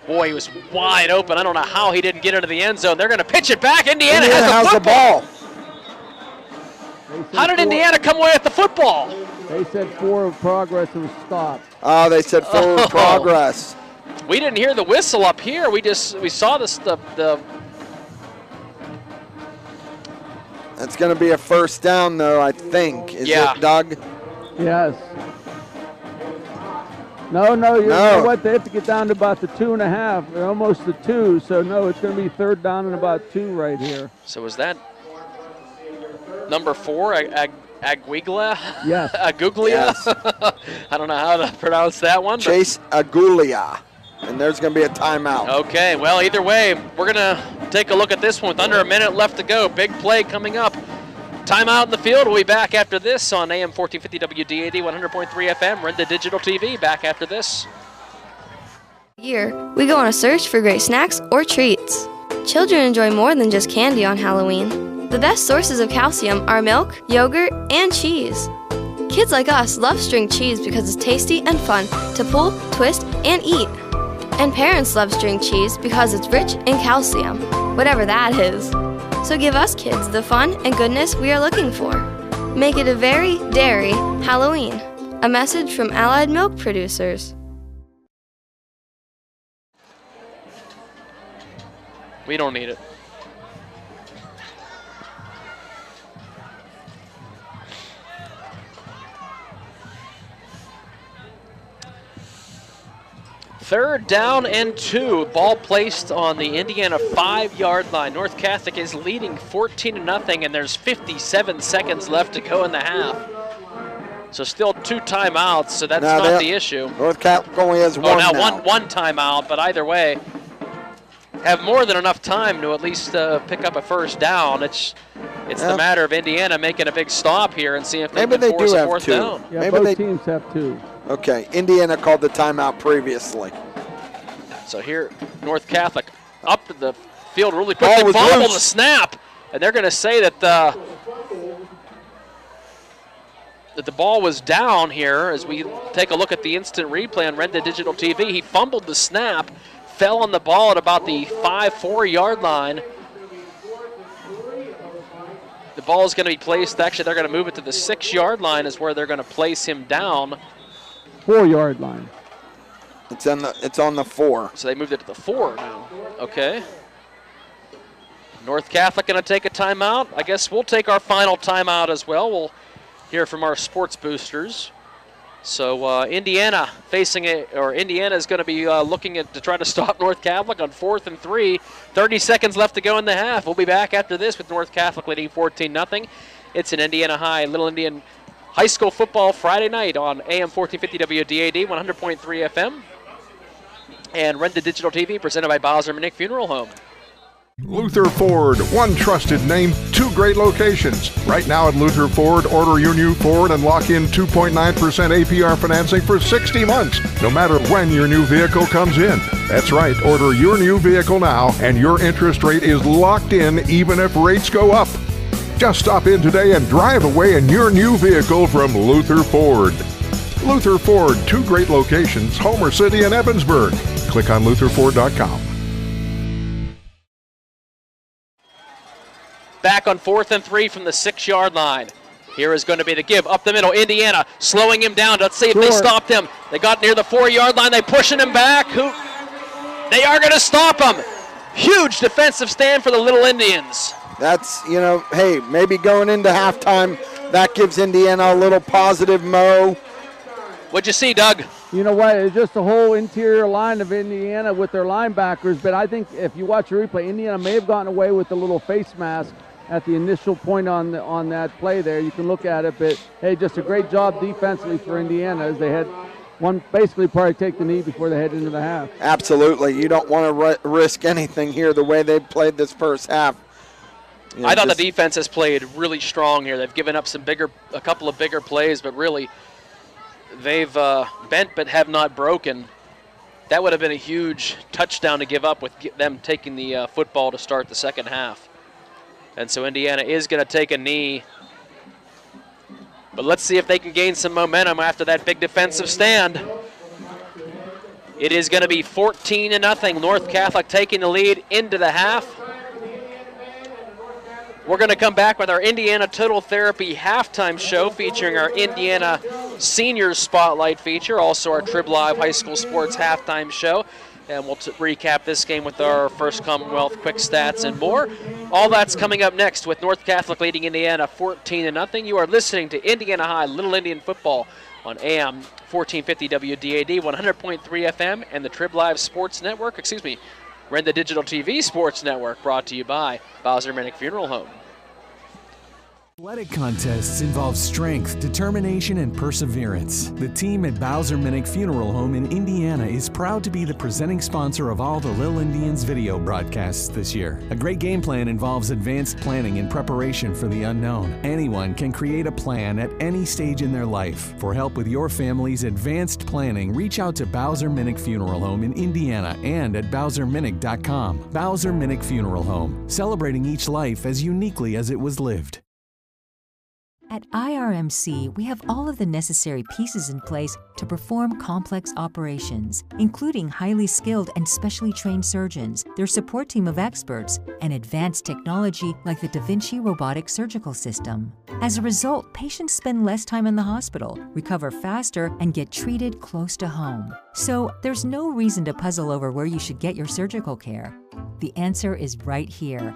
Boy, he was wide open. I don't know how he didn't get into the end zone. They're going to pitch it back. Indiana has the ball. How did Indiana come away with the football? They said forward progress, it was stopped. Oh, they said forward progress. We didn't hear the whistle up here. We saw the That's going to be a first down, though, I think. Is it, Doug? Yes. No, you know what? They have to get down to about the 2.5, almost the 2. So, no, it's going to be 3rd down and about 2 right here. So is that number 4, Aguiglia? Yes. Aguglia? Yes. I don't know how to pronounce that one. Chase Aguglia. And there's going to be a timeout. Okay, well, either way, we're going to take a look at this one with under a minute left to go. Big play coming up. Timeout in the field. We'll be back after this on AM 1450 WDAD 100.3 FM. Rent the digital TV. Back after this. Here, we go on a search for great snacks or treats. Children enjoy more than just candy on Halloween. The best sources of calcium are milk, yogurt, and cheese. Kids like us love string cheese because it's tasty and fun to pull, twist, and eat. And parents love string cheese because it's rich in calcium, whatever that is. So give us kids the fun and goodness we are looking for. Make it a very dairy Halloween. A message from Allied Milk Producers. We don't need it. 3rd down and 2. Ball placed on the Indiana 5-yard line. North Catholic is leading 14-0, and there's 57 seconds left to go in the half. So still 2 timeouts, so that's not the issue. North Catholic only has one now. One timeout, but either way, have more than enough time to at least pick up a 1st down. It's the matter of Indiana making a big stop here and seeing if they can force a 4th down. Yeah, Maybe both teams have 2. Okay, Indiana called the timeout previously. So here, North Catholic up to the field really quickly, fumbled the snap, and they're going to say that the ball was down here as we take a look at the instant replay on Red Dead Digital TV. He fumbled the snap, fell on the ball at about the 4-yard line. The ball is going to be placed, actually they're going to move it to the 6-yard line is where they're going to place him down. 4-yard line. It's on the 4. So they moved it to the 4 now. Okay. North Catholic going to take a timeout. I guess we'll take our final timeout as well. We'll hear from our sports boosters. So Indiana Indiana is going to be looking to try to stop North Catholic on 4th and 3. 30 seconds left to go in the half. We'll be back after this with North Catholic leading 14-0. It's an Indiana High Little Indian High School football Friday night on AM 1450 WDAD 100.3 FM and Red Dead Digital TV presented by Bowser Minnick Funeral Home. Luther Ford, one trusted name, 2 great locations. Right now at Luther Ford, order your new Ford and lock in 2.9% APR financing for 60 months, no matter when your new vehicle comes in. That's right, order your new vehicle now, and your interest rate is locked in even if rates go up. Just stop in today and drive away in your new vehicle from Luther Ford. Luther Ford, 2 great locations, Homer City and Evansburg. Click on lutherford.com. Back on 4th and 3 from the 6-yard line. Here is going to be the give up the middle. Indiana slowing him down. Let's see if they stopped him. They got near the 4-yard line. They pushing him back. They are going to stop him. Huge defensive stand for the Little Indians. That's, hey, maybe going into halftime, that gives Indiana a little positive mo. What'd you see, Doug? You know what? It's just the whole interior line of Indiana with their linebackers. But I think if you watch the replay, Indiana may have gotten away with the little face mask at the initial point on that play there. You can look at it, but hey, just a great job defensively for Indiana as they had one basically probably take the knee before they head into the half. Absolutely. You don't want to risk anything here the way they played this first half. I thought the defense has played really strong here. They've given up a couple of bigger plays, but really they've bent but have not broken. That would have been a huge touchdown to give up with them taking the football to start the second half. And so Indiana is going to take a knee. But let's see if they can gain some momentum after that big defensive stand. It is going to be 14-0. North Catholic taking the lead into the half. We're going to come back with our Indiana Total Therapy halftime show featuring our Indiana Seniors Spotlight feature, also our Trib Live High School Sports halftime show. And we'll recap this game with our First Commonwealth quick stats and more. All that's coming up next with North Catholic leading Indiana 14-0. You are listening to Indiana High Little Indian football on AM 1450 WDAD 100.3 FM and the Trib Live Sports Network, Red the Digital TV Sports Network, brought to you by Bowser Minnick Funeral Home. Athletic contests involve strength, determination, and perseverance. The team at Bowser Minnick Funeral Home in Indiana is proud to be the presenting sponsor of all the Little Indians video broadcasts this year. A great game plan involves advanced planning and preparation for the unknown. Anyone can create a plan at any stage in their life. For help with your family's advanced planning, reach out to Bowser Minnick Funeral Home in Indiana and at BowserMinnick.com. Bowser Minnick Funeral Home, celebrating each life as uniquely as it was lived. At IRMC, we have all of the necessary pieces in place to perform complex operations, including highly skilled and specially trained surgeons, their support team of experts, and advanced technology like the Da Vinci robotic surgical system. As a result, patients spend less time in the hospital, recover faster, and get treated close to home. So there's no reason to puzzle over where you should get your surgical care. The answer is right here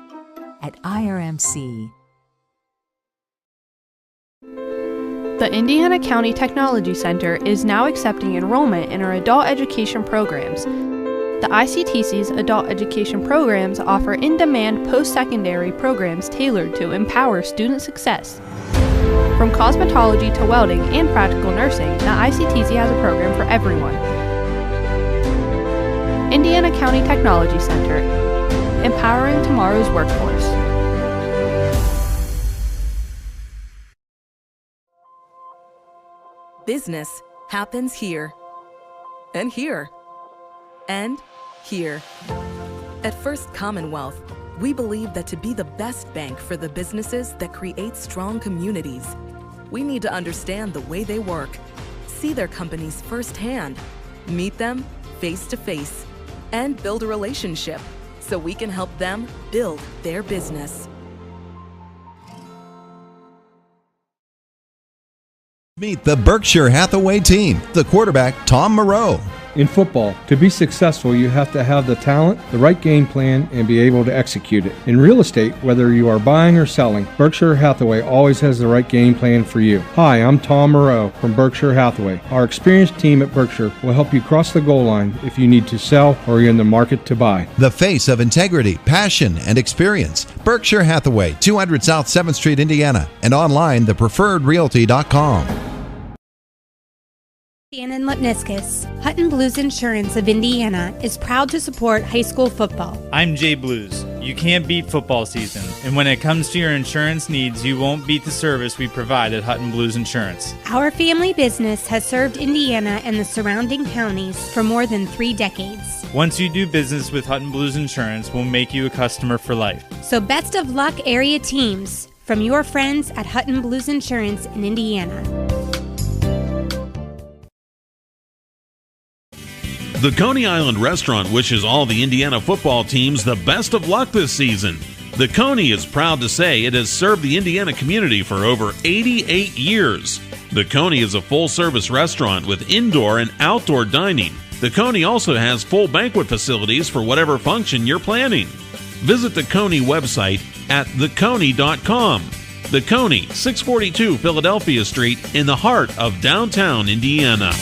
at IRMC. The Indiana County Technology Center is now accepting enrollment in our adult education programs. The ICTC's adult education programs offer in-demand post-secondary programs tailored to empower student success. From cosmetology to welding and practical nursing, the ICTC has a program for everyone. Indiana County Technology Center, empowering tomorrow's workforce. Business happens here, and here, and here. At First Commonwealth, we believe that to be the best bank for the businesses that create strong communities, we need to understand the way they work, see their companies firsthand, meet them face to face, and build a relationship so we can help them build their business. Meet the Berkshire Hathaway team. The quarterback, Tom Moreau. In football, to be successful, you have to have the talent, the right game plan, and be able to execute it. In real estate, whether you are buying or selling, Berkshire Hathaway always has the right game plan for you. Hi, I'm Tom Moreau from Berkshire Hathaway. Our experienced team at Berkshire will help you cross the goal line if you need to sell or you're in the market to buy. The face of integrity, passion, and experience. Berkshire Hathaway, 200 South 7th Street, Indiana, and online, thepreferredrealty.com. Shannon Lipniskus, Hutton Blues Insurance of Indiana, is proud to support high school football. I'm Jay Blues. You can't beat football season, and when it comes to your insurance needs, you won't beat the service we provide at Hutton Blues Insurance. Our family business has served Indiana and the surrounding counties for more than 3 decades. Once you do business with Hutton Blues Insurance, we'll make you a customer for life. So best of luck, area teams, from your friends at Hutton Blues Insurance in Indiana. The Coney Island Restaurant wishes all the Indiana football teams the best of luck this season. The Coney is proud to say it has served the Indiana community for over 88 years. The Coney is a full-service restaurant with indoor and outdoor dining. The Coney also has full banquet facilities for whatever function you're planning. Visit the Coney website at theconey.com. The Coney, 642 Philadelphia Street in the heart of downtown Indiana.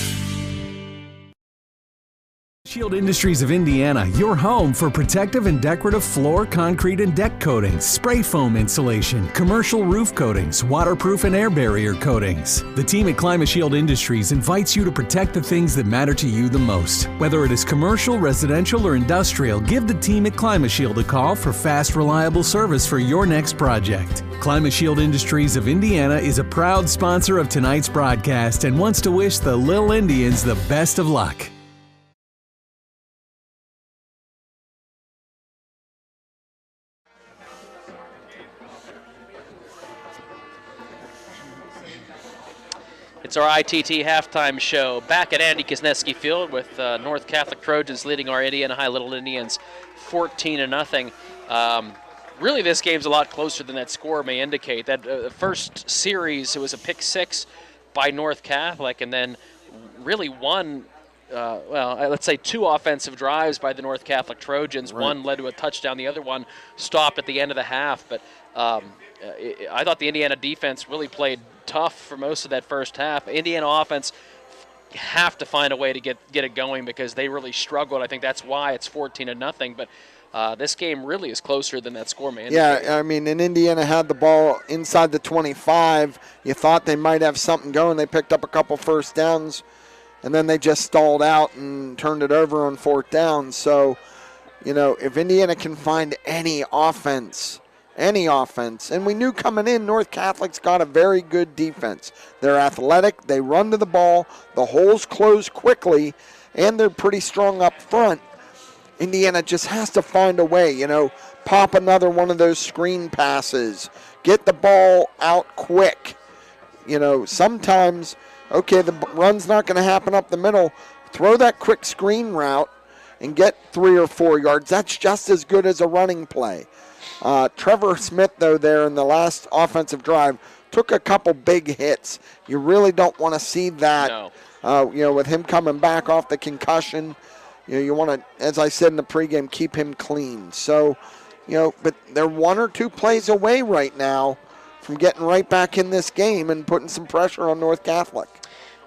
Shield Industries of Indiana, your home for protective and decorative floor, concrete, and deck coatings, spray foam insulation, commercial roof coatings, waterproof and air barrier coatings. The team at ClimaShield Industries invites you to protect the things that matter to you the most. Whether it is commercial, residential, or industrial, give the team at ClimaShield a call for fast, reliable service for your next project. ClimaShield Industries of Indiana is a proud sponsor of tonight's broadcast and wants to wish the Lil Indians the best of luck. It's our ITT halftime show back at Andy Kosneski Field with North Catholic Trojans leading our Indiana High Little Indians 14-0. Really, this game's a lot closer than that score may indicate. That first series, it was a pick 6 by North Catholic, and then really one, let's say 2 offensive drives by the North Catholic Trojans. Right. One led to a touchdown. The other one stopped at the end of the half. But I thought the Indiana defense really played tough for most of that first half. Indiana offense have to find a way to get it going because they really struggled. I think that's why it's 14-0. But this game really is closer than that score may indicate. Yeah, I mean, and Indiana had the ball inside the 25. You thought they might have something going. They picked up a couple first downs, and then they just stalled out and turned it over on 4th down. So, you know, if Indiana can find any offense, and we knew coming in North Catholic's got a very good defense. They're athletic, they run to the ball, the holes close quickly, and they're pretty strong up front. Indiana just has to find a way, you know, pop another one of those screen passes, get the ball out quick. You know, sometimes, okay, the run's not going to happen up the middle, throw that quick screen route and get 3 or 4 yards. That's just as good as a running play. Trevor Smith, though, there in the last offensive drive, took a couple big hits. You really don't want to see that. No. You know, with him coming back off the concussion, you know, you want to, as I said in the pregame, keep him clean. So, you know, but they're 1 or 2 plays away right now from getting right back in this game and putting some pressure on North Catholic.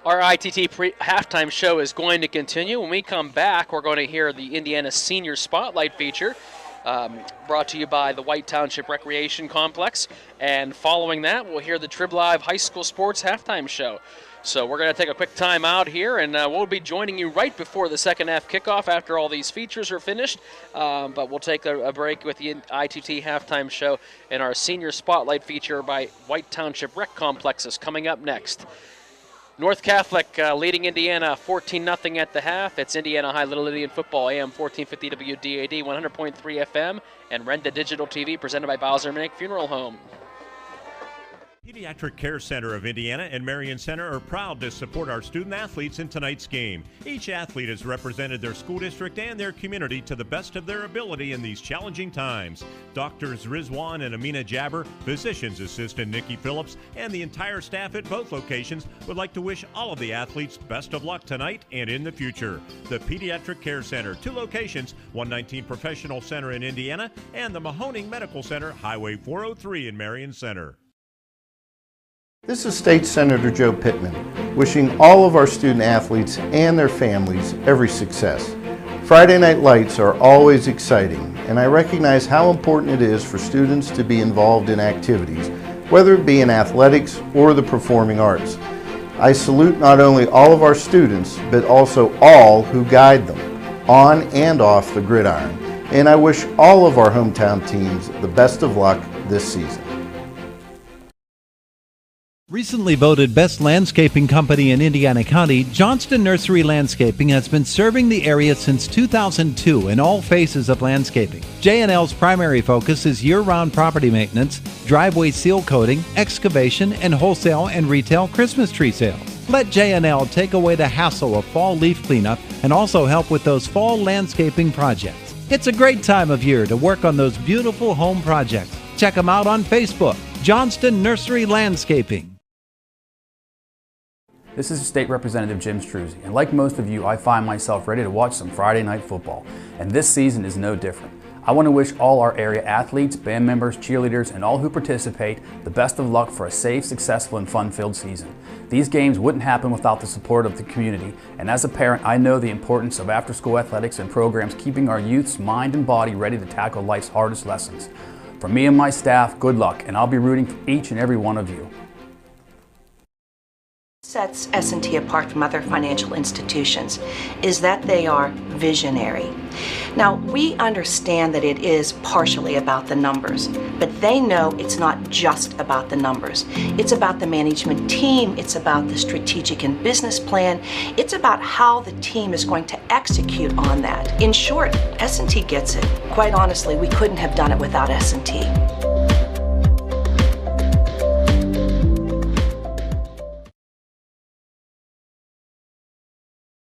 Our ITT halftime show is going to continue. When we come back, we're going to hear the Indiana Senior Spotlight feature, brought to you by the White Township Recreation Complex. And following that, we'll hear the Trib Live High School Sports halftime show. So we're going to take a quick time out here, and we'll be joining you right before the second half kickoff after all these features are finished. But we'll take a break with the ITT halftime show, and our Senior Spotlight feature by White Township Rec Complex is coming up next. North Catholic leading Indiana 14-0 at the half. It's Indiana High Little Indian Football, AM 1450 WDAD, 100.3 FM, and Renda Digital TV, presented by Bowser Manick Funeral Home. Pediatric Care Center of Indiana and Marion Center are proud to support our student athletes in tonight's game. Each athlete has represented their school district and their community to the best of their ability in these challenging times. Doctors Rizwan and Amina Jabber, physician's assistant Nikki Phillips, and the entire staff at both locations would like to wish all of the athletes best of luck tonight and in the future. The Pediatric Care Center, 2 locations, 119 Professional Center in Indiana and the Mahoning Medical Center, Highway 403 in Marion Center. This is State Senator Joe Pittman, wishing all of our student athletes and their families every success. Friday Night Lights are always exciting, and I recognize how important it is for students to be involved in activities, whether it be in athletics or the performing arts. I salute not only all of our students, but also all who guide them, on and off the gridiron, and I wish all of our hometown teams the best of luck this season. Recently voted Best Landscaping Company in Indiana County, Johnston Nursery Landscaping has been serving the area since 2002 in all phases of landscaping. J&L's primary focus is year-round property maintenance, driveway seal coating, excavation, and wholesale and retail Christmas tree sales. Let J&L take away the hassle of fall leaf cleanup and also help with those fall landscaping projects. It's a great time of year to work on those beautiful home projects. Check them out on Facebook, Johnston Nursery Landscaping. This is State Representative Jim Struzzi, and like most of you, I find myself ready to watch some Friday night football, and this season is no different. I want to wish all our area athletes, band members, cheerleaders, and all who participate the best of luck for a safe, successful, and fun-filled season. These games wouldn't happen without the support of the community, and as a parent, I know the importance of after-school athletics and programs keeping our youth's mind and body ready to tackle life's hardest lessons. From me and my staff, good luck, and I'll be rooting for each and every one of you. Sets S&T apart from other financial institutions is that they are visionary. Now, we understand that it is partially about the numbers, but they know it's not just about the numbers. It's about the management team, it's about the strategic and business plan, it's about how the team is going to execute on that. In short, S&T gets it. Quite honestly, we couldn't have done it without S&T.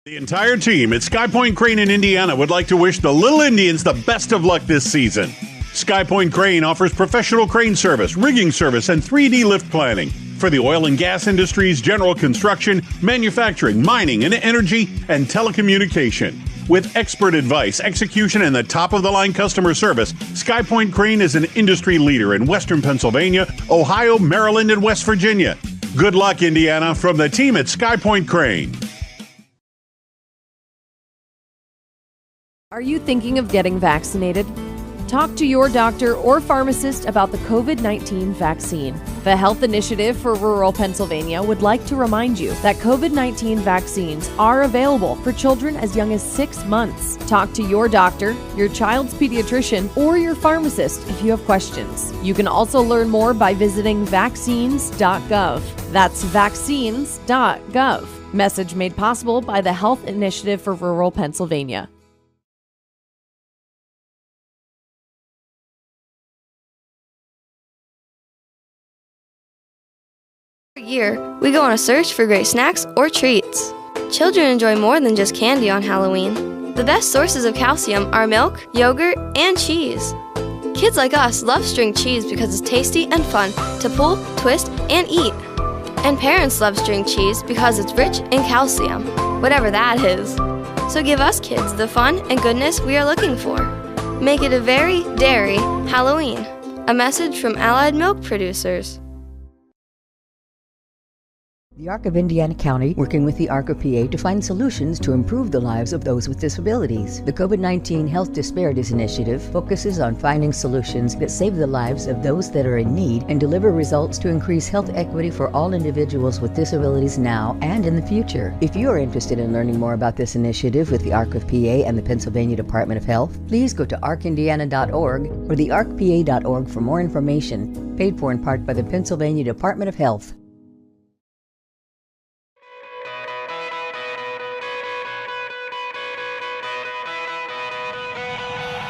The entire team at Sky Point Crane in Indiana would like to wish the Little Indians the best of luck this season. Sky Point Crane offers professional crane service, rigging service, and 3D lift planning for the oil and gas industries, general construction, manufacturing, mining, and energy, and telecommunication. With expert advice, execution, and the top-of-the-line customer service, Sky Point Crane is an industry leader in Western Pennsylvania, Ohio, Maryland, and West Virginia. Good luck, Indiana, from the team at Sky Point Crane. Are you thinking of getting vaccinated? Talk to your doctor or pharmacist about the COVID-19 vaccine. The Health Initiative for Rural Pennsylvania would like to remind you that COVID-19 vaccines are available for children as young as 6 months. Talk to your doctor, your child's pediatrician, or your pharmacist if you have questions. You can also learn more by visiting vaccines.gov. That's vaccines.gov. Message made possible by the Health Initiative for Rural Pennsylvania. Every year, we go on a search for great snacks or treats. Children enjoy more than just candy on Halloween. The best sources of calcium are milk, yogurt, and cheese. Kids like us love string cheese because it's tasty and fun to pull, twist, and eat. And parents love string cheese because it's rich in calcium, whatever that is. So give us kids the fun and goodness we are looking for. Make it a very dairy Halloween. A message from Allied Milk Producers. The ARC of Indiana County, working with the ARC of PA to find solutions to improve the lives of those with disabilities. The COVID-19 Health Disparities Initiative focuses on finding solutions that save the lives of those that are in need and deliver results to increase health equity for all individuals with disabilities now and in the future. If you are interested in learning more about this initiative with the ARC of PA and the Pennsylvania Department of Health, please go to arcindiana.org or the arcpa.org for more information, paid for in part by the Pennsylvania Department of Health.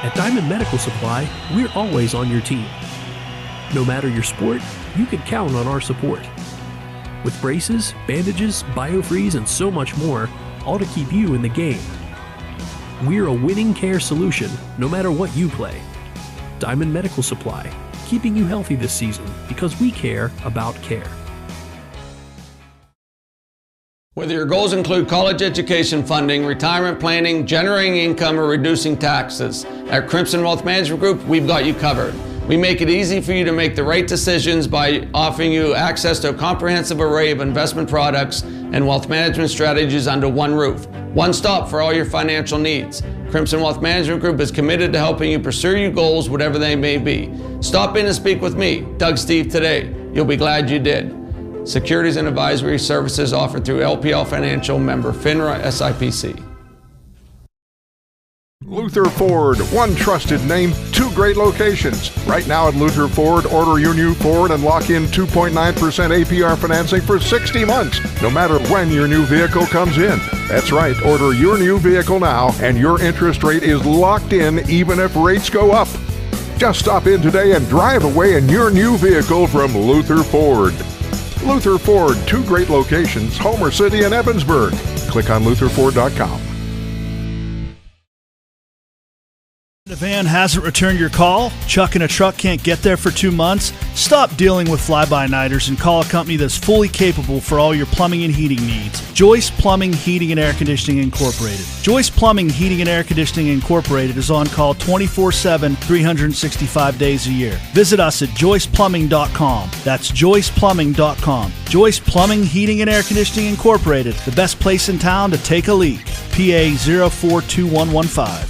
At Diamond Medical Supply, we're always on your team. No matter your sport, you can count on our support. With braces, bandages, biofreeze, and so much more, all to keep you in the game. We're a winning care solution, no matter what you play. Diamond Medical Supply, keeping you healthy this season because we care about care. Whether your goals include college education funding, retirement planning, generating income, or reducing taxes, at Crimson Wealth Management Group, we've got you covered. We make it easy for you to make the right decisions by offering you access to a comprehensive array of investment products and wealth management strategies under one roof. One stop for all your financial needs. Crimson Wealth Management Group is committed to helping you pursue your goals, whatever they may be. Stop in and speak with me, Doug Steve, today. You'll be glad you did. Securities and advisory services offered through LPL Financial, member FINRA SIPC. Luther Ford, one trusted name, two great locations. Right now at Luther Ford, order your new Ford and lock in 2.9% APR financing for 60 months, no matter when your new vehicle comes in. That's right, order your new vehicle now and your interest rate is locked in even if rates go up. Just stop in today and drive away in your new vehicle from Luther Ford. Luther Ford, two great locations, Homer City and Evansburg. Click on lutherford.com. The van hasn't returned your call? Chuck and a truck can't get there for 2 months? Stop dealing with fly-by-nighters and call a company that's fully capable for all your plumbing and heating needs. Joyce Plumbing, Heating and Air Conditioning Incorporated. Joyce Plumbing, Heating and Air Conditioning Incorporated is on call 24/7, 365 days a year. Visit us at joyceplumbing.com. That's joyceplumbing.com. Joyce Plumbing, Heating and Air Conditioning Incorporated, the best place in town to take a leak. PA 042115.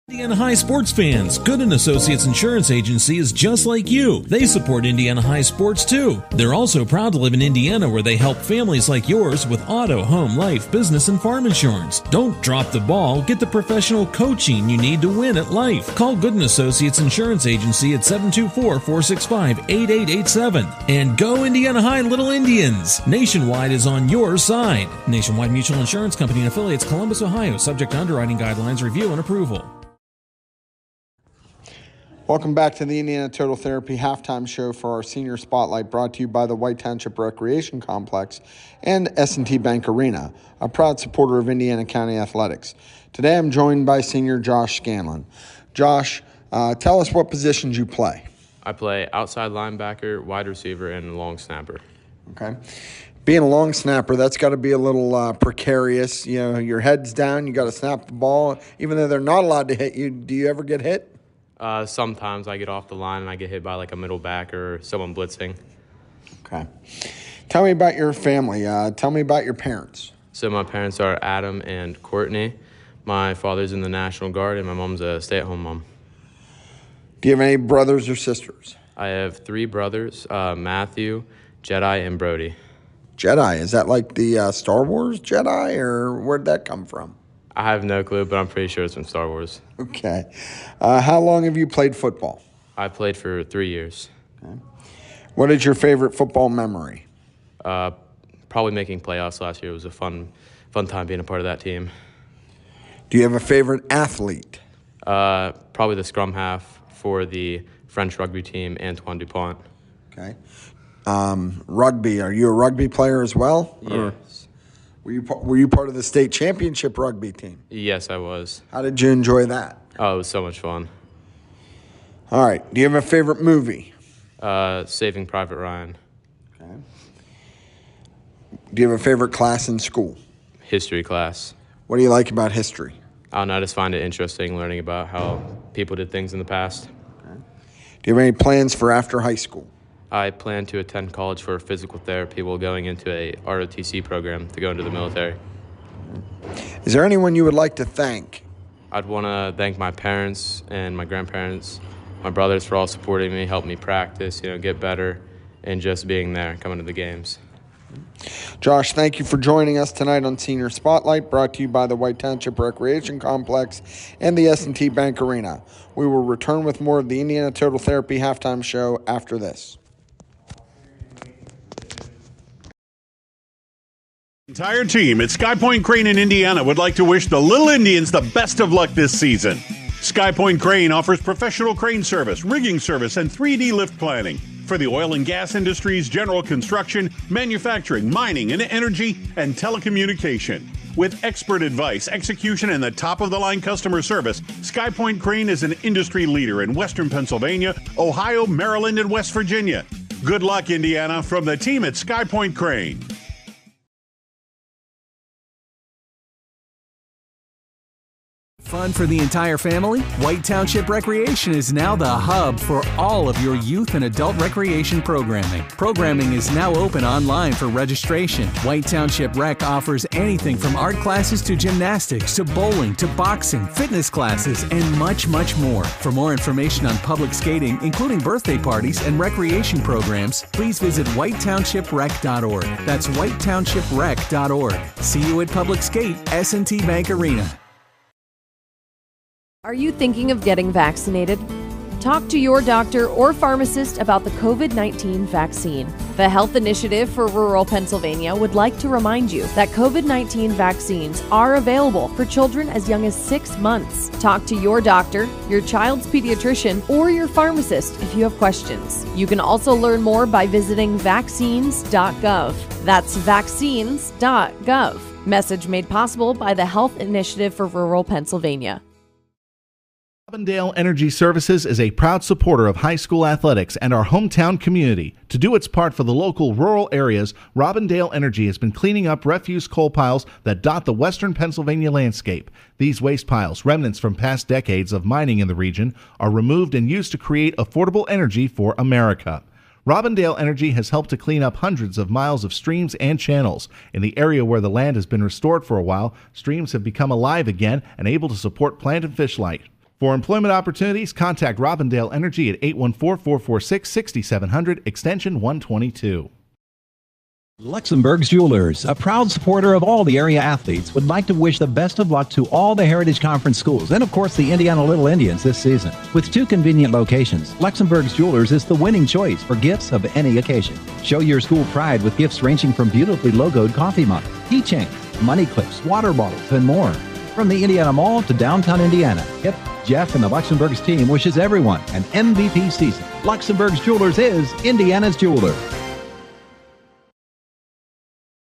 Indiana High sports fans, Gooden Associates Insurance Agency is just like you. They support Indiana High sports too. They're also proud to live in Indiana, where they help families like yours with auto, home, life, business, and farm insurance. Don't drop the ball. Get the professional coaching you need to win at life. Call Gooden Associates Insurance Agency at 724-465-8887. And go Indiana High Little Indians. Nationwide is on your side. Nationwide Mutual Insurance Company and affiliates, Columbus, Ohio, subject to underwriting guidelines, review, and approval. Welcome back to the Indiana Total Therapy halftime show for our senior spotlight, brought to you by the White Township Recreation Complex and S&T Bank Arena, a proud supporter of Indiana County Athletics. Today I'm joined by senior Josh Scanlon. Josh, tell us what positions you play. I play outside linebacker, wide receiver, and long snapper. Okay. Being a long snapper, that's got to be a little precarious. You know, your head's down, you got to snap the ball. Even though they're not allowed to hit you, do you ever get hit? Sometimes I get off the line and I get hit by like a middle back or someone blitzing. Okay. Tell me about your family. Tell me about your parents. So my parents are Adam and Courtney. My father's in the National Guard and my mom's a stay-at-home mom. Do you have any brothers or sisters? I have 3 brothers, Matthew, Jedi, and Brody. Jedi, is that like the Star Wars Jedi, or where'd that come from? I have no clue, but I'm pretty sure it's from Star Wars. Okay. How long have you played football? I played for 3 years. Okay. What is your favorite football memory? Probably making playoffs last year. It was a fun time being a part of that team. Do you have a favorite athlete? Probably the scrum half for the French rugby team, Antoine Dupont. Okay. Rugby, are you a rugby player as well? Yes. Were you part of the state championship rugby team? Yes, I was. How did you enjoy that? Oh, it was so much fun. All right. Do you have a favorite movie? Saving Private Ryan. Okay. Do you have a favorite class in school? History class. What do you like about history? I don't know. I just find it interesting learning about how people did things in the past. Okay. Do you have any plans for after high school? I plan to attend college for physical therapy while going into a ROTC program to go into the military. Is there anyone you would like to thank? I'd want to thank my parents and my grandparents, my brothers for all supporting me, helping me practice, get better, and just being there, coming to the games. Josh, thank you for joining us tonight on Senior Spotlight, brought to you by the White Township Recreation Complex and the S&T Bank Arena. We will return with more of the Indiana Total Therapy halftime show after this. Entire team at Sky Point Crane in Indiana would like to wish the Little Indians the best of luck this season. Sky Point Crane offers professional crane service, rigging service, and 3D lift planning for the oil and gas industries, general construction, manufacturing, mining, and energy, and telecommunication. With expert advice, execution, and the top-of-the-line customer service, Sky Point Crane is an industry leader in Western Pennsylvania, Ohio, Maryland, and West Virginia. Good luck, Indiana, from the team at Sky Point Crane. Fun for the entire family? White Township Recreation is now the hub for all of your youth and adult recreation programming. Programming is now open online for registration. White Township Rec offers anything from art classes to gymnastics to bowling to boxing, fitness classes, and much, much more. For more information on public skating, including birthday parties and recreation programs, please visit whitetownshiprec.org. That's whitetownshiprec.org. See you at Public Skate, S&T Bank Arena. Are you thinking of getting vaccinated? Talk to your doctor or pharmacist about the COVID-19 vaccine. The Health Initiative for Rural Pennsylvania would like to remind you that COVID-19 vaccines are available for children as young as 6 months. Talk to your doctor, your child's pediatrician, or your pharmacist if you have questions. You can also learn more by visiting vaccines.gov. That's vaccines.gov. Message made possible by the Health Initiative for Rural Pennsylvania. Robindale Energy Services is a proud supporter of high school athletics and our hometown community. To do its part for the local rural areas, Robindale Energy has been cleaning up refuse coal piles that dot the western Pennsylvania landscape. These waste piles, remnants from past decades of mining in the region, are removed and used to create affordable energy for America. Robindale Energy has helped to clean up hundreds of miles of streams and channels. In the area where the land has been restored for a while, streams have become alive again and able to support plant and fish life. For employment opportunities, contact Robindale Energy at 814-446-6700, extension 122. Luxembourg's Jewelers, a proud supporter of all the area athletes, would like to wish the best of luck to all the Heritage Conference schools and, of course, the Indiana Little Indians this season. With 2 convenient locations, Luxembourg's Jewelers is the winning choice for gifts of any occasion. Show your school pride with gifts ranging from beautifully logoed coffee mugs, keychains, money clips, water bottles, and more. From the Indiana Mall to downtown Indiana, Hip, Jeff, and the Luxembourg's team wishes everyone an MVP season. Luxembourg's Jewelers is Indiana's jeweler.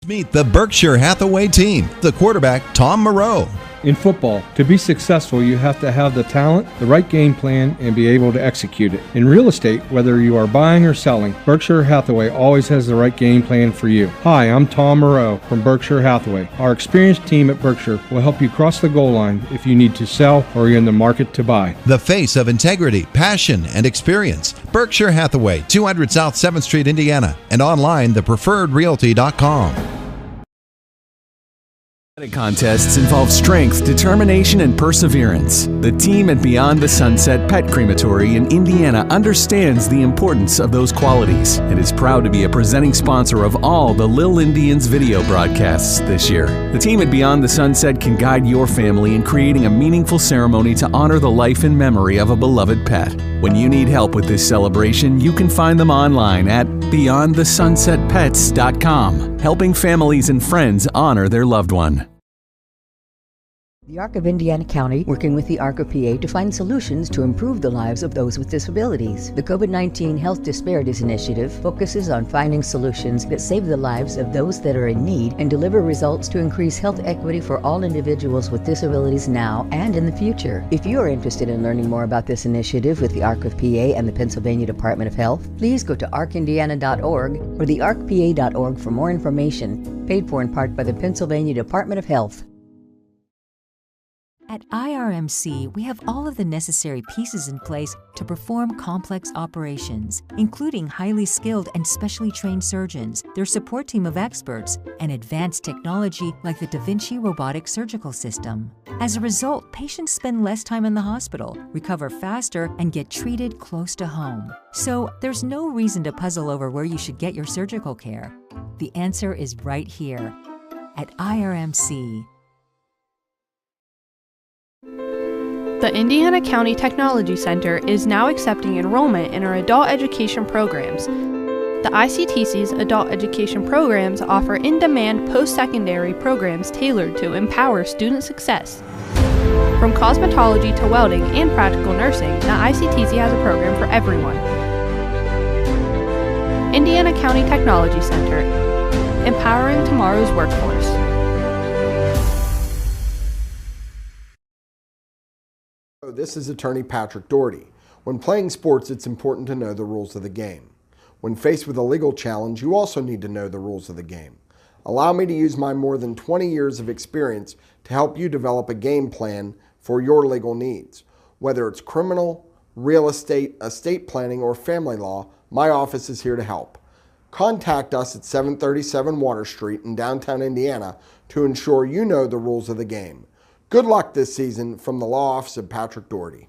Meet the Berkshire Hathaway team, the quarterback, Tom Moreau. In football, to be successful, you have to have the talent, the right game plan, and be able to execute it. In real estate, whether you are buying or selling, Berkshire Hathaway always has the right game plan for you. Hi, I'm Tom Moreau from Berkshire Hathaway. Our experienced team at Berkshire will help you cross the goal line if you need to sell or you're in the market to buy. The face of integrity, passion, and experience. Berkshire Hathaway, 200 South 7th Street, Indiana, and online, thepreferredrealty.com. Contests involve strength, determination, and perseverance. The team at Beyond the Sunset Pet Crematory in Indiana understands the importance of those qualities and is proud to be a presenting sponsor of all the Lil Indians video broadcasts this year. The team at Beyond the Sunset can guide your family in creating a meaningful ceremony to honor the life and memory of a beloved pet. When you need help with this celebration, you can find them online at beyondthesunsetpets.com, helping families and friends honor their loved one. The Arc of Indiana County, working with the Arc of PA to find solutions to improve the lives of those with disabilities. The COVID-19 Health Disparities Initiative focuses on finding solutions that save the lives of those that are in need and deliver results to increase health equity for all individuals with disabilities now and in the future. If you are interested in learning more about this initiative with the Arc of PA and the Pennsylvania Department of Health, please go to arcindiana.org or thearcpa.org for more information, paid for in part by the Pennsylvania Department of Health. At IRMC, we have all of the necessary pieces in place to perform complex operations, including highly skilled and specially trained surgeons, their support team of experts, and advanced technology like the Da Vinci robotic surgical system. As a result, patients spend less time in the hospital, recover faster, and get treated close to home. So there's no reason to puzzle over where you should get your surgical care. The answer is right here at IRMC. The Indiana County Technology Center is now accepting enrollment in our adult education programs. The ICTC's adult education programs offer in-demand post-secondary programs tailored to empower student success. From cosmetology to welding and practical nursing, the ICTC has a program for everyone. Indiana County Technology Center, empowering tomorrow's workforce. This is attorney Patrick Doherty. When playing sports, it's important to know the rules of the game. When faced with a legal challenge, you also need to know the rules of the game. Allow me to use my more than 20 years of experience to help you develop a game plan for your legal needs. Whether it's criminal, real estate, estate planning, or family law, my office is here to help. Contact us at 737 Water Street in downtown Indiana to ensure you know the rules of the game. Good luck this season from the Law Office of Patrick Doherty.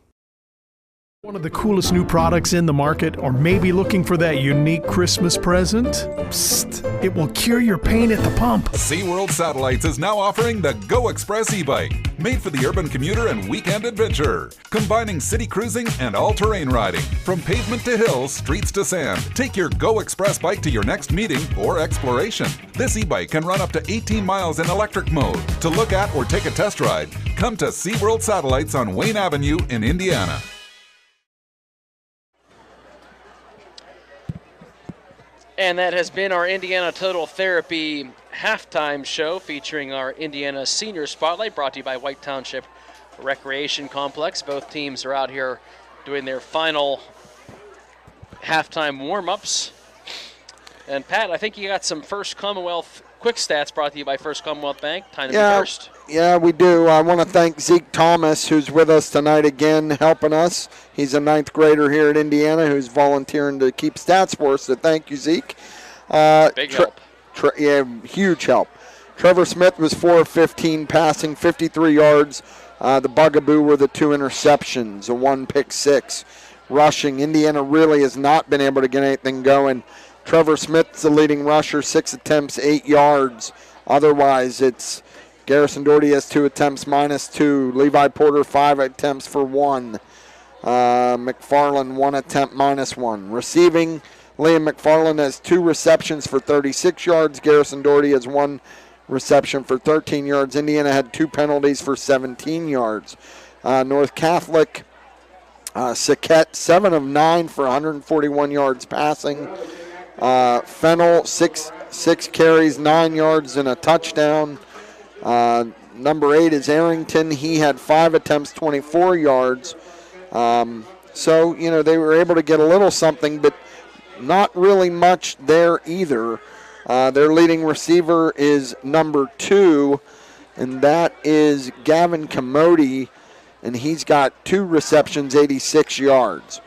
One of the coolest new products in the market, or maybe looking for that unique Christmas present? Psst, it will cure your pain at the pump. SeaWorld Satellites is now offering the Go Express e-bike, made for the urban commuter and weekend adventurer, combining city cruising and all-terrain riding. From pavement to hills, streets to sand, take your Go Express bike to your next meeting or exploration. This e-bike can run up to 18 miles in electric mode. To look at or take a test ride, come to SeaWorld Satellites on Wayne Avenue in Indiana. And that has been our Indiana Total Therapy halftime show featuring our Indiana Senior Spotlight, brought to you by White Township Recreation Complex. Both teams are out here doing their final halftime warm-ups. And Pat, I think you got some First Commonwealth quick stats brought to you by First Commonwealth Bank. Time to be first. Yeah, we do. I want to thank Zeke Thomas, who's with us tonight again, helping us. He's a 9th grader here at Indiana who's volunteering to keep stats for us, so thank you, Zeke. Big help. Yeah, huge help. Trevor Smith was 4 of 15 passing, 53 yards. The bugaboo were the 2 interceptions, a 1 pick 6. Rushing, Indiana really has not been able to get anything going. Trevor Smith's the leading rusher, 6 attempts, 8 yards. Otherwise, it's Garrison Doherty has 2 attempts, -2. Levi Porter, 5 attempts for 1. McFarland, 1 attempt, -1. Receiving, Liam McFarland has 2 receptions for 36 yards. Garrison Doherty has 1 reception for 13 yards. Indiana had 2 penalties for 17 yards. North Catholic, Saquette, 7 of 9 for 141 yards passing. Fennell, six carries, 9 yards and a touchdown. Number 8 is Arrington. He had 5 attempts, 24 yards. So, you know, they were able to get a little something, but not really much there either. Their leading receiver is number 2, and that is Gavin Commody, and he's got 2 receptions, 86 yards.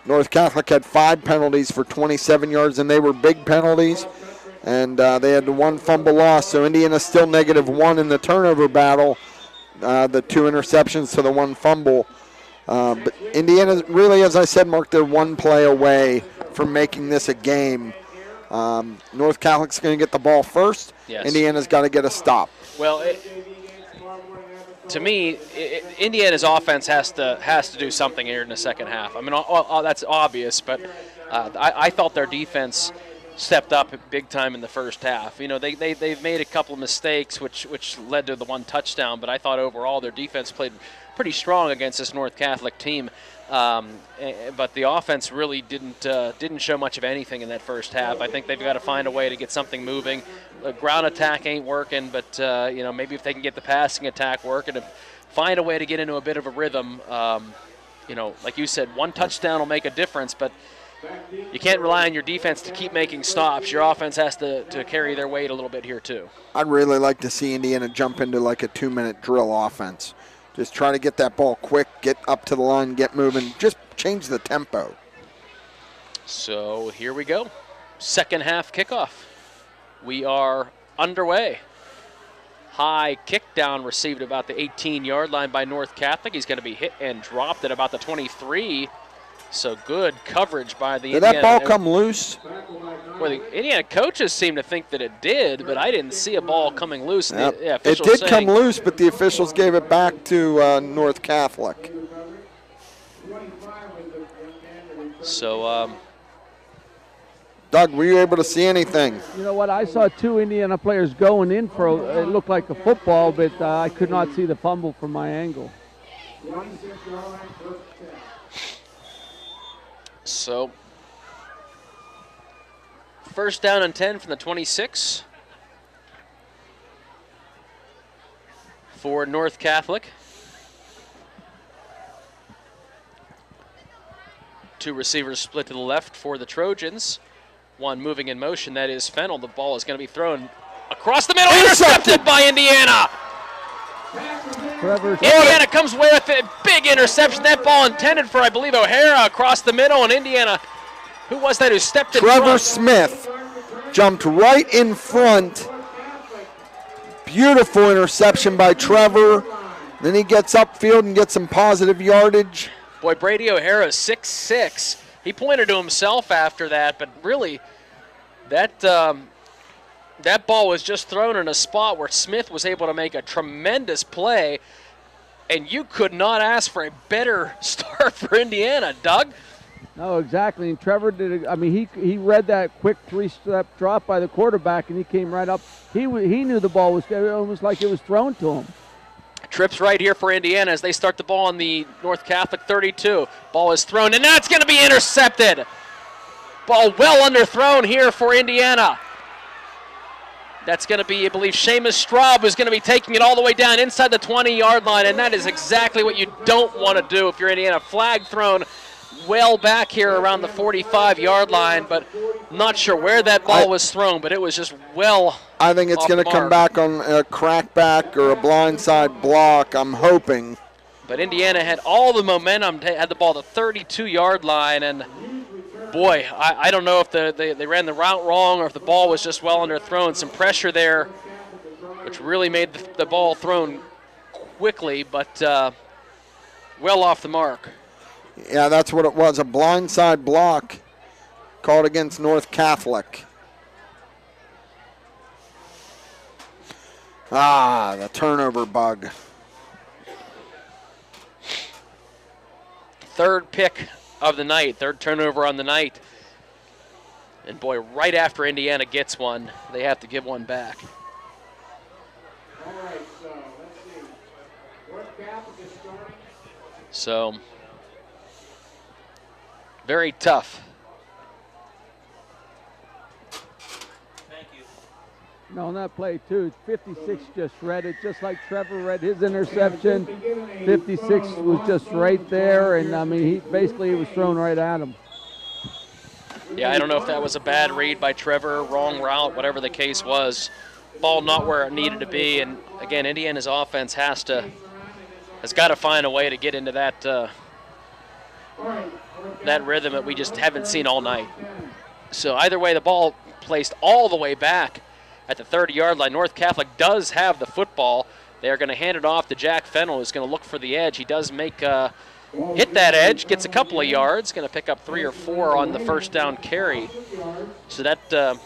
North Catholic had 5 penalties for 27 yards, and they were big penalties, and they had the 1 fumble loss. So Indiana still -1 in the turnover battle, the 2 interceptions to the 1 fumble. But Indiana really, as I said, Mark, they're 1 play away from making this a game. North Catholic's going to get the ball first. Yes. Indiana's got to get a stop. Well, to me, Indiana's offense has to do something here in the second half. I mean, that's obvious, but I thought their defense stepped up big time in the first half. You know, they've made a couple of mistakes, which led to the 1 touchdown, but I thought overall their defense played pretty strong against this North Catholic team. But the offense really didn't show much of anything in that first half. I think they've got to find a way to get something moving. The ground attack ain't working, but you know, maybe if they can get the passing attack working and find a way to get into a bit of a rhythm, you know, like you said, 1 touchdown will make a difference. But you can't rely on your defense to keep making stops. Your offense has to carry their weight a little bit here too. I'd really like to see Indiana jump into like a 2-minute drill offense. Just try to get that ball quick, get up to the line, get moving. Just change the tempo. So here we go. Second half kickoff. We are underway. High kick down received about the 18-yard line by North Catholic. He's going to be hit and dropped at about the 23. So good coverage by the Did Indiana. that ball come loose? Well, the Indiana coaches seem to think that it did, but I didn't see a ball coming loose. Yep. The It officials did come loose, but the officials gave it back to North Catholic. So, Doug, were you able to see anything? You know what? I saw 2 Indiana players going in for it looked like a football, but I could not see the fumble from my angle. So, first down and 10 from the 26 for North Catholic. 2 receivers split to the left for the Trojans. One moving in motion, that is Fennell. The ball is going to be thrown across the middle, intercepted by Indiana. Indiana comes away with a big interception. That ball intended for, I believe, O'Hara across the middle, and Indiana, who was that who stepped in front? Trevor Smith jumped right in front. Beautiful interception by Trevor. Then he gets upfield and gets some positive yardage. Boy, Brady O'Hara, 6'6". He pointed to himself after that, but really, that ball was just thrown in a spot where Smith was able to make a tremendous play, and you could not ask for a better start for Indiana, Doug. No, exactly. And Trevor did. He read that quick 3-step drop by the quarterback, and he came right up. He knew the ball was almost like it was thrown to him. Trips right here for Indiana as they start the ball on the North Catholic 32. Ball is thrown, and now it's going to be intercepted. Ball well underthrown here for Indiana. That's going to be, I believe, Seamus Straub who's going to be taking it all the way down inside the 20-yard line, and that is exactly what you don't want to do if you're Indiana. Flag thrown well back here around the 45-yard line, but not sure where that ball was thrown, but it was just well I think it's going to come back on a crackback or a blindside block, I'm hoping. But Indiana had all the momentum, had the ball at the 32-yard line, and boy, I don't know if they ran the route wrong or if the ball was just well underthrown. Some pressure there, which really made the ball thrown quickly, but well off the mark. Yeah, that's what it was, a blindside block called against North Catholic. The turnover bug. Third pick of the night, third turnover on the night. And boy, right after Indiana gets one, they have to give one back. All right, so let's see. North Catholic is starting. So, very tough. No, on that play, too, 56 just read it, just like Trevor read his interception. 56 was just right there, and, he was thrown right at him. Yeah, I don't know if that was a bad read by Trevor, wrong route, whatever the case was. Ball not where it needed to be, and, again, Indiana's offense has got to find a way to get into that rhythm that we just haven't seen all night. So either way, the ball placed all the way back at the 30-yard line. North Catholic does have the football. They're going to hand it off to Jack Fennell, who's going to look for the edge. He does hit that edge, gets a couple of yards, going to pick up 3 or 4 on the first down carry. So that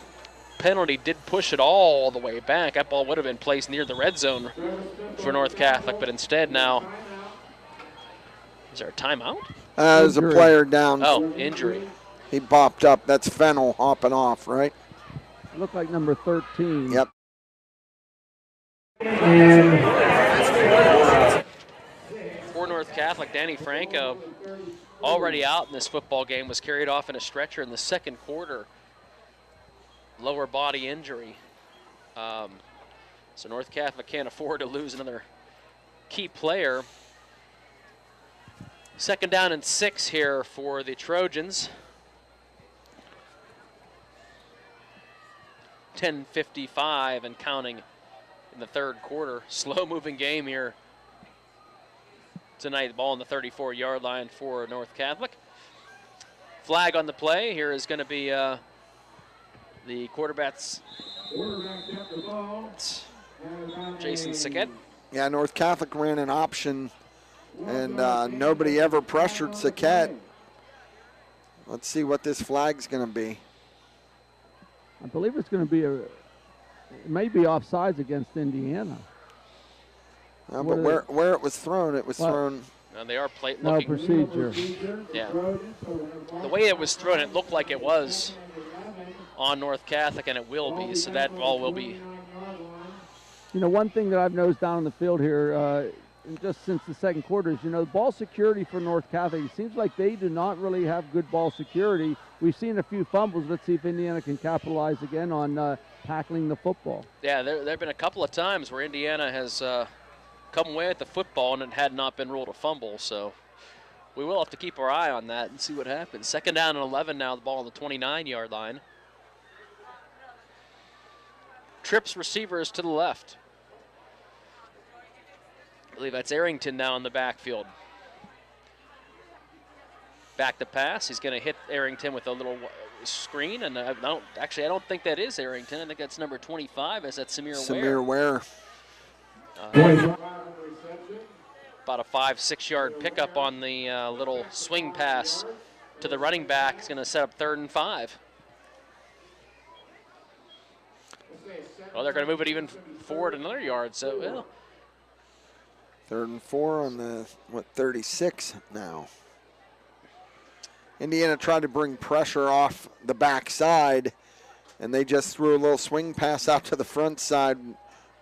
penalty did push it all the way back. That ball would have been placed near the red zone for North Catholic, but instead now, is there a timeout? There's a player down. Oh, injury. He popped up. That's Fennell hopping off, right? Looked like number 13. Yep. For North Catholic, Danny Franco, already out in this football game, was carried off in a stretcher in the second quarter. Lower body injury. So North Catholic can't afford to lose another key player. Second down and 6 here for the Trojans. 10:55 and counting in the third quarter. Slow-moving game here tonight. The ball on the 34-yard line for North Catholic. Flag on the play. Here is going to be the quarterback's Jason Sackett. Yeah, North Catholic ran an option, and nobody ever pressured Sackett. Let's see what this flag's going to be. I believe it's going to be it may be offsides against Indiana. But where it was thrown, thrown. No, they are No looking. procedure. Yeah. The way it was thrown, it looked like it was on North Catholic, and it will be. So that ball will be. You know, one thing that I've noticed down in the field here, just since the second quarter, is, ball security for North Catholic, it seems like they do not really have good ball security. We've seen a few fumbles. Let's see if Indiana can capitalize again on tackling the football. Yeah, there have been a couple of times where Indiana has come away with the football and it had not been ruled a fumble. So we will have to keep our eye on that and see what happens. Second down and 11 now, the ball on the 29-yard line. Trips receivers to the left. I believe that's Arrington now in the backfield. Back to pass. He's going to hit Arrington with a little screen, and I don't think that is Arrington. I think that's number 25. Is that Samir Ware? About a 5-6 yard pickup on the little swing pass to the running back. He's going to set up 3rd and 5. Well, they're going to move it even forward another yard. So, well. 3rd and 4 on the 36 now. Indiana tried to bring pressure off the backside, and they just threw a little swing pass out to the front side.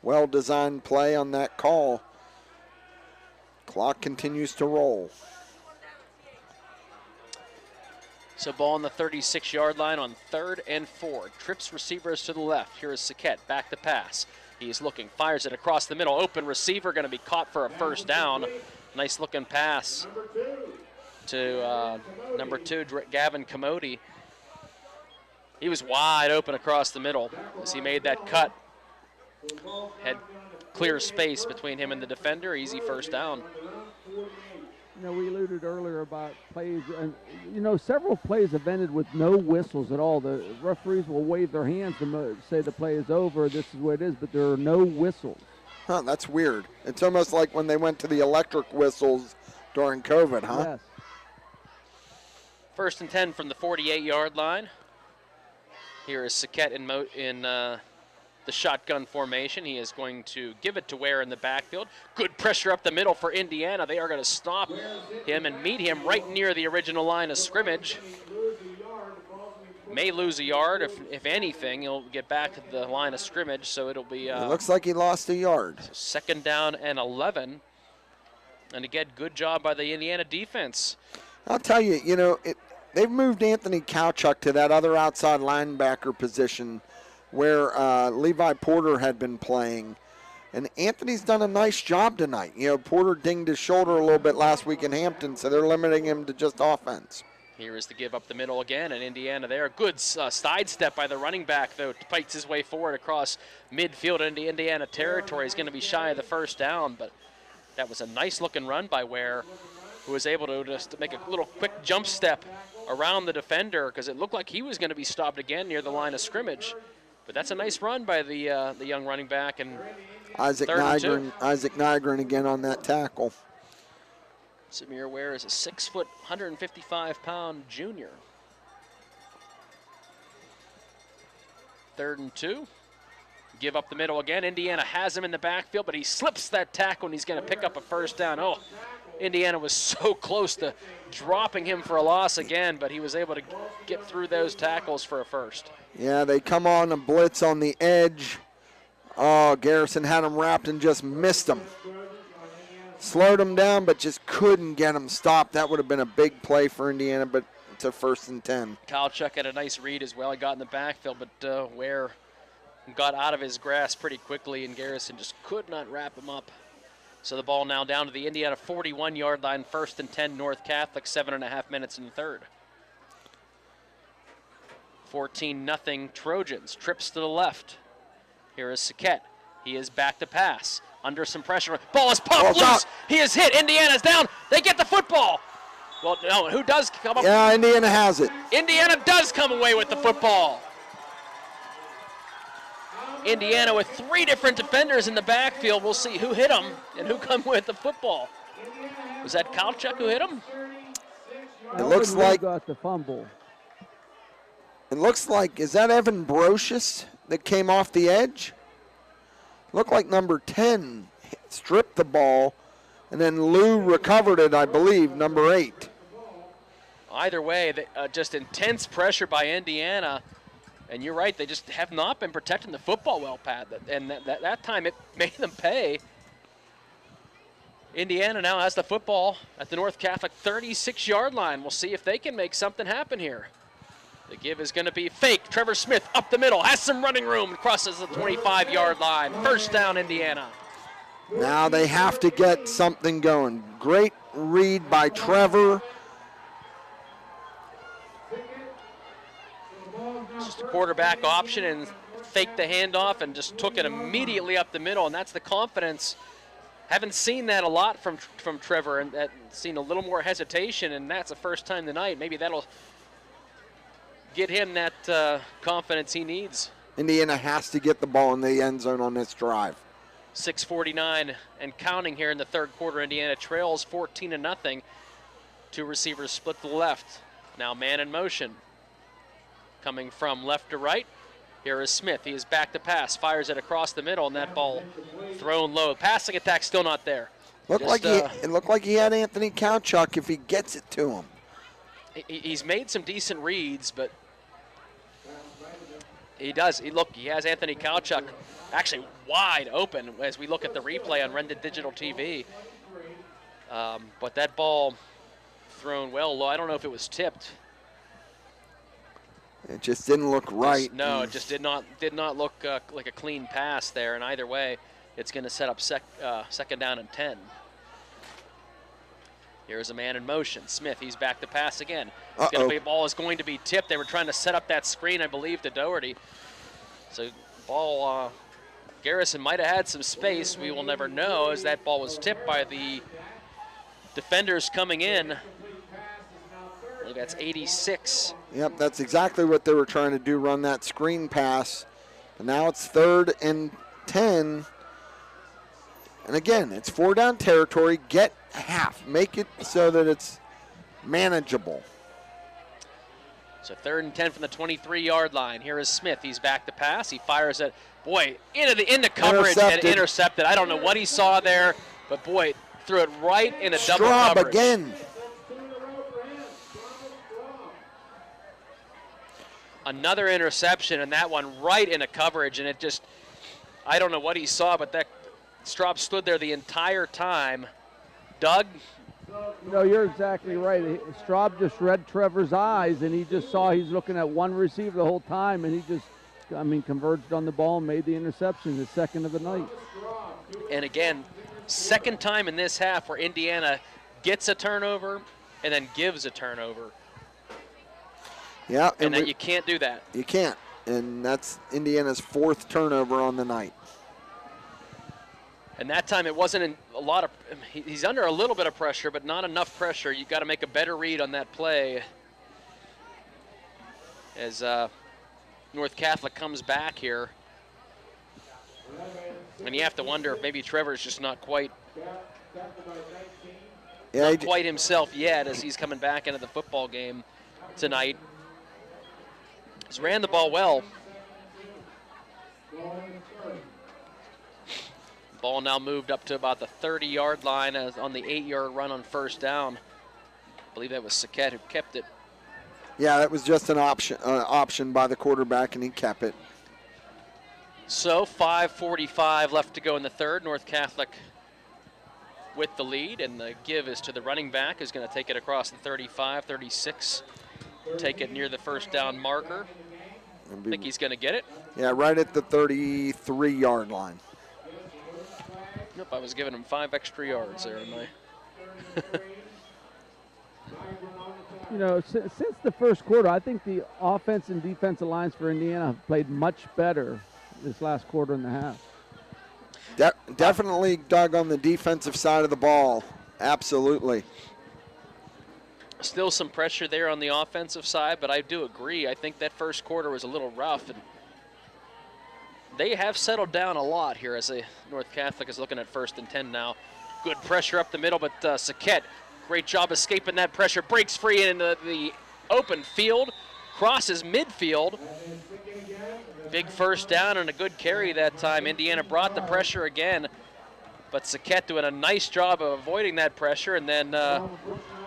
Well-designed play on that call. Clock continues to roll. So ball on the 36-yard line on 3rd and 4. Trips receivers to the left. Here is Sackett, back to pass. He's looking, fires it across the middle. Open receiver, going to be caught for a first down. Nice looking pass to number 2, Gavin Commody. He was wide open across the middle as he made that cut. Had clear space between him and the defender. Easy first down. We alluded earlier about plays, and several plays have ended with no whistles at all. The referees will wave their hands to say the play is over. This is what it is, but there are no whistles. Huh, that's weird. It's almost like when they went to the electric whistles during COVID, huh? Yes. 1st and 10 from the 48-yard line. Here is Sackett in the shotgun formation. He is going to give it to Ware in the backfield. Good pressure up the middle for Indiana. They are going to stop him and meet him right near the original line of scrimmage. May lose a yard. If anything, he'll get back to the line of scrimmage, so it'll be... it looks like he lost a yard. 2nd down and 11. And again, good job by the Indiana defense. I'll tell you, they've moved Anthony Kowchuk to that other outside linebacker position where Levi Porter had been playing. And Anthony's done a nice job tonight. Porter dinged his shoulder a little bit last week in Hampton, so they're limiting him to just offense. Here is the give up the middle again, and Indiana there. Good sidestep by the running back, though. Fights his way forward across midfield into Indiana territory. He's going to be shy of the first down, but that was a nice-looking run by Ware, who was able to just make a little quick jump step around the defender because it looked like he was going to be stopped again near the line of scrimmage. But that's a nice run by the young running back. And Isaac Nygren again on that tackle. Samir Ware is a 6-foot, 155-pound junior. 3rd and 2. Give up the middle again. Indiana has him in the backfield, but he slips that tackle, and he's going to pick up a first down. Oh, Indiana was so close to dropping him for a loss again, but he was able to get through those tackles for a first. Yeah, they come on a blitz on the edge. Oh, Garrison had him wrapped and just missed him. Slowed him down, but just couldn't get him stopped. That would have been a big play for Indiana, but it's a 1st and 10. Kowchuk had a nice read as well. He got in the backfield, but Ware got out of his grasp pretty quickly, and Garrison just could not wrap him up. So the ball now down to the Indiana 41-yard line, 1st and 10 North Catholic, 7.5 minutes in the third. 14-0 Trojans. Trips to the left. Here is Saquette. He is back to pass. Under some pressure. Ball is popped loose. He is hit. Indiana's down. They get the football. Well, no, who does come up? Yeah, Indiana has it. Indiana does come away with the football. Indiana with 3 different defenders in the backfield. We'll see who hit them and who come with the football. Was that Kalchuk who hit him? It looks like got the fumble. It looks like, is that Evan Brocious that came off the edge? Looked like number 10 stripped the ball, and then Lou recovered it, I believe, number 8. Either way, just intense pressure by Indiana. And you're right, they just have not been protecting the football well, Pat. And that time it made them pay. Indiana now has the football at the North Catholic 36-yard line. We'll see if they can make something happen here. The give is going to be fake. Trevor Smith up the middle, has some running room, crosses the 25-yard line. First down, Indiana. Now they have to get something going. Great read by Trevor. Just a quarterback option and faked the handoff and just took it immediately up the middle, and that's the confidence. Haven't seen that a lot from Trevor, and seen a little more hesitation, and that's the first time tonight. Maybe that'll get him that confidence he needs. Indiana has to get the ball in the end zone on this drive. 6:49 and counting here in the third quarter. Indiana trails 14-0. 2 receivers split to the left. Now man in motion. Coming from left to right. Here is Smith. He is back to pass. Fires it across the middle, and that ball thrown low. Passing attack still not there. It looked like he had Anthony Kalchuk if he gets it to him. He's made some decent reads, but he does. He has Anthony Kalchuk actually wide open as we look at the replay on Rendon Digital TV. But that ball thrown well low. I don't know if it was tipped. It just didn't look right. No, it just did not look like a clean pass there. And either way, it's going to set up second down and 10. Here's a man in motion. Smith, he's back to pass again. Ball is going to be tipped. They were trying to set up that screen, I believe, to Doherty. So ball, Garrison might have had some space. We will never know, as that ball was tipped by the defenders coming in. I believe that's 86. Yep, that's exactly what they were trying to do, run that screen pass. But now it's 3rd and 10. And again, it's 4-down territory. Get half. Make it so that it's manageable. So 3rd and 10 from the 23-yard line. Here is Smith. He's back to pass. He fires it, boy, into coverage and intercepted. I don't know what he saw there, but boy, threw it right in a double coverage. Again. Another interception, and that one right into coverage, and it just, I don't know what he saw, but that Straub stood there the entire time. Doug? No, you're exactly right. Straub just read Trevor's eyes, and he just saw he's looking at one receiver the whole time, and he just, converged on the ball and made the interception, the second of the night. And again, second time in this half where Indiana gets a turnover and then gives a turnover. Yeah, and that you can't do that. You can't, and that's Indiana's 4th turnover on the night. And that time it wasn't a lot of, he's under a little bit of pressure, but not enough pressure. You've got to make a better read on that play as North Catholic comes back here. And you have to wonder if maybe Trevor's just not quite himself yet as he's coming back into the football game tonight. He's ran the ball well. Ball now moved up to about the 30-yard line on the 8-yard run on first down. I believe that was Saquette who kept it. Yeah, that was just an option by the quarterback, and he kept it. So 5:45 left to go in the third. North Catholic with the lead, and the give is to the running back, who's going to take it across the 35, 36. Take it near the first down marker. I think he's going to get it. Yeah, right at the 33-yard line. Nope, I was giving him 5 extra yards there, you know, since the first quarter, I think the offense and defensive lines for Indiana have played much better this last quarter and a half. Definitely, Doug, on the defensive side of the ball. Absolutely. Still some pressure there on the offensive side, but I do agree. I think that first quarter was a little rough, and they have settled down a lot here as North Catholic is looking at 1st and 10 now. Good pressure up the middle, but Saquette, great job escaping that pressure, breaks free into the open field, crosses midfield. Big first down and a good carry that time. Indiana brought the pressure again, but Saquette doing a nice job of avoiding that pressure and then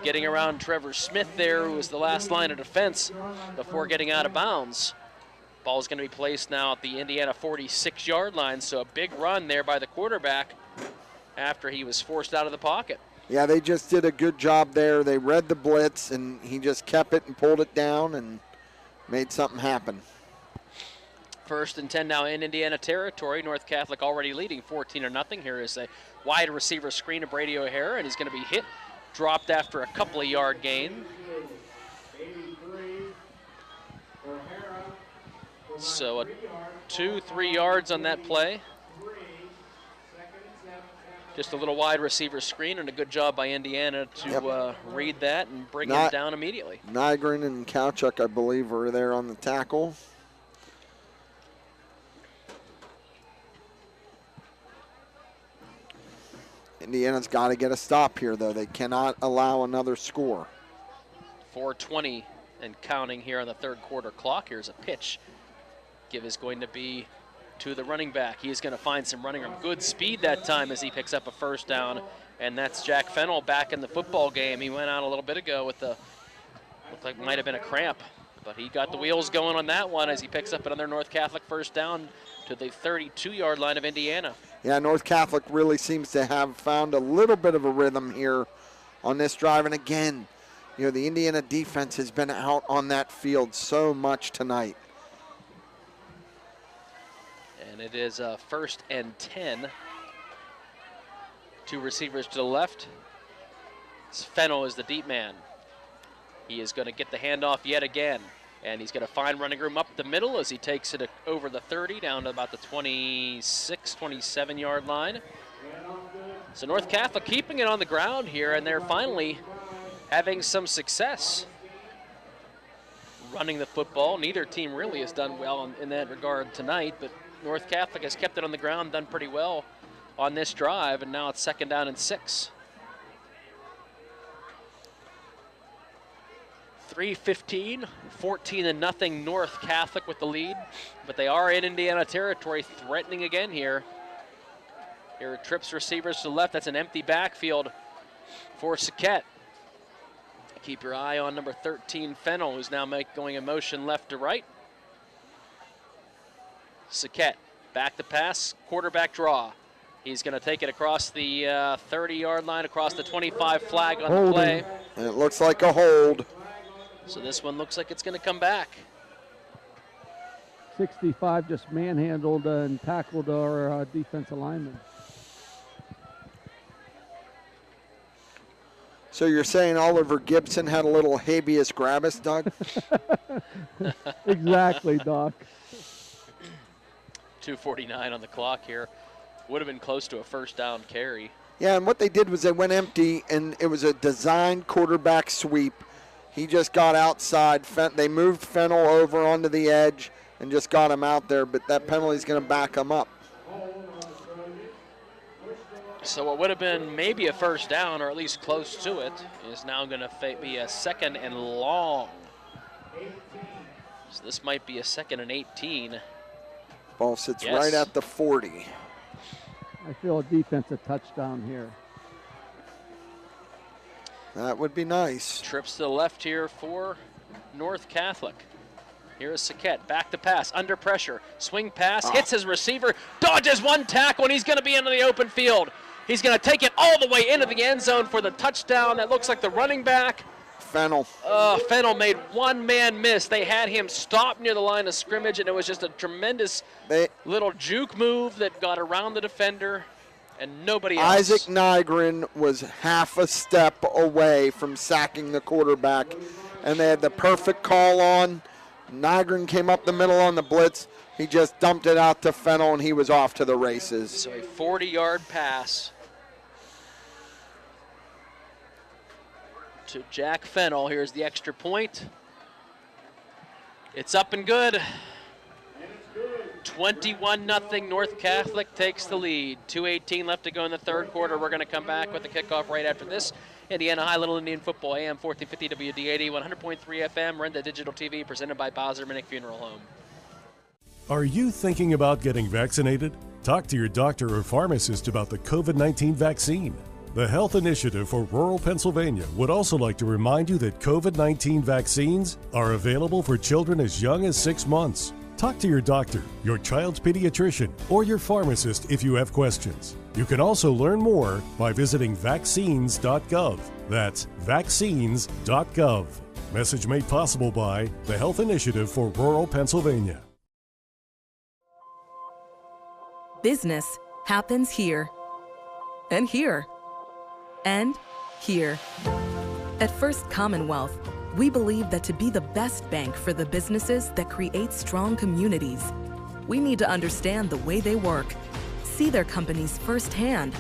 getting around Trevor Smith there, who was the last line of defense before getting out of bounds. Ball is going to be placed now at the Indiana 46-yard line, so a big run there by the quarterback after he was forced out of the pocket. Yeah, they just did a good job there. They read the blitz, and he just kept it and pulled it down and made something happen. 1st and 10 now in Indiana territory. North Catholic already leading 14-0. Here is a wide receiver screen of Brady O'Hara, and he's going to be hit, dropped after a couple of yard gain. So 2-3 yards on that play. Just a little wide receiver screen, and a good job by Indiana to read that and bring him down immediately. Nygren and Kowchuk, I believe, were there on the tackle. Indiana's got to get a stop here, though. They cannot allow another score. 4:20 and counting here on the third quarter clock. Here's a pitch. Give is going to be to the running back. He is going to find some running room. Good speed that time as he picks up a first down, and that's Jack Fennell back in the football game. He went out a little bit ago with the, looked like might have been a cramp, but he got the wheels going on that one as he picks up another North Catholic first down to the 32-yard line of Indiana. Yeah, North Catholic really seems to have found a little bit of a rhythm here on this drive. And again, you know, the Indiana defense has been out on that field so much tonight. And it is 1st and 10. Two receivers to the left. Fennell is the deep man. He is going to get the handoff yet again. And he's going to find running room up the middle as he takes it over the 30 down to about the 26, 27-yard line. So North Catholic keeping it on the ground here, and they're finally having some success running the football. Neither team really has done well in that regard tonight, but North Catholic has kept it on the ground, done pretty well on this drive, and now it's 2nd down and 6. 3:15, 14-0 North Catholic with the lead, but they are in Indiana territory, threatening again here. Here are trips receivers to the left. That's an empty backfield for Saquette. Keep your eye on number 13, Fennell, who's now going in motion left to right. Saquette, back to pass, quarterback draw. He's going to take it across the 30-yard line, across the 25 flag on the play. And it looks like a hold. So this one looks like it's going to come back. 65 just manhandled and tackled our defensive lineman. So you're saying Oliver Gibson had a little habeas corpus, Doug? Exactly, Doc. 2:49 on the clock here. Would have been close to a first down carry. Yeah, and what they did was they went empty, and it was a designed quarterback sweep. He just got outside. They moved Fennell over onto the edge and just got him out there, but that penalty is going to back him up. So what would have been maybe a first down, or at least close to it, is now going to be a 2nd and long. So this might be a 2nd and 18. Ball sits right at the 40. I feel a defensive touchdown here. That would be nice. Trips to the left here for North Catholic. Here is Saquette, back to pass, under pressure. Swing pass, hits his receiver, dodges one tackle, and he's going to be into the open field. He's going to take it all the way into the end zone for the touchdown. That looks like the running back. Fennell. Fennell made one man miss. They had him stop near the line of scrimmage, and it was just a tremendous little juke move that got around the defender and nobody else. Isaac Nygren was half a step away from sacking the quarterback, and they had the perfect call on. Nygren came up the middle on the blitz. He just dumped it out to Fennel, and he was off to the races. So a 40-yard pass to Jack Fennel. Here's the extra point. It's up and good. 21-0. North Catholic takes the lead. 2:18 left to go in the third quarter. We're going to come back with the kickoff right after this. Indiana High Little Indian Football, AM 1450 WD80, 100.3 FM, Rent the Digital TV, presented by Bowser Minnick Funeral Home. Are you thinking about getting vaccinated? Talk to your doctor or pharmacist about the COVID-19 vaccine. The Health Initiative for Rural Pennsylvania would also like to remind you that COVID-19 vaccines are available for children as young as 6 months. Talk to your doctor, your child's pediatrician, or your pharmacist if you have questions. You can also learn more by visiting vaccines.gov. That's vaccines.gov. Message made possible by the Health Initiative for Rural Pennsylvania. Business happens here, and here, and here. At First Commonwealth, we believe that to be the best bank for the businesses that create strong communities, we need to understand the way they work, see their companies firsthand,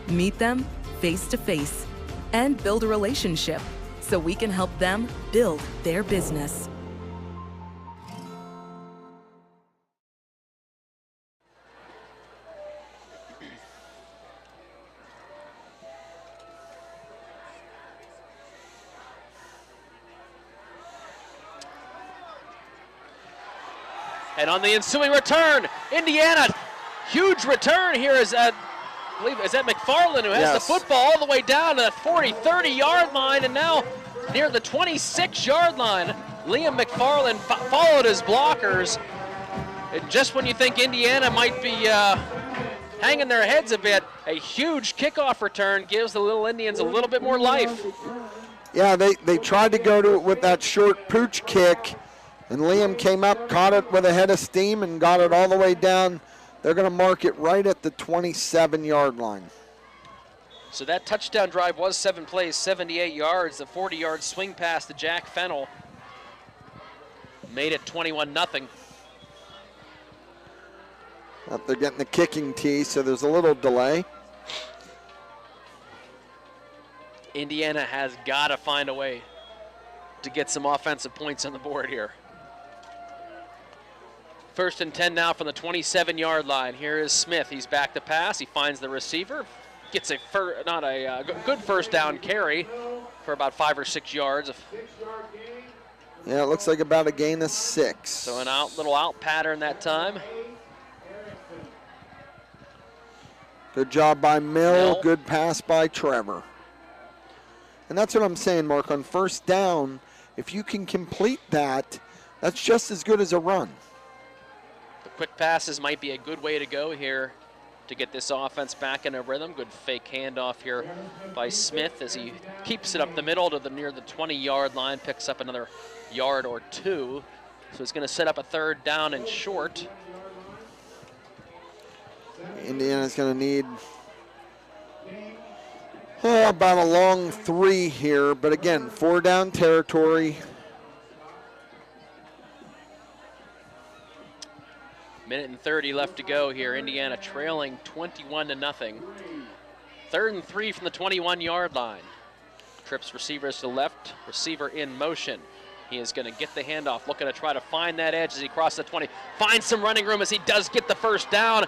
meet them face to face, and build a relationship so we can help them build their business. And on the ensuing return, Indiana, huge return here is at, I believe, is that McFarland who has the football all the way down to the 40, 30-yard line, and now near the 26-yard line. Liam McFarland followed his blockers. And just when you think Indiana might be hanging their heads a bit, a huge kickoff return gives the Little Indians a little bit more life. Yeah, they tried to go to it with that short pooch kick, and Liam came up, caught it with a head of steam, and got it all the way down. They're going to mark it right at the 27-yard line. So that touchdown drive was 7 plays, 78 yards. The 40-yard swing pass to Jack Fennel made it 21-0. They're getting the kicking tee, so there's a little delay. Indiana has got to find a way to get some offensive points on the board here. 1st and 10 now from the 27-yard line. Here is Smith. He's back to pass. He finds the receiver. Gets a good first down carry for about 5 or 6 yards. Yeah, it looks like about a gain of 6. So an little out pattern that time. Good job by Mill. Good pass by Trevor. And that's what I'm saying, Mark. On first down, if you can complete that, that's just as good as a run. The quick passes might be a good way to go here to get this offense back in a rhythm. Good fake handoff here by Smith as he keeps it up the middle to near the 20-yard line, picks up another yard or 2. So he's going to set up a 3rd down and short. Indiana's going to need about a long 3 here, but again, 4 down territory. Minute and 30 left to go here. Indiana trailing 21-0. 3rd and 3 from the 21-yard line. Trips receivers to the left, receiver in motion. He is going to get the handoff, looking to try to find that edge as he crosses the 20. Finds some running room as he does get the first down.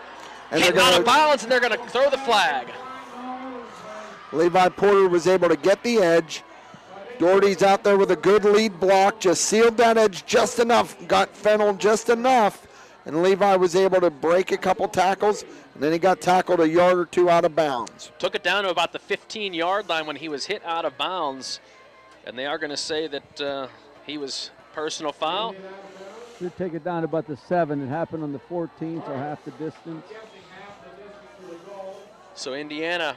Getting out of bounds, and they're going to throw the flag. Levi Porter was able to get the edge. Doherty's out there with a good lead block, just sealed that edge just enough, got Fennel just enough, and Levi was able to break a couple tackles, and then he got tackled a yard or 2 out of bounds. Took it down to about the 15-yard line when he was hit out of bounds, and they are going to say that he was personal foul. Should take it down to about the 7. It happened on the 14th, so half the distance. So Indiana,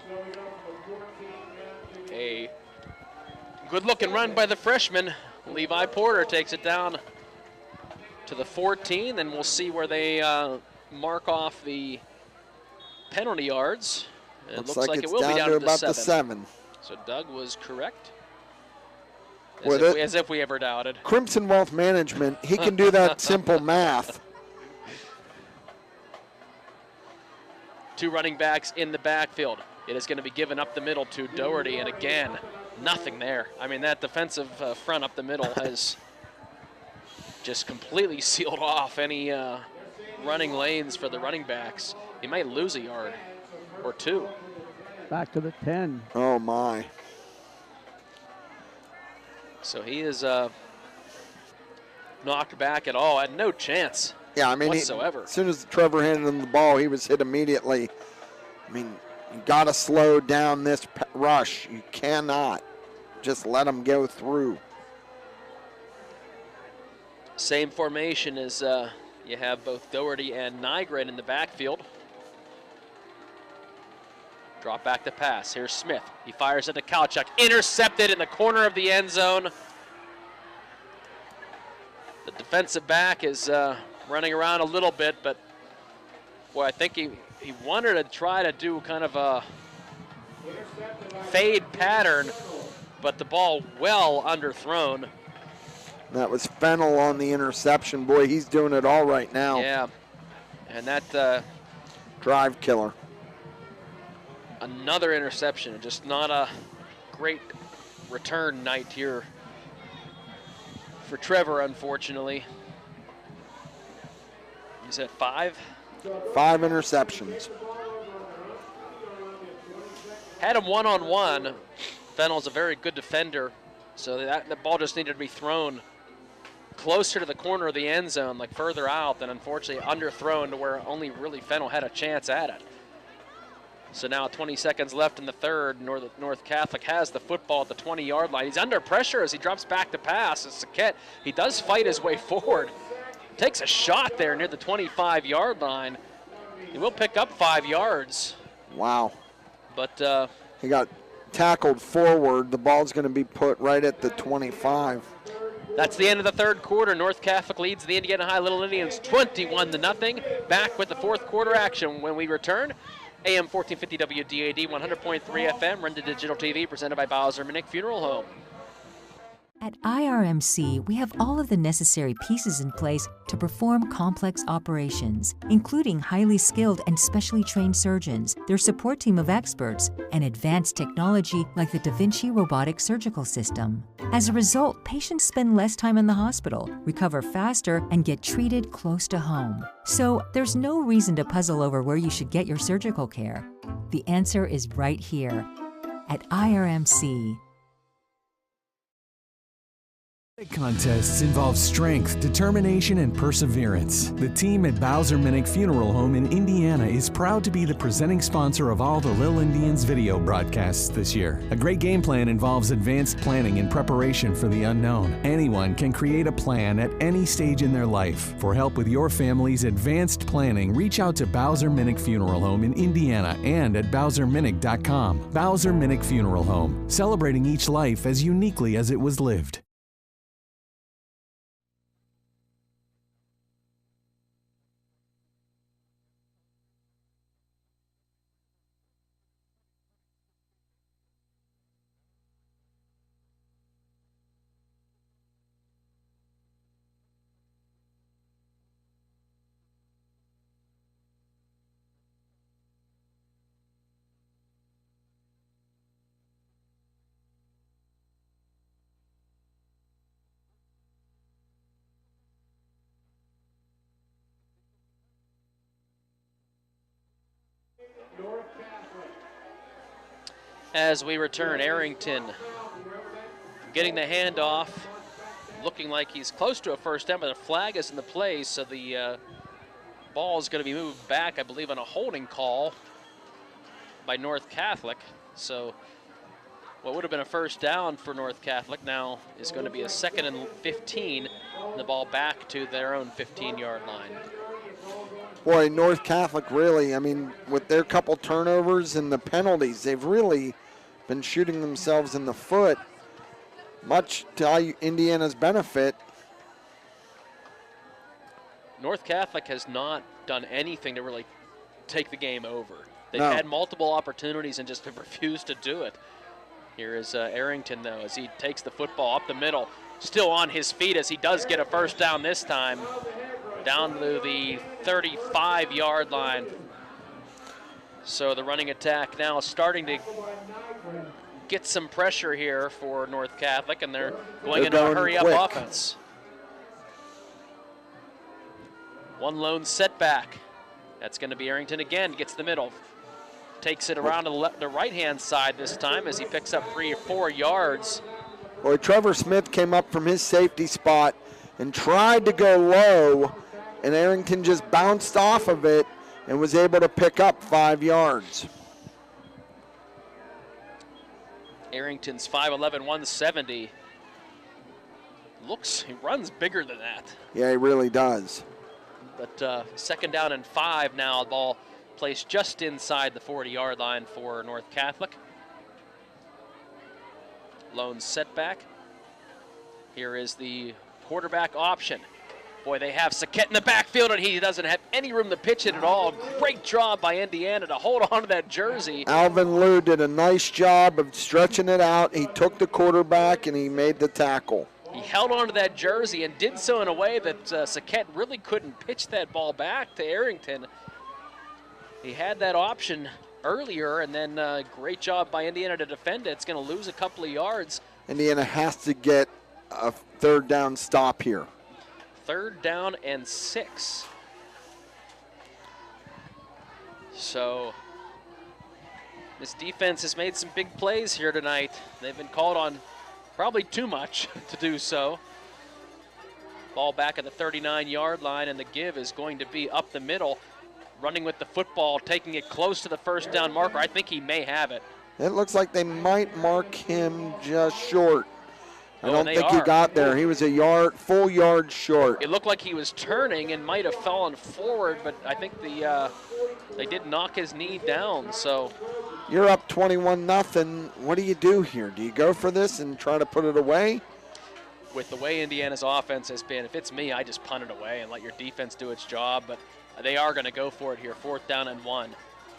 a good-looking run by the freshman. Levi Porter takes it down to the 14, and we'll see where they mark off the penalty yards. It looks like it will be down to about the 7. So Doug was correct. As if we ever doubted. Crimson Wealth Management, he can do that simple math. 2 running backs in the backfield. It is going to be given up the middle to Doherty, and again, nothing there. I mean, that defensive front up the middle has just completely sealed off any running lanes for the running backs. He might lose a yard or 2. Back to the 10. Oh, my. So he is knocked back at all. Had no chance. Yeah, I mean, whatsoever. As soon as Trevor handed him the ball, he was hit immediately. I mean, you got to slow down this rush. You cannot just let them go through. Same formation as you have both Doherty and Nygren in the backfield. Drop back to pass. Here's Smith. He fires it to Kalchuk. Intercepted in the corner of the end zone. The defensive back is running around a little bit, but boy, I think he wanted to try to do kind of a fade pattern, but the ball well underthrown. That was Fennell on the interception. Boy, he's doing it all right now. Yeah, and that drive killer. Another interception. Just not a great return night here for Trevor, unfortunately. He's at 5? 5 interceptions. Had him one-on-one. Fennell's a very good defender, so the ball just needed to be thrown closer to the corner of the end zone, like further out, than unfortunately underthrown to where only really Fennell had a chance at it. So now 20 seconds left in the third. North Catholic has the football at the 20-yard line. He's under pressure as he drops back to pass. It's Saquette. He does fight his way forward. Takes a shot there near the 25-yard line. He will pick up 5 yards. Wow. But he got tackled forward. The ball's going to be put right at the 25. That's the end of the third quarter. North Catholic leads the Indiana High Little Indians 21-0. Back with the fourth quarter action when we return. AM 1450 WDAD, 100.3 FM, run to digital TV, presented by Bowser Minnick Funeral Home. At IRMC, we have all of the necessary pieces in place to perform complex operations, including highly skilled and specially trained surgeons, their support team of experts, and advanced technology like the Da Vinci robotic surgical system. As a result, patients spend less time in the hospital, recover faster, and get treated close to home. So there's no reason to puzzle over where you should get your surgical care. The answer is right here at IRMC. Contests involve strength, determination, and perseverance. The team at Bowser Minnick Funeral Home in Indiana is proud to be the presenting sponsor of all the Lil Indians video broadcasts this year. A great game plan involves advanced planning and preparation for the unknown. Anyone can create a plan at any stage in their life. For help with your family's advanced planning, reach out to Bowser Minnick Funeral Home in Indiana and at BowserMinnick.com. Bowser Minnick Funeral Home, celebrating each life as uniquely as it was lived. As we return, Arrington getting the handoff, looking like he's close to a first down, but the flag is in the play, so the ball is going to be moved back, I believe, on a holding call by North Catholic. So what would have been a first down for North Catholic now is going to be a 2nd and 15, and the ball back to their own 15-yard line. Boy, North Catholic really, I mean, with their couple turnovers and the penalties, they've really been shooting themselves in the foot, much to Indiana's benefit. North Catholic has not done anything to really take the game over. They've No. had multiple opportunities and just have refused to do it. Here is Arrington, though, as he takes the football up the middle, still on his feet as he does get a first down this time, down to the 35-yard line. So the running attack now starting to get some pressure here for North Catholic, and they're going into a hurry-up offense. One lone setback. That's going to be Arrington again, gets the middle. Takes it around to the right-hand side this time as he picks up 3 or 4 yards. Boy, Trevor Smith came up from his safety spot and tried to go low, and Arrington just bounced off of it and was able to pick up 5 yards. Arrington's 5'11", 170. He runs bigger than that. Yeah, he really does. But second down and 5 now. The ball placed just inside the 40-yard line for North Catholic. Lone setback. Here is the quarterback option. Boy, they have Saquette in the backfield, and he doesn't have any room to pitch it at all. Great job by Indiana to hold on to that jersey. Alvin Liu did a nice job of stretching it out. He took the quarterback, and he made the tackle. He held on to that jersey and did so in a way that Saquette really couldn't pitch that ball back to Arrington. He had that option earlier, and then great job by Indiana to defend it. It's going to lose a couple of yards. Indiana has to get a third down stop here. Third down and 6. So this defense has made some big plays here tonight. They've been called on probably too much to do so. Ball back at the 39-yard line, and the give is going to be up the middle. Running with the football, taking it close to the first down marker. I think he may have it. It looks like they might mark him just short. I don't think he got there. He was a full yard short. It looked like he was turning and might have fallen forward, but I think they did knock his knee down. So you're up 21-0. What do you do here? Do you go for this and try to put it away? With the way Indiana's offense has been, if it's me, I just punt it away and let your defense do its job. But they are going to go for it here. 4th down and 1.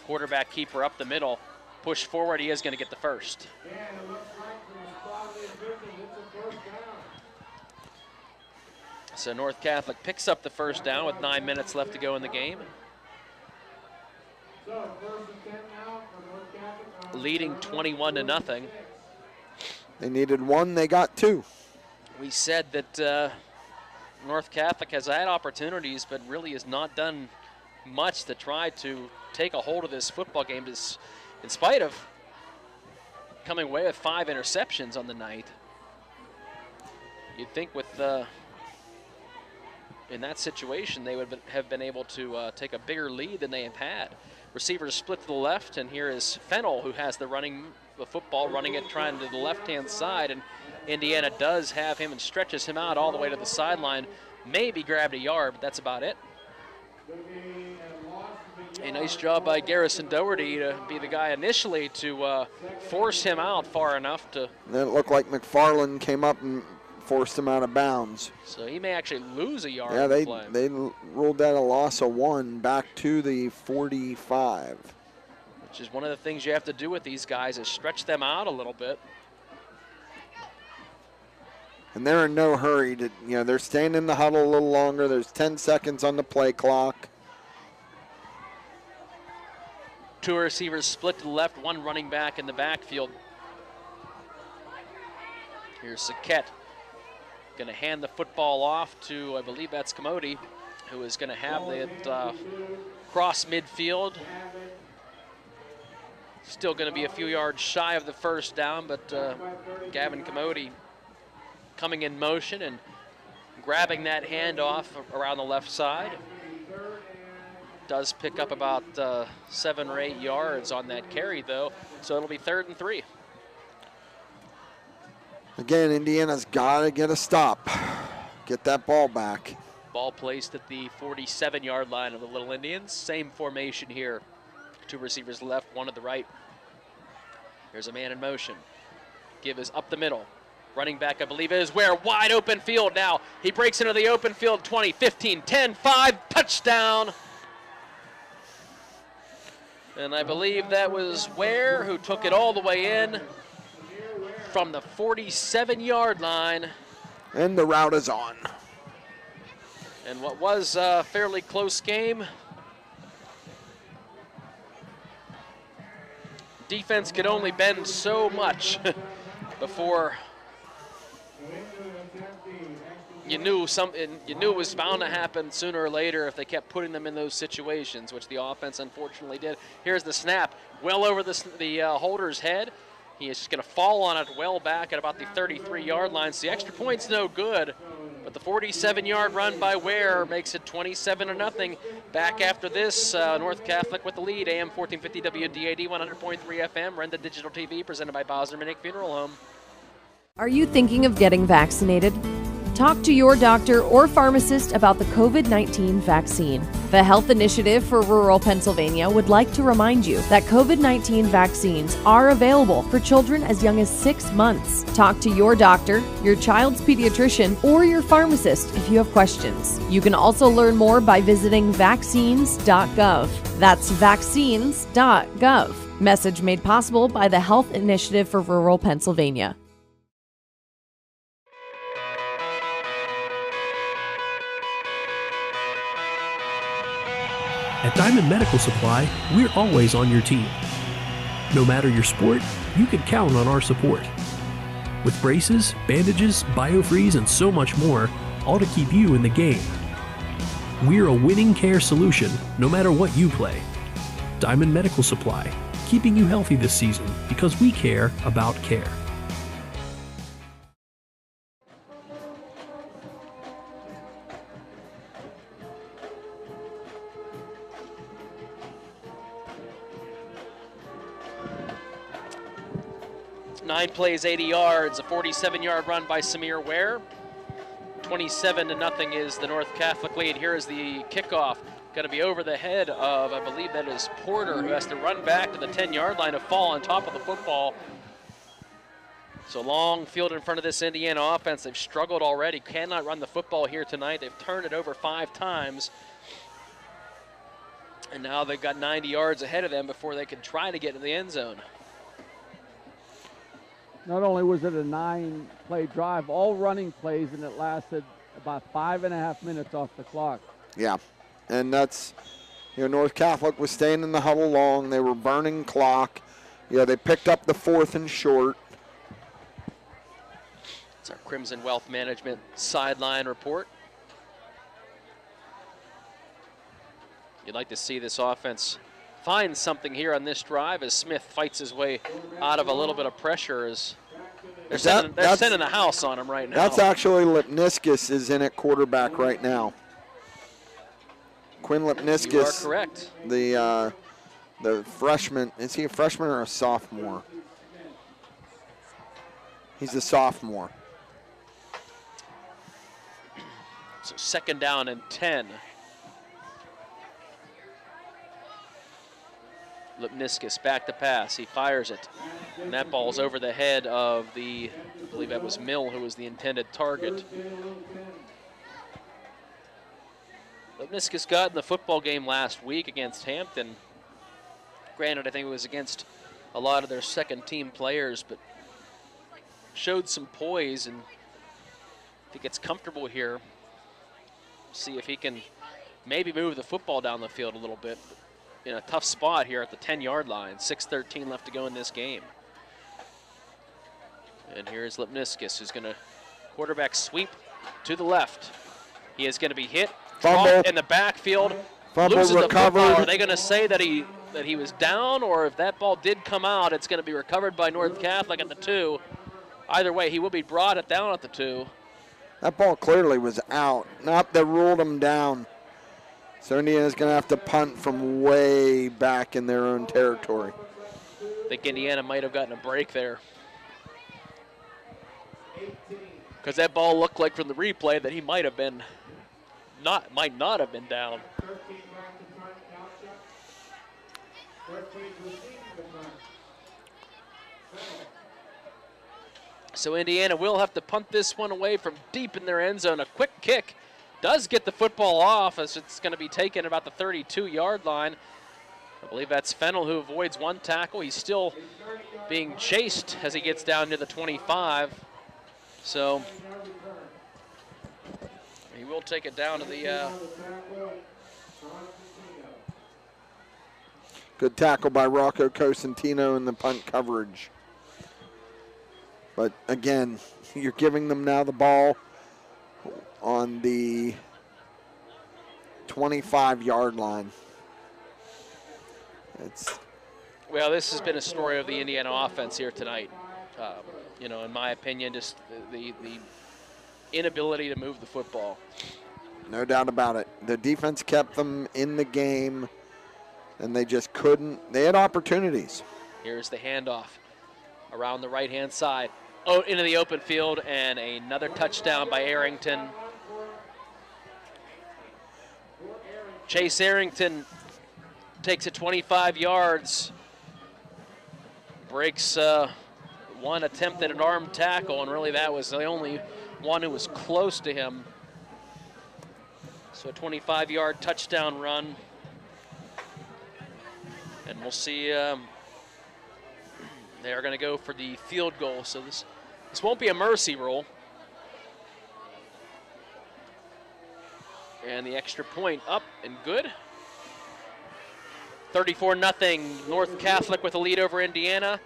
Quarterback keeper up the middle. Push forward. He is going to get the first. So North Catholic picks up the first down with 9 minutes left to go in the game. Leading 21-0. They needed 1, they got 2. We said that North Catholic has had opportunities, but really has not done much to try to take a hold of this football game, in spite of coming away with 5 interceptions on the night. You'd think with in that situation, they would have been able to take a bigger lead than they have had. Receivers split to the left, and here is Fennell, who has the football, running it, trying to the left-hand side, and Indiana does have him and stretches him out all the way to the sideline. Maybe grabbed a yard, but that's about it. A nice job by Garrison Doherty to be the guy initially to force him out far enough to. Then it looked like McFarland came up and forced him out of bounds. So he may actually lose a yard. Yeah, in the play. they ruled that a loss of 1 back to the 45. Which is one of the things you have to do with these guys is stretch them out a little bit. And they're in no hurry to, they're staying in the huddle a little longer. There's 10 seconds on the play clock. 2 receivers split to the left, 1 running back in the backfield. Here's Saquette. Going to hand the football off to, I believe that's Commody, who is going to have it cross midfield. Still going to be a few yards shy of the first down, but Gavin Commody coming in motion and grabbing that handoff around the left side. Does pick up about 7 or 8 yards on that carry, though, so it'll be 3rd and 3. Again, Indiana's got to get a stop, get that ball back. Ball placed at the 47-yard line of the Little Indians. Same formation here. 2 receivers left, 1 to the right. Here's a man in motion. Give is up the middle. Running back, I believe, is where wide open field now. He breaks into the open field, 20, 15, 10, 5, touchdown. And I believe that was Ware who took it all the way in. from the 47-yard line. And the route is on. And what was a fairly close game. Defense could only bend so much before you knew it was bound to happen sooner or later if they kept putting them in those situations, which the offense unfortunately did. Here's the snap, well over the holder's head. He is just going to fall on it well back at about the 33-yard line. So the extra point's no good, but the 47-yard run by Ware makes it 27-0. Back after this, North Catholic with the lead. AM 1450 WDAD 100.3 FM, Renda Digital TV, presented by Bosner Minnick Funeral Home. Are you thinking of getting vaccinated? Talk to your doctor or pharmacist about the COVID-19 vaccine. The Health Initiative for Rural Pennsylvania would like to remind you that COVID-19 vaccines are available for children as young as 6 months. Talk to your doctor, your child's pediatrician, or your pharmacist if you have questions. You can also learn more by visiting vaccines.gov. That's vaccines.gov. Message made possible by the Health Initiative for Rural Pennsylvania. At Diamond Medical Supply, we're always on your team. No matter your sport, you can count on our support. With braces, bandages, biofreeze, and so much more, all to keep you in the game. We're a winning care solution, no matter what you play. Diamond Medical Supply, keeping you healthy this season because we care about care. Nine plays, 80 yards, a 47-yard run by Samir Ware. 27-0 is the North Catholic lead. Here is the kickoff. Going to be over the head of, I believe that is Porter, who has to run back to the 10-yard line to fall on top of the football. So long field in front of this Indiana offense. They've struggled already. Cannot run the football here tonight. They've turned it over 5 times. And now they've got 90 yards ahead of them before they can try to get in the end zone. Not only was it a 9-play drive, all running plays, and it lasted about 5.5 minutes off the clock. Yeah, and that's, North Catholic was staying in the huddle long. They were burning clock. They picked up the 4th and short. It's our Crimson Wealth Management sideline report. You'd like to see this offense find something here on this drive as Smith fights his way out of a little bit of pressure. As they're sending the house on him right now. That's actually Lipniskis is in at quarterback right now. Quinn Lipniskis. You are correct. The freshman. Is he a freshman or a sophomore? He's a sophomore. So 2nd down and 10. Lipniskis back to pass. He fires it. And that ball's over the head of I believe that was Mill, who was the intended target. Lipniskis got in the football game last week against Hampton. Granted, I think it was against a lot of their second-team players, but showed some poise, and if he gets comfortable here, see if he can maybe move the football down the field a little bit. In a tough spot here at the 10-yard line. 6:13 left to go in this game. And here's Lipniskis, who's going to quarterback sweep to the left. He is going to be hit, dropped in the backfield, loses the football. Are they going to say that he was down, or if that ball did come out, it's going to be recovered by North Catholic at the 2? Either way, he will be brought down at the 2. That ball clearly was out. Not they ruled him down. So Indiana's going to have to punt from way back in their own territory. I think Indiana might have gotten a break there. Because that ball looked like from the replay that he might not have been down. So Indiana will have to punt this one away from deep in their end zone. A quick kick does get the football off as it's going to be taken about the 32-yard line. I believe that's Fennell who avoids one tackle. He's still being chased as he gets down to the 25. So he will take it down to the... Good tackle by Rocco Cosentino in the punt coverage. But again, you're giving them now the ball on the 25-yard line. Well, this has been a story of the Indiana offense here tonight. You know, in my opinion, just the inability to move the football. No doubt about it. The defense kept them in the game, and they just couldn't. They had opportunities. Here's the handoff around the right-hand side. Oh, into the open field, and another touchdown by Arrington. Chase Arrington takes it 25 yards, breaks one attempt at an arm tackle, and really that was the only one who was close to him. So a 25-yard touchdown run. And we'll see, they are going to go for the field goal. So this won't be a mercy rule. And the extra point up and good. 34-0, North Catholic with a lead over Indiana.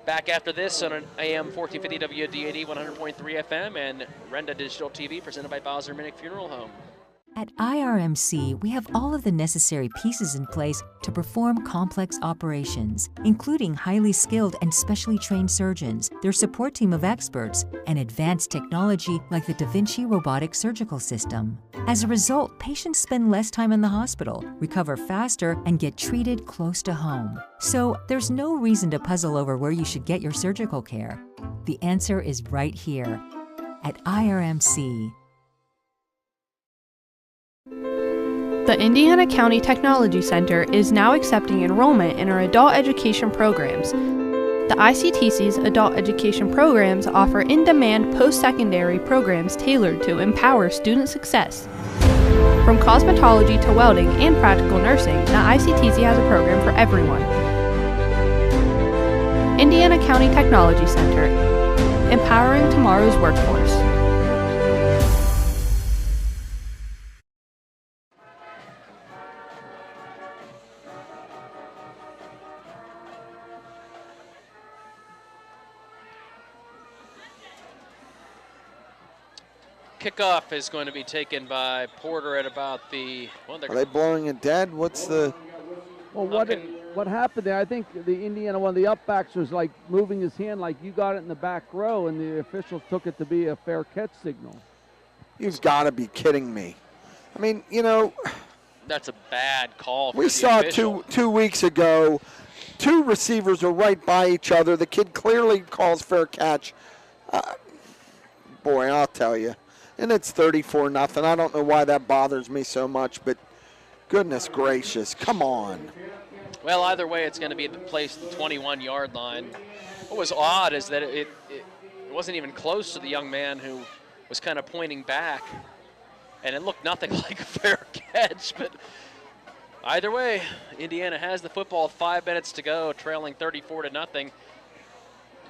Back after this on an AM 1450 WDAD 100.3 FM and Renda Digital TV presented by Bowser Minnick Funeral Home. At IRMC, we have all of the necessary pieces in place to perform complex operations, including highly skilled and specially trained surgeons, their support team of experts, and advanced technology like the Da Vinci robotic surgical system. As a result, patients spend less time in the hospital, recover faster, and get treated close to home. So there's no reason to puzzle over where you should get your surgical care. The answer is right here at IRMC. The Indiana County Technology Center is now accepting enrollment in our adult education programs. The ICTC's adult education programs offer in-demand post-secondary programs tailored to empower student success. From cosmetology to welding and practical nursing, the ICTC has a program for everyone. Indiana County Technology Center, empowering tomorrow's workforce. Kickoff is going to be taken by Porter at about the... Well, are they blowing it dead? What's the... Well, what happened there, I think the Indiana, one of the upbacks was like moving his hand like you got it in the back row, and the officials took it to be a fair catch signal. You've got to be kidding me. I mean, you know... That's a bad call for we the saw official. two weeks ago, two receivers are right by each other. The kid clearly calls fair catch. Boy, I'll tell you. And it's 34-0. I don't know why that bothers me so much, but goodness gracious, come on. Well, either way, it's going to be placed at the 21-yard line. What was odd is that it wasn't even close to the young man who was kind of pointing back, and it looked nothing like a fair catch. But either way, Indiana has the football, 5 minutes to go, trailing 34-0.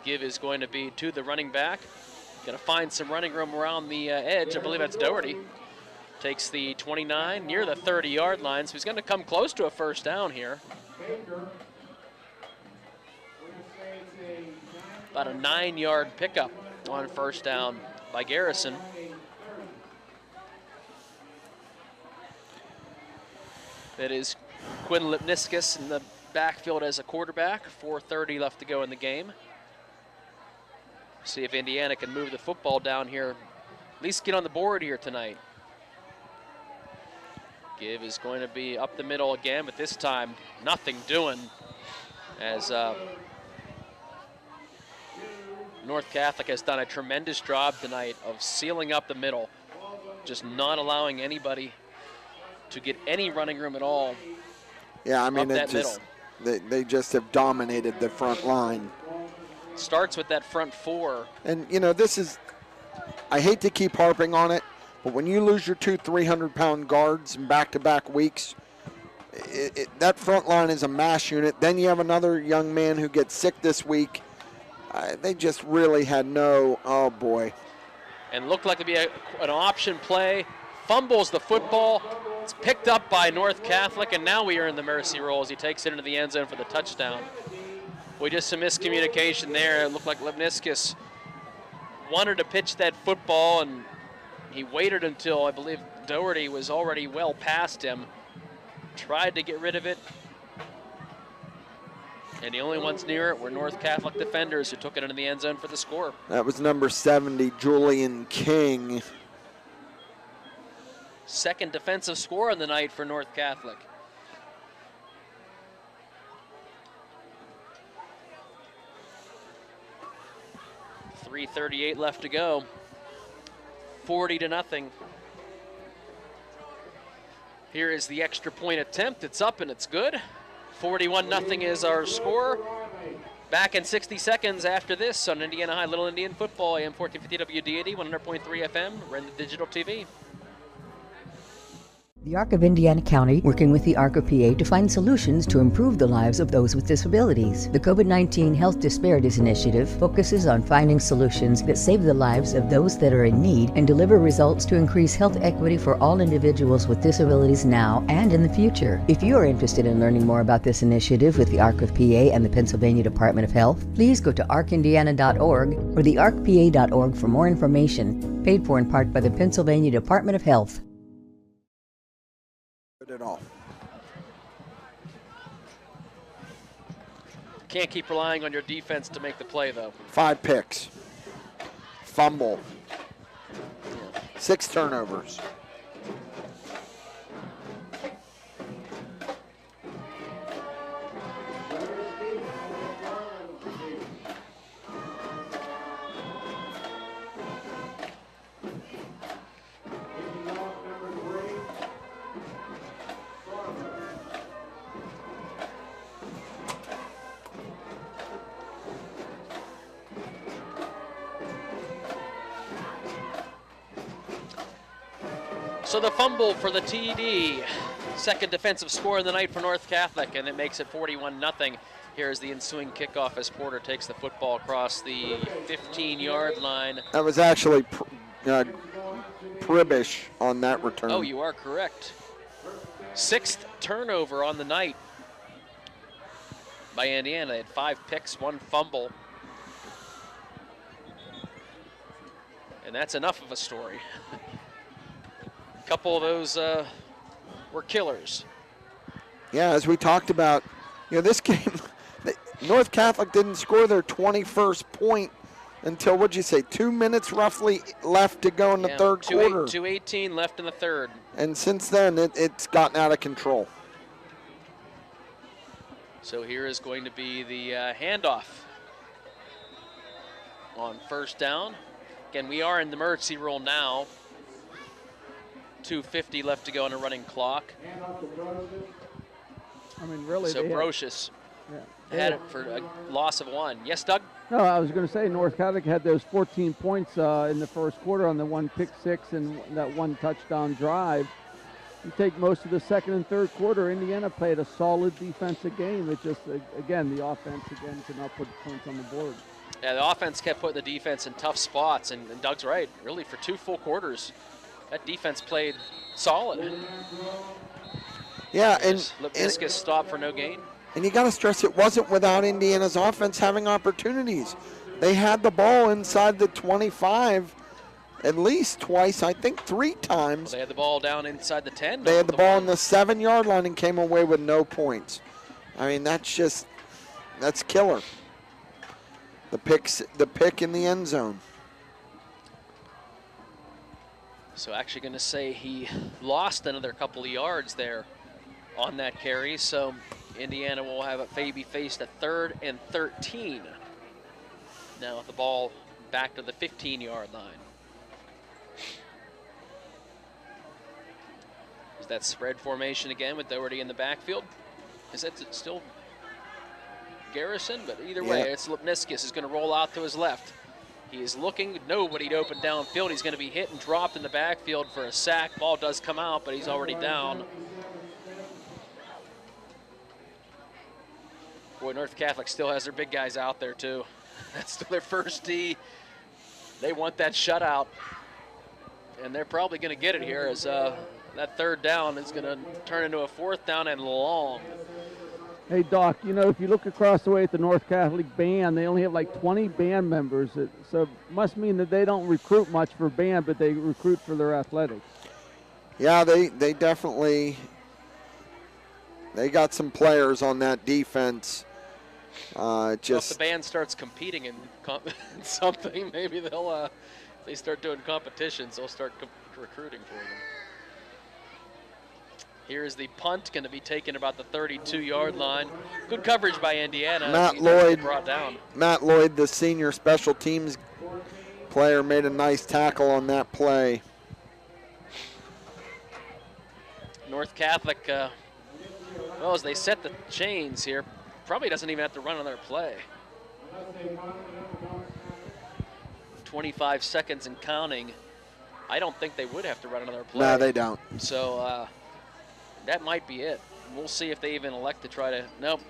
Give is going to be to the running back. Going to find some running room around the edge. I believe that's Doherty. Takes the 29 near the 30-yard line, so he's going to come close to a first down here. About a 9-yard pickup on first down by Garrison. That is Quinn Lipniskus in the backfield as a quarterback. 4:30 left to go in the game. See if Indiana can move the football down here, at least get on the board here tonight. Give is going to be up the middle again, but this time nothing doing as North Catholic has done a tremendous job tonight of sealing up the middle, just not allowing anybody to get any running room at all. Yeah, I mean, they just have dominated the front line. Starts with that front four. And, you know, this is, I hate to keep harping on it, but when you lose your two 300-pound guards in back-to-back weeks, that front line is a mash unit. Then you have another young man who gets sick this week. They just really had no, oh boy. And looked like to be an option play. Fumbles the football. It's picked up by North Catholic, and now we are in the mercy roll as he takes it into the end zone for the touchdown. We just some miscommunication there. It looked like Lipniskis wanted to pitch that football, and he waited until, I believe, Doherty was already well past him. Tried to get rid of it. And the only ones near it were North Catholic defenders who took it into the end zone for the score. That was number 70, Julian King. Second defensive score on the night for North Catholic. .338 left to go. 40-0. Here is the extra point attempt. It's up and it's good. 41-0 is our score. Back in 60 seconds after this on Indiana High Little Indian Football, AM 1450 WDAD, 100.3 FM, Renda Digital TV. The Arc of Indiana County, working with the Arc of PA to find solutions to improve the lives of those with disabilities. The COVID-19 Health Disparities Initiative focuses on finding solutions that save the lives of those that are in need and deliver results to increase health equity for all individuals with disabilities now and in the future. If you are interested in learning more about this initiative with the Arc of PA and the Pennsylvania Department of Health, please go to arcindiana.org or thearcpa.org for more information. Paid for in part by the Pennsylvania Department of Health. At all. Can't keep relying on your defense to make the play, though. 5 picks. Fumble. 6 turnovers. So the fumble for the TD, second defensive score of the night for North Catholic, and it makes it 41-0. Here's the ensuing kickoff as Porter takes the football across the 15-yard line. That was actually Pribish on that return. Oh, you are correct. 6th turnover on the night by Indiana. They had 5 picks, 1 fumble. And that's enough of a story. A couple of those were killers. Yeah, as we talked about, this game, North Catholic didn't score their 21st point until, what'd you say, 2 minutes roughly left to go in the third quarter. 2:18 left in the third. And since then, it's gotten out of control. So here is going to be the handoff on first down. Again, we are in the emergency roll now. 2:50 left to go on a running clock. I mean, really. So Brocious had it for a loss of 1. Yes, Doug? No, I was going to say North Catholic had those 14 points in the first quarter on the 1 pick six and that 1 touchdown drive. You take most of the second and third quarter, Indiana played a solid defensive game. It just, again, the offense, could not put points on the board. Yeah, the offense kept putting the defense in tough spots, and Doug's right. Really, for 2 full quarters, that defense played solid. Yeah, and Lipniskis stopped for no gain. And you got to stress it wasn't without Indiana's offense having opportunities. They had the ball inside the 25 at least twice, I think 3 times. Well, they had the ball down inside the 10. They had the ball on the 7-yard line and came away with no points. I mean, that's killer. The pick in the end zone. So actually going to say he lost another couple of yards there on that carry. So Indiana will have it maybe faced a 3rd and 13. Now with the ball back to the 15-yard line. Is that spread formation again with Doherty in the backfield? Is that still Garrison? But either way, it's Lipniskis is going to roll out to his left. He is looking, nobody to open downfield. He's going to be hit and dropped in the backfield for a sack. Ball does come out, but he's already down. Boy, North Catholic still has their big guys out there too. That's still their first tee. They want that shutout, and they're probably going to get it here as that third down is going to turn into a fourth down and long. Hey, Doc, you know, if you look across the way at the North Catholic band, they only have like 20 band members. So it must mean that they don't recruit much for band, but they recruit for their athletics. Yeah, they definitely, they got some players on that defense. So if the band starts competing in something, maybe they'll, if they start doing competitions, they'll start recruiting for them. Here's the punt, going to be taken about the 32-yard line. Good coverage by Indiana. Matt Lloyd, the senior special teams player, made a nice tackle on that play. North Catholic, well, as they set the chains here, probably doesn't even have to run on their play. 25 seconds and counting. I don't think they would have to run another play. No, they don't. So that might be it. We'll see if they even elect to try to, nope.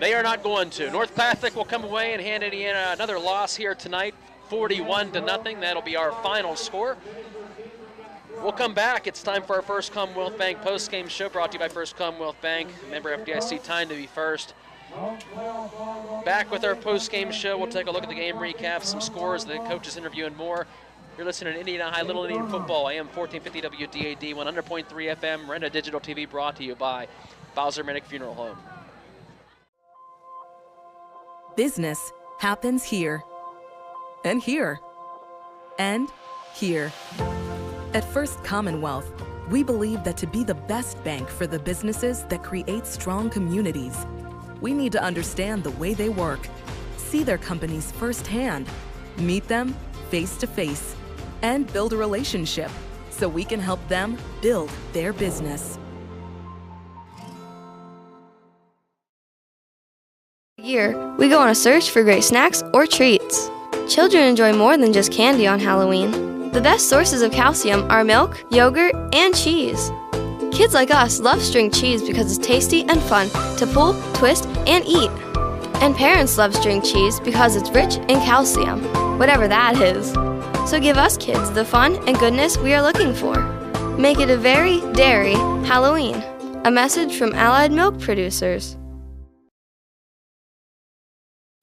They are not going to. North Catholic will come away and hand Indiana another loss here tonight, 41-0. That'll be our final score. We'll come back. It's time for our First Commonwealth Bank post-game show, brought to you by First Commonwealth Bank. Member FDIC, time to be first. Back with our post-game show. We'll take a look at the game recap, some scores, the coaches interview, and more. You're listening to Indiana High Little Indian Football, AM 1450 WDAD, 100.3 FM, Rena Digital TV, brought to you by Bowser Minnick Funeral Home. Business happens here, and here, and here. At First Commonwealth, we believe that to be the best bank for the businesses that create strong communities, we need to understand the way they work, see their companies firsthand, meet them face to face, and build a relationship so we can help them build their business. Year, we go on a search for great snacks or treats. Children enjoy more than just candy on Halloween. The best sources of calcium are milk, yogurt, and cheese. Kids like us love string cheese because it's tasty and fun to pull, twist, and eat. And parents love string cheese because it's rich in calcium, whatever that is. So give us kids the fun and goodness we are looking for. Make it a very dairy Halloween. A message from Allied Milk Producers.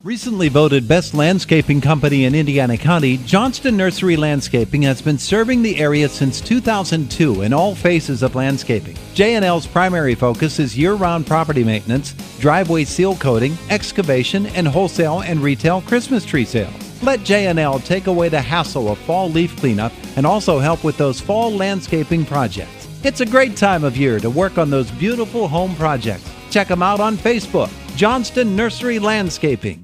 Recently voted Best Landscaping Company in Indiana County, Johnston Nursery Landscaping has been serving the area since 2002 in all phases of landscaping. J&L's primary focus is year-round property maintenance, driveway seal coating, excavation, and wholesale and retail Christmas tree sales. Let J&L take away the hassle of fall leaf cleanup and also help with those fall landscaping projects. It's a great time of year to work on those beautiful home projects. Check them out on Facebook, Johnston Nursery Landscaping.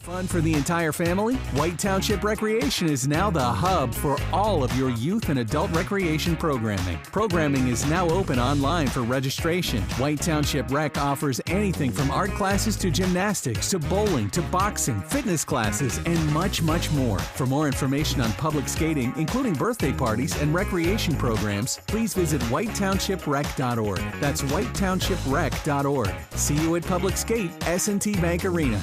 Fun for the entire family? White Township Recreation is now the hub for all of your youth and adult recreation programming. Programming is now open online for registration. White Township Rec offers anything from art classes to gymnastics to bowling to boxing, fitness classes, and much, much more. For more information on public skating, including birthday parties and recreation programs, please visit whitetownshiprec.org. That's whitetownshiprec.org. See you at Public Skate, S&T Bank Arena.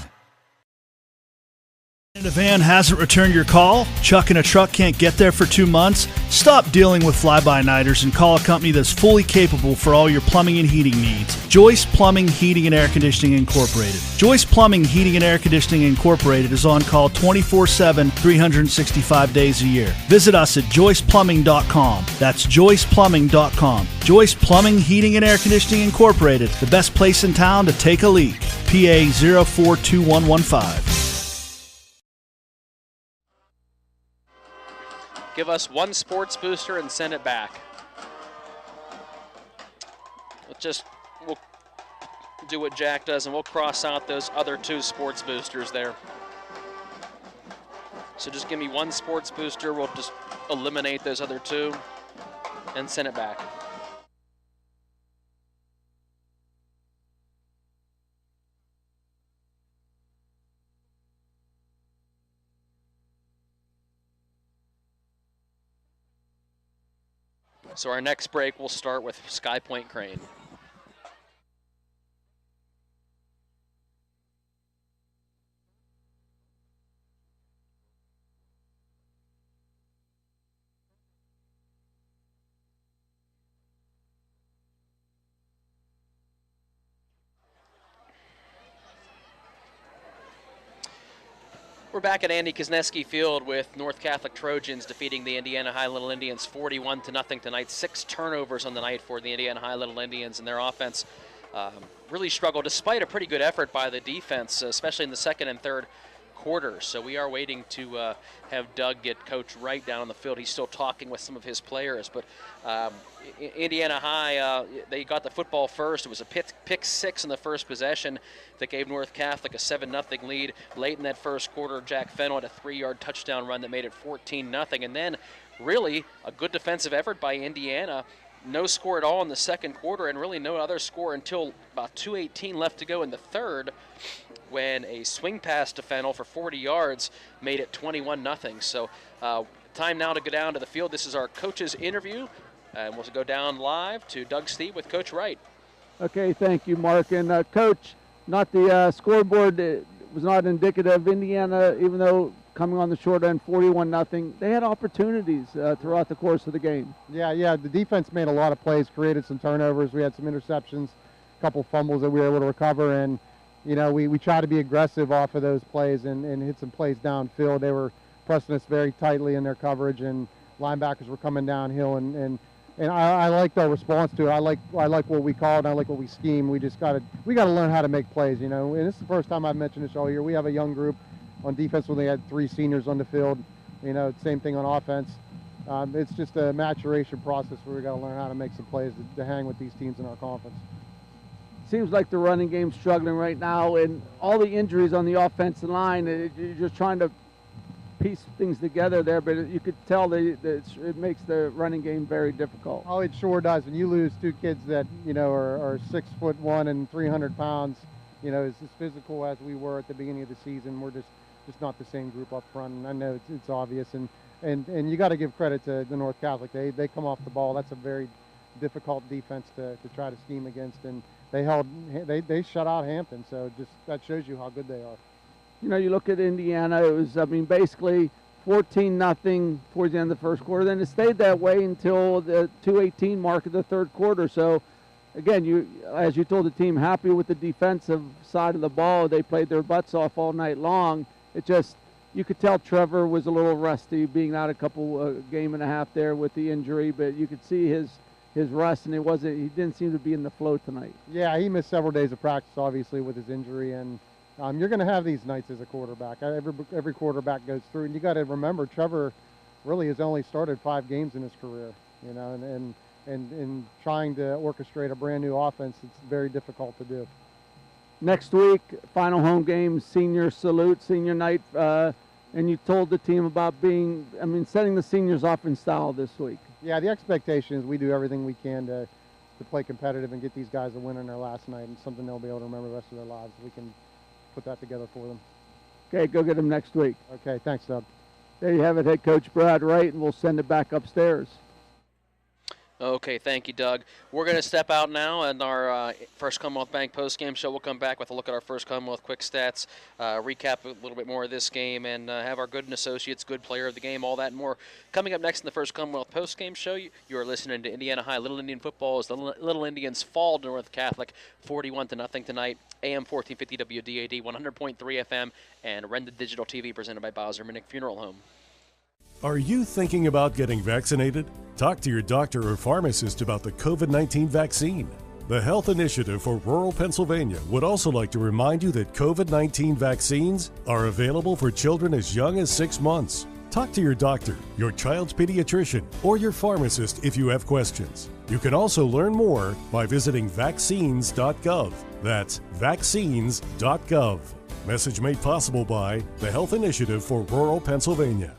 A van hasn't returned your call? Chuck and a truck can't get there for 2 months? Stop dealing with fly-by-nighters and call a company that's fully capable for all your plumbing and heating needs. Joyce Plumbing, Heating, and Air Conditioning Incorporated. Joyce Plumbing, Heating, and Air Conditioning Incorporated is on call 24/7, 365 days a year. Visit us at joyceplumbing.com. That's joyceplumbing.com. Joyce Plumbing, Heating, and Air Conditioning Incorporated, the best place in town to take a leak. PA 042115. Give us one sports booster and send it back. We'll do what Jack does, and we'll cross out those other 2 sports boosters there. So just give me one sports booster. We'll just eliminate those other 2 and send it back. So our next break, we'll start with Sky Point Crane. We're back at Andy Kosneski Field with North Catholic Trojans defeating the Indiana High Little Indians 41-0 tonight. 6 turnovers on the night for the Indiana High Little Indians, and their offense really struggled despite a pretty good effort by the defense, especially in the second and third quarter. So we are waiting to have Doug get Coach Wright down on the field. He's still talking with some of his players, but Indiana High, they got the football first. It was a pick 6 in the first possession that gave North Catholic a 7-0 lead. Late in that first quarter, Jack Fennell had a 3-yard touchdown run that made it 14-0, and then really a good defensive effort by Indiana. No score at all in the second quarter, and really no other score until about 2:18 left to go in the third, when a swing pass to Fennell for 40 yards made it 21-0. So time now to go down to the field. This is our coach's interview, and we'll go down live to Doug Steeve with Coach Wright. Okay, thank you, Mark. And Coach, not the scoreboard was not indicative of Indiana, even though coming on the short end 41-0. They had opportunities throughout the course of the game. Yeah, the defense made a lot of plays, created some turnovers. We had some interceptions, a couple fumbles that we were able to recover, and we try to be aggressive off of those plays and hit some plays downfield. They were pressing us very tightly in their coverage, and linebackers were coming downhill, and I liked our response to it. I like what we called, and I like what we schemed. We gotta learn how to make plays, and this is the first time I've mentioned this all year. We have a young group on defense when they had 3 seniors on the field. Same thing on offense. It's just a maturation process where we got to learn how to make some plays to hang with these teams in our conference. Seems like the running game's struggling right now, and all the injuries on the offensive line, you're just trying to piece things together there, but you could tell that it makes the running game very difficult. Oh, it sure does. When you lose 2 kids that, are 6'1" and 300 pounds, as physical as we were at the beginning of the season, we're just not the same group up front, and I know it's obvious, and you got to give credit to the North Catholic. They come off the ball. That's a very difficult defense to try to scheme against, and they shut out Hampton, so that shows you how good they are. You look at Indiana, it was basically 14-0 towards the end of the first quarter. Then it stayed that way until the 2:18 mark of the third quarter. So again, as you told the team, happy with the defensive side of the ball. They played their butts off all night long. You could tell Trevor was a little rusty, being out a game and a half there with the injury, but you could see his rust, and he didn't seem to be in the flow tonight. Yeah, he missed several days of practice, obviously, with his injury, and you're going to have these nights as a quarterback. Every quarterback goes through, and you got to remember, Trevor really has only started 5 games in his career, and trying to orchestrate a brand new offense, it's very difficult to do. Next week, final home game, senior salute, senior night, and you told the team about setting the seniors off in style this week. Yeah, the expectation is we do everything we can to play competitive and get these guys a win on their last night, and something they'll be able to remember the rest of their lives. We can put that together for them. Okay, go get them next week. Okay, thanks, Doug. There you have it, head coach Brad Wright, and we'll send it back upstairs. Okay, thank you, Doug. We're going to step out now, and our First Commonwealth Bank post-game show will come back with a look at our First Commonwealth quick stats, recap a little bit more of this game, and have our Gooden Associates, good player of the game, all that and more. Coming up next in the First Commonwealth post-game show, you are listening to Indiana High Little Indian football as the Little Indians fall to North Catholic 41-0 tonight. AM 1450 WDAD, 100.3 FM, and Renda Digital TV presented by Bowser Minnick Funeral Home. Are you thinking about getting vaccinated? Talk to your doctor or pharmacist about the COVID-19 vaccine. The Health Initiative for Rural Pennsylvania would also like to remind you that COVID-19 vaccines are available for children as young as 6 months. Talk to your doctor, your child's pediatrician, or your pharmacist if you have questions. You can also learn more by visiting vaccines.gov. That's vaccines.gov. Message made possible by the Health Initiative for Rural Pennsylvania.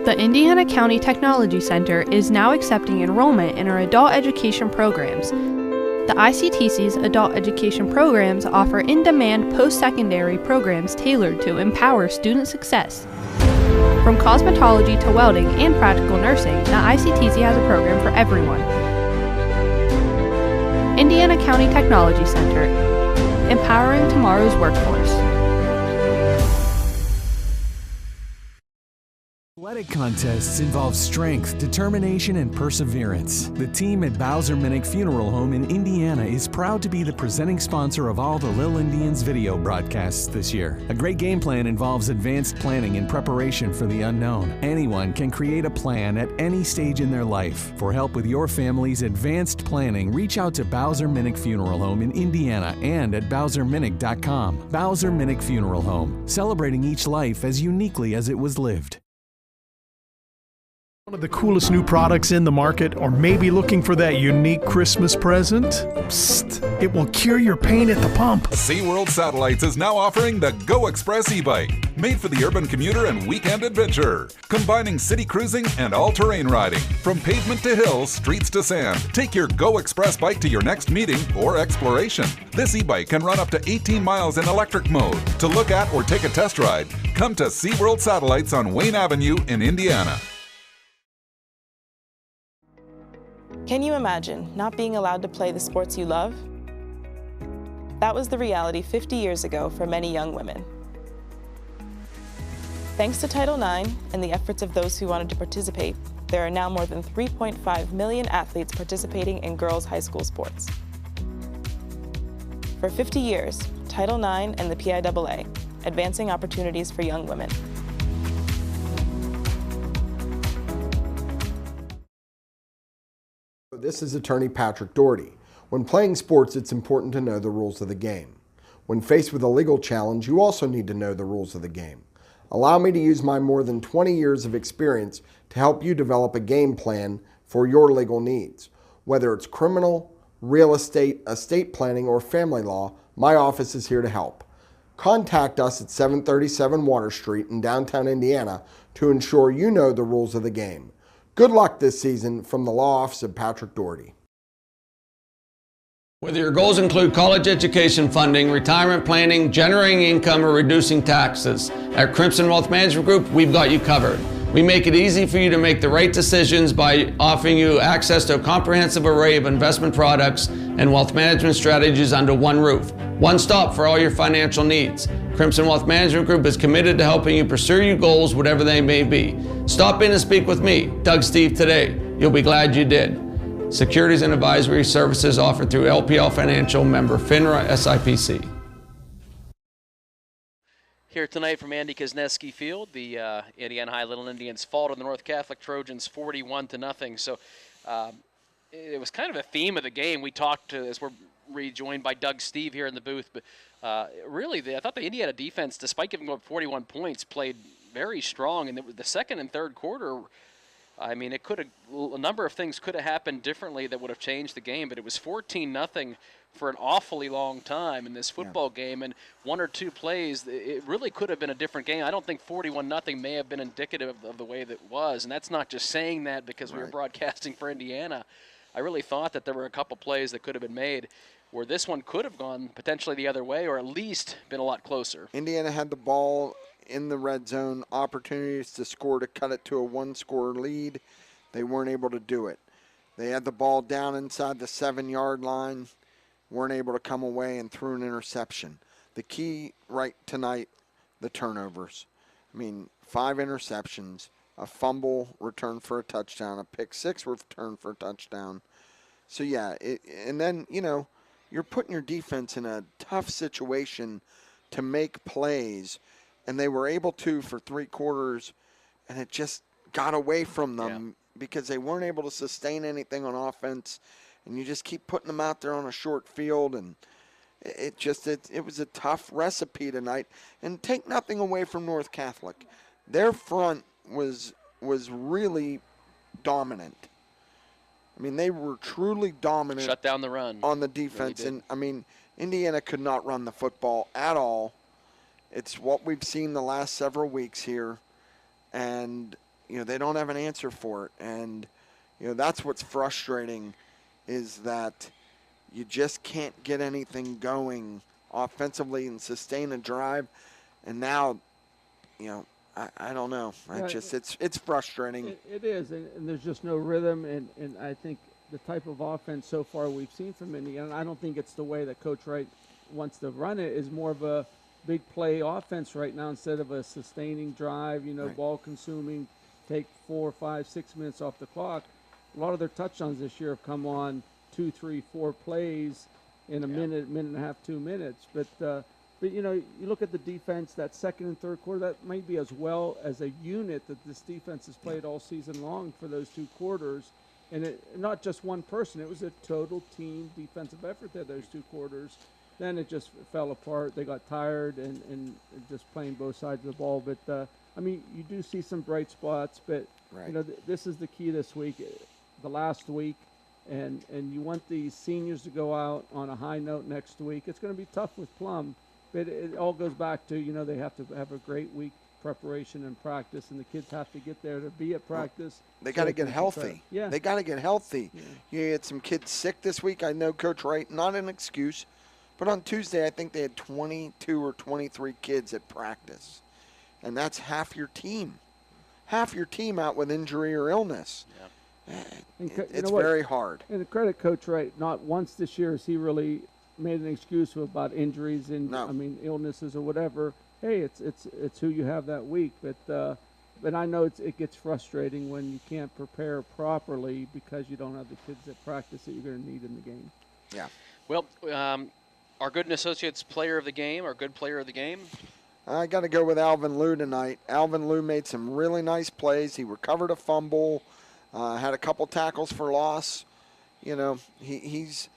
The Indiana County Technology Center is now accepting enrollment in our adult education programs. The ICTC's adult education programs offer in-demand post-secondary programs tailored to empower student success. From cosmetology to welding and practical nursing, the ICTC has a program for everyone. Indiana County Technology Center, empowering tomorrow's workforce. Athletic contests involve strength, determination, and perseverance. The team at Bowser Minnick Funeral Home in Indiana is proud to be the presenting sponsor of all the Lil Indians video broadcasts this year. A great game plan involves advanced planning and preparation for the unknown. Anyone can create a plan at any stage in their life. For help with your family's advanced planning, reach out to Bowser Minnick Funeral Home in Indiana and at BowserMinnick.com. Bowser Minnick Funeral Home, celebrating each life as uniquely as it was lived. One of the coolest new products in the market, or maybe looking for that unique Christmas present? Psst, it will cure your pain at the pump. SeaWorld Satellites is now offering the Go Express e-bike, made for the urban commuter and weekend adventure, combining city cruising and all-terrain riding. From pavement to hills, streets to sand, take your Go Express bike to your next meeting or exploration. This e-bike can run up to 18 miles in electric mode. To look at or take a test ride, come to SeaWorld Satellites on Wayne Avenue in Indiana. Can you imagine not being allowed to play the sports you love? That was the reality 50 years ago for many young women. Thanks to Title IX and the efforts of those who wanted to participate, there are now more than 3.5 million athletes participating in girls' high school sports. For 50 years, Title IX and the PIAA, advancing opportunities for young women. This is attorney Patrick Doherty. When playing sports, it's important to know the rules of the game. When faced with a legal challenge, you also need to know the rules of the game. Allow me to use my more than 20 years of experience to help you develop a game plan for your legal needs. Whether it's criminal, real estate, estate planning, or family law, my office is here to help. Contact us at 737 Water Street in downtown Indiana to ensure you know the rules of the game. Good luck this season from the Law Office of Patrick Doherty. Whether your goals include college education funding, retirement planning, generating income, or reducing taxes, at Crimson Wealth Management Group, we've got you covered. We make it easy for you to make the right decisions by offering you access to a comprehensive array of investment products and wealth management strategies under one roof. One stop for all your financial needs. Crimson Wealth Management Group is committed to helping you pursue your goals, whatever they may be. Stop in and speak with me, Doug Steve, today. You'll be glad you did. Securities and advisory services offered through LPL Financial, member FINRA SIPC. Here tonight from Andy Kosneski Field, the Indiana High Little Indians fall to the North Catholic Trojans 41-0. So it was kind of a theme of the game. We talked as we're rejoined by Doug Steve here in the booth, but really I thought the Indiana defense, despite giving up 41 points, played very strong. And the second and third quarter, I mean, a number of things could have happened differently that would have changed the game, but it was 14-0 for an awfully long time in this football game, and one or two plays, it really could have been a different game. I don't think 41-0 may have been indicative of the way that it was, and that's not just saying that because we were broadcasting for Indiana. I really thought that there were a couple plays that could have been made where this one could have gone potentially the other way or at least been a lot closer. Indiana had the ball in the red zone, opportunities to score to cut it to a one-score lead. They weren't able to do it. They had the ball down inside the 7-yard line, weren't able to come away and threw an interception. The key right tonight, the turnovers. I mean, 5 interceptions, a fumble return for a touchdown, a pick six return for a touchdown. So, yeah, and then, you know, you're putting your defense in a tough situation to make plays, and they were able to for 3 quarters, and it just got away from them because they weren't able to sustain anything on offense, and you just keep putting them out there on a short field, and it was a tough recipe tonight. And take nothing away from North Catholic. Their front was really dominant. I mean, they were truly dominant. Shut down the run on the defense. Really, and, I mean, Indiana could not run the football at all. It's what we've seen the last several weeks here. And, you know, they don't have an answer for it. And, you know, that's what's frustrating is that you just can't get anything going offensively and sustain a drive. And now, you know, I don't know. It's frustrating. It is, and there's just no rhythm. And I think the type of offense so far we've seen from Indiana, I don't think it's the way that Coach Wright wants to run it, is more of a big play offense right now instead of a sustaining drive, you know, ball consuming, take 4, 5, 6 minutes off the clock. A lot of their touchdowns this year have come on 2, 3, 4 plays in a minute, minute and a half, 2 minutes. But you know, you look at the defense, that second and third quarter, that might be as well as a unit that this defense has played all season long for those 2 quarters. And not just one person, it was a total team defensive effort there, those 2 quarters. Then it just fell apart. They got tired and just playing both sides of the ball. But, I mean, you do see some bright spots, but, you know, this is the key this week, the last week. And you want these seniors to go out on a high note next week. It's going to be tough with Plum. But it all goes back to, you know, they have to have a great week preparation and practice, and the kids have to get there to be at practice. They got to get healthy. Yeah. They got to get healthy. Yeah. You had some kids sick this week. I know Coach Wright, not an excuse, but on Tuesday I think they had 22 or 23 kids at practice. And that's half your team. Half your team out with injury or illness. Yeah. It's very hard. And to credit Coach Wright, not once this year has he really made an excuse about injuries and I mean illnesses or whatever. Hey, it's who you have that week, but I know it gets frustrating when you can't prepare properly because you don't have the kids at practice that you're going to need in the game. Yeah. Well, our Gooden Associates player of the game, our good player of the game. I got to go with Alvin Liu tonight. Alvin Liu made some really nice plays. He recovered a fumble, had a couple tackles for loss. You know, he's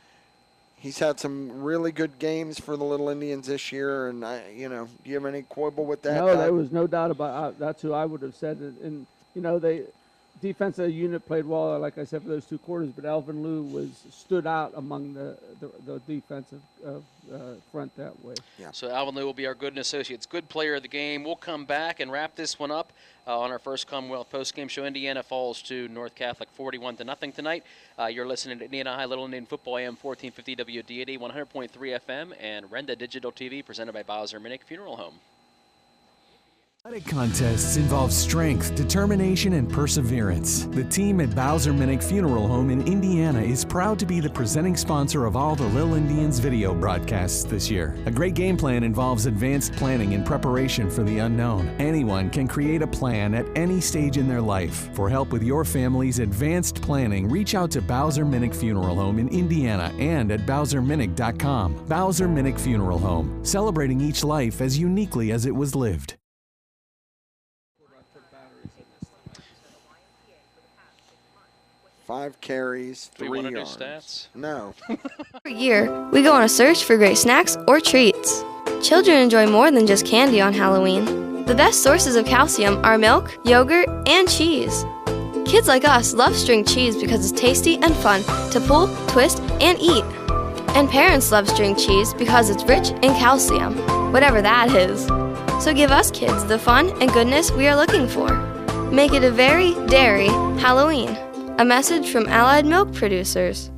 had some really good games for the Little Indians this year, and you know, do you have any quibble with that? No, there was no doubt about that's who I would have said. And you know, they defensive unit played well, like I said, for those 2 quarters. But Alvin Liu stood out among the defensive front that way. Yeah. So Alvin Liu will be our Gooden Associates good player of the game. We'll come back and wrap this one up on our first Commonwealth postgame show. Indiana falls to North Catholic 41-0 tonight. You're listening to Indiana High Little Indian Football AM 1450 WDAD 100.3 FM and Renda Digital TV presented by Bowser Minnick Funeral Home. Athletic contests involve strength, determination, and perseverance. The team at Bowser Minnick Funeral Home in Indiana is proud to be the presenting sponsor of all the Little Indians video broadcasts this year. A great game plan involves advanced planning and preparation for the unknown. Anyone can create a plan at any stage in their life. For help with your family's advanced planning, reach out to Bowser Minnick Funeral Home in Indiana and at BowserMinnick.com. Bowser Minnick Funeral Home, celebrating each life as uniquely as it was lived. 5 carries, 3 Do we want to yards. do stats? No. Every year, we go on a search for great snacks or treats. Children enjoy more than just candy on Halloween. The best sources of calcium are milk, yogurt, and cheese. Kids like us love string cheese because it's tasty and fun to pull, twist, and eat. And parents love string cheese because it's rich in calcium, whatever that is. So give us kids the fun and goodness we are looking for. Make it a very dairy Halloween. A message from Allied Milk Producers.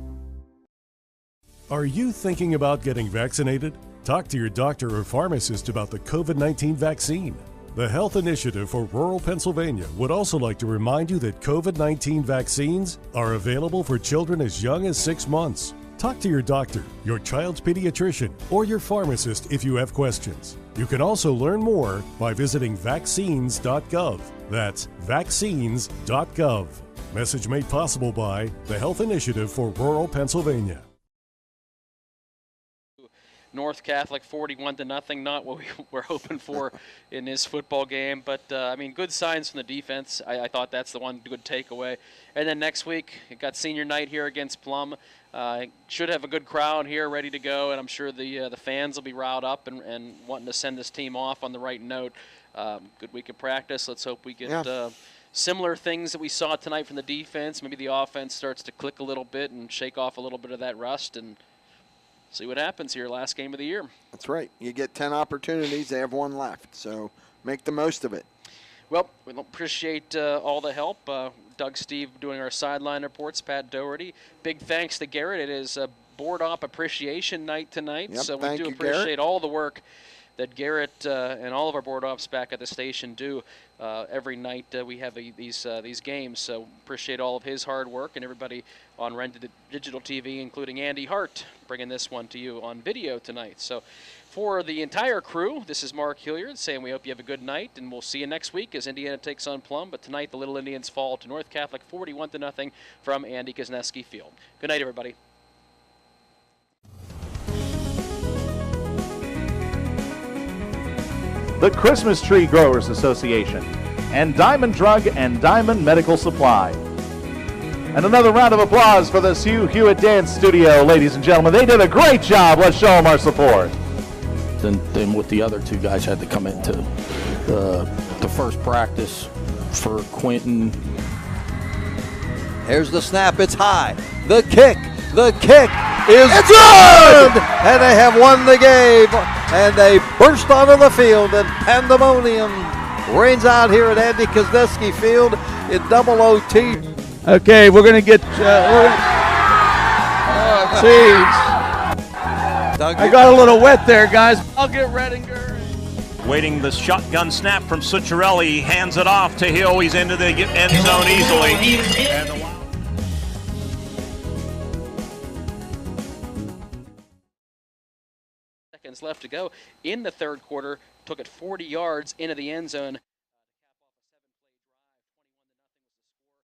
Are you thinking about getting vaccinated? Talk to your doctor or pharmacist about the COVID-19 vaccine. The Health Initiative for Rural Pennsylvania would also like to remind you that COVID-19 vaccines are available for children as young as 6 months. Talk to your doctor, your child's pediatrician, or your pharmacist if you have questions. You can also learn more by visiting vaccines.gov. That's vaccines.gov. Message made possible by the Health Initiative for Rural Pennsylvania. North Catholic 41-0, not what we were hoping for in this football game. But, I mean, good signs from the defense. I thought that's the one good takeaway. And then next week, it got senior night here against Plum. Should have a good crowd here ready to go, and I'm sure the fans will be riled up and wanting to send this team off on the right note. Good week of practice. Let's hope we get similar things that we saw tonight from the defense. Maybe the offense starts to click a little bit and shake off a little bit of that rust and see what happens here last game of the year. That's right. You get 10 opportunities. They have 1 left, so make the most of it. Well, we appreciate all the help. Doug Steve doing our sideline reports, Pat Doherty. Big thanks to Garrett. It is a board op appreciation night tonight, Yep, so we thank do you, appreciate Garrett. all the work that Garrett and all of our board ops back at the station do every night we have these games. So appreciate all of his hard work and everybody on Rented Digital TV, including Andy Hart, bringing this one to you on video tonight. So for the entire crew, this is Mark Hilliard saying we hope you have a good night, and we'll see you next week as Indiana takes on Plum. But tonight the Little Indians fall to North Catholic 41-0 from Andy Kosneski Field. Good night, everybody. The Christmas Tree Growers Association, and Diamond Drug and Diamond Medical Supply. And another round of applause for the Sue Hewitt Dance Studio, ladies and gentlemen. They did a great job. Let's show them our support. Then with the other two guys had to come into the first practice for Quentin. Here's the snap. It's high. The kick is good! And they have won the game. And they burst onto the field, and pandemonium reigns out here at Andy Kosneski Field in double OT. Okay, we're going to get... I got a little wet there, guys. I'll get Redinger. Waiting the shotgun snap from Succiarelli. He hands it off to Hill. He's into the end zone easily. And seconds left to go in the third quarter. Took it 40 yards into the end zone.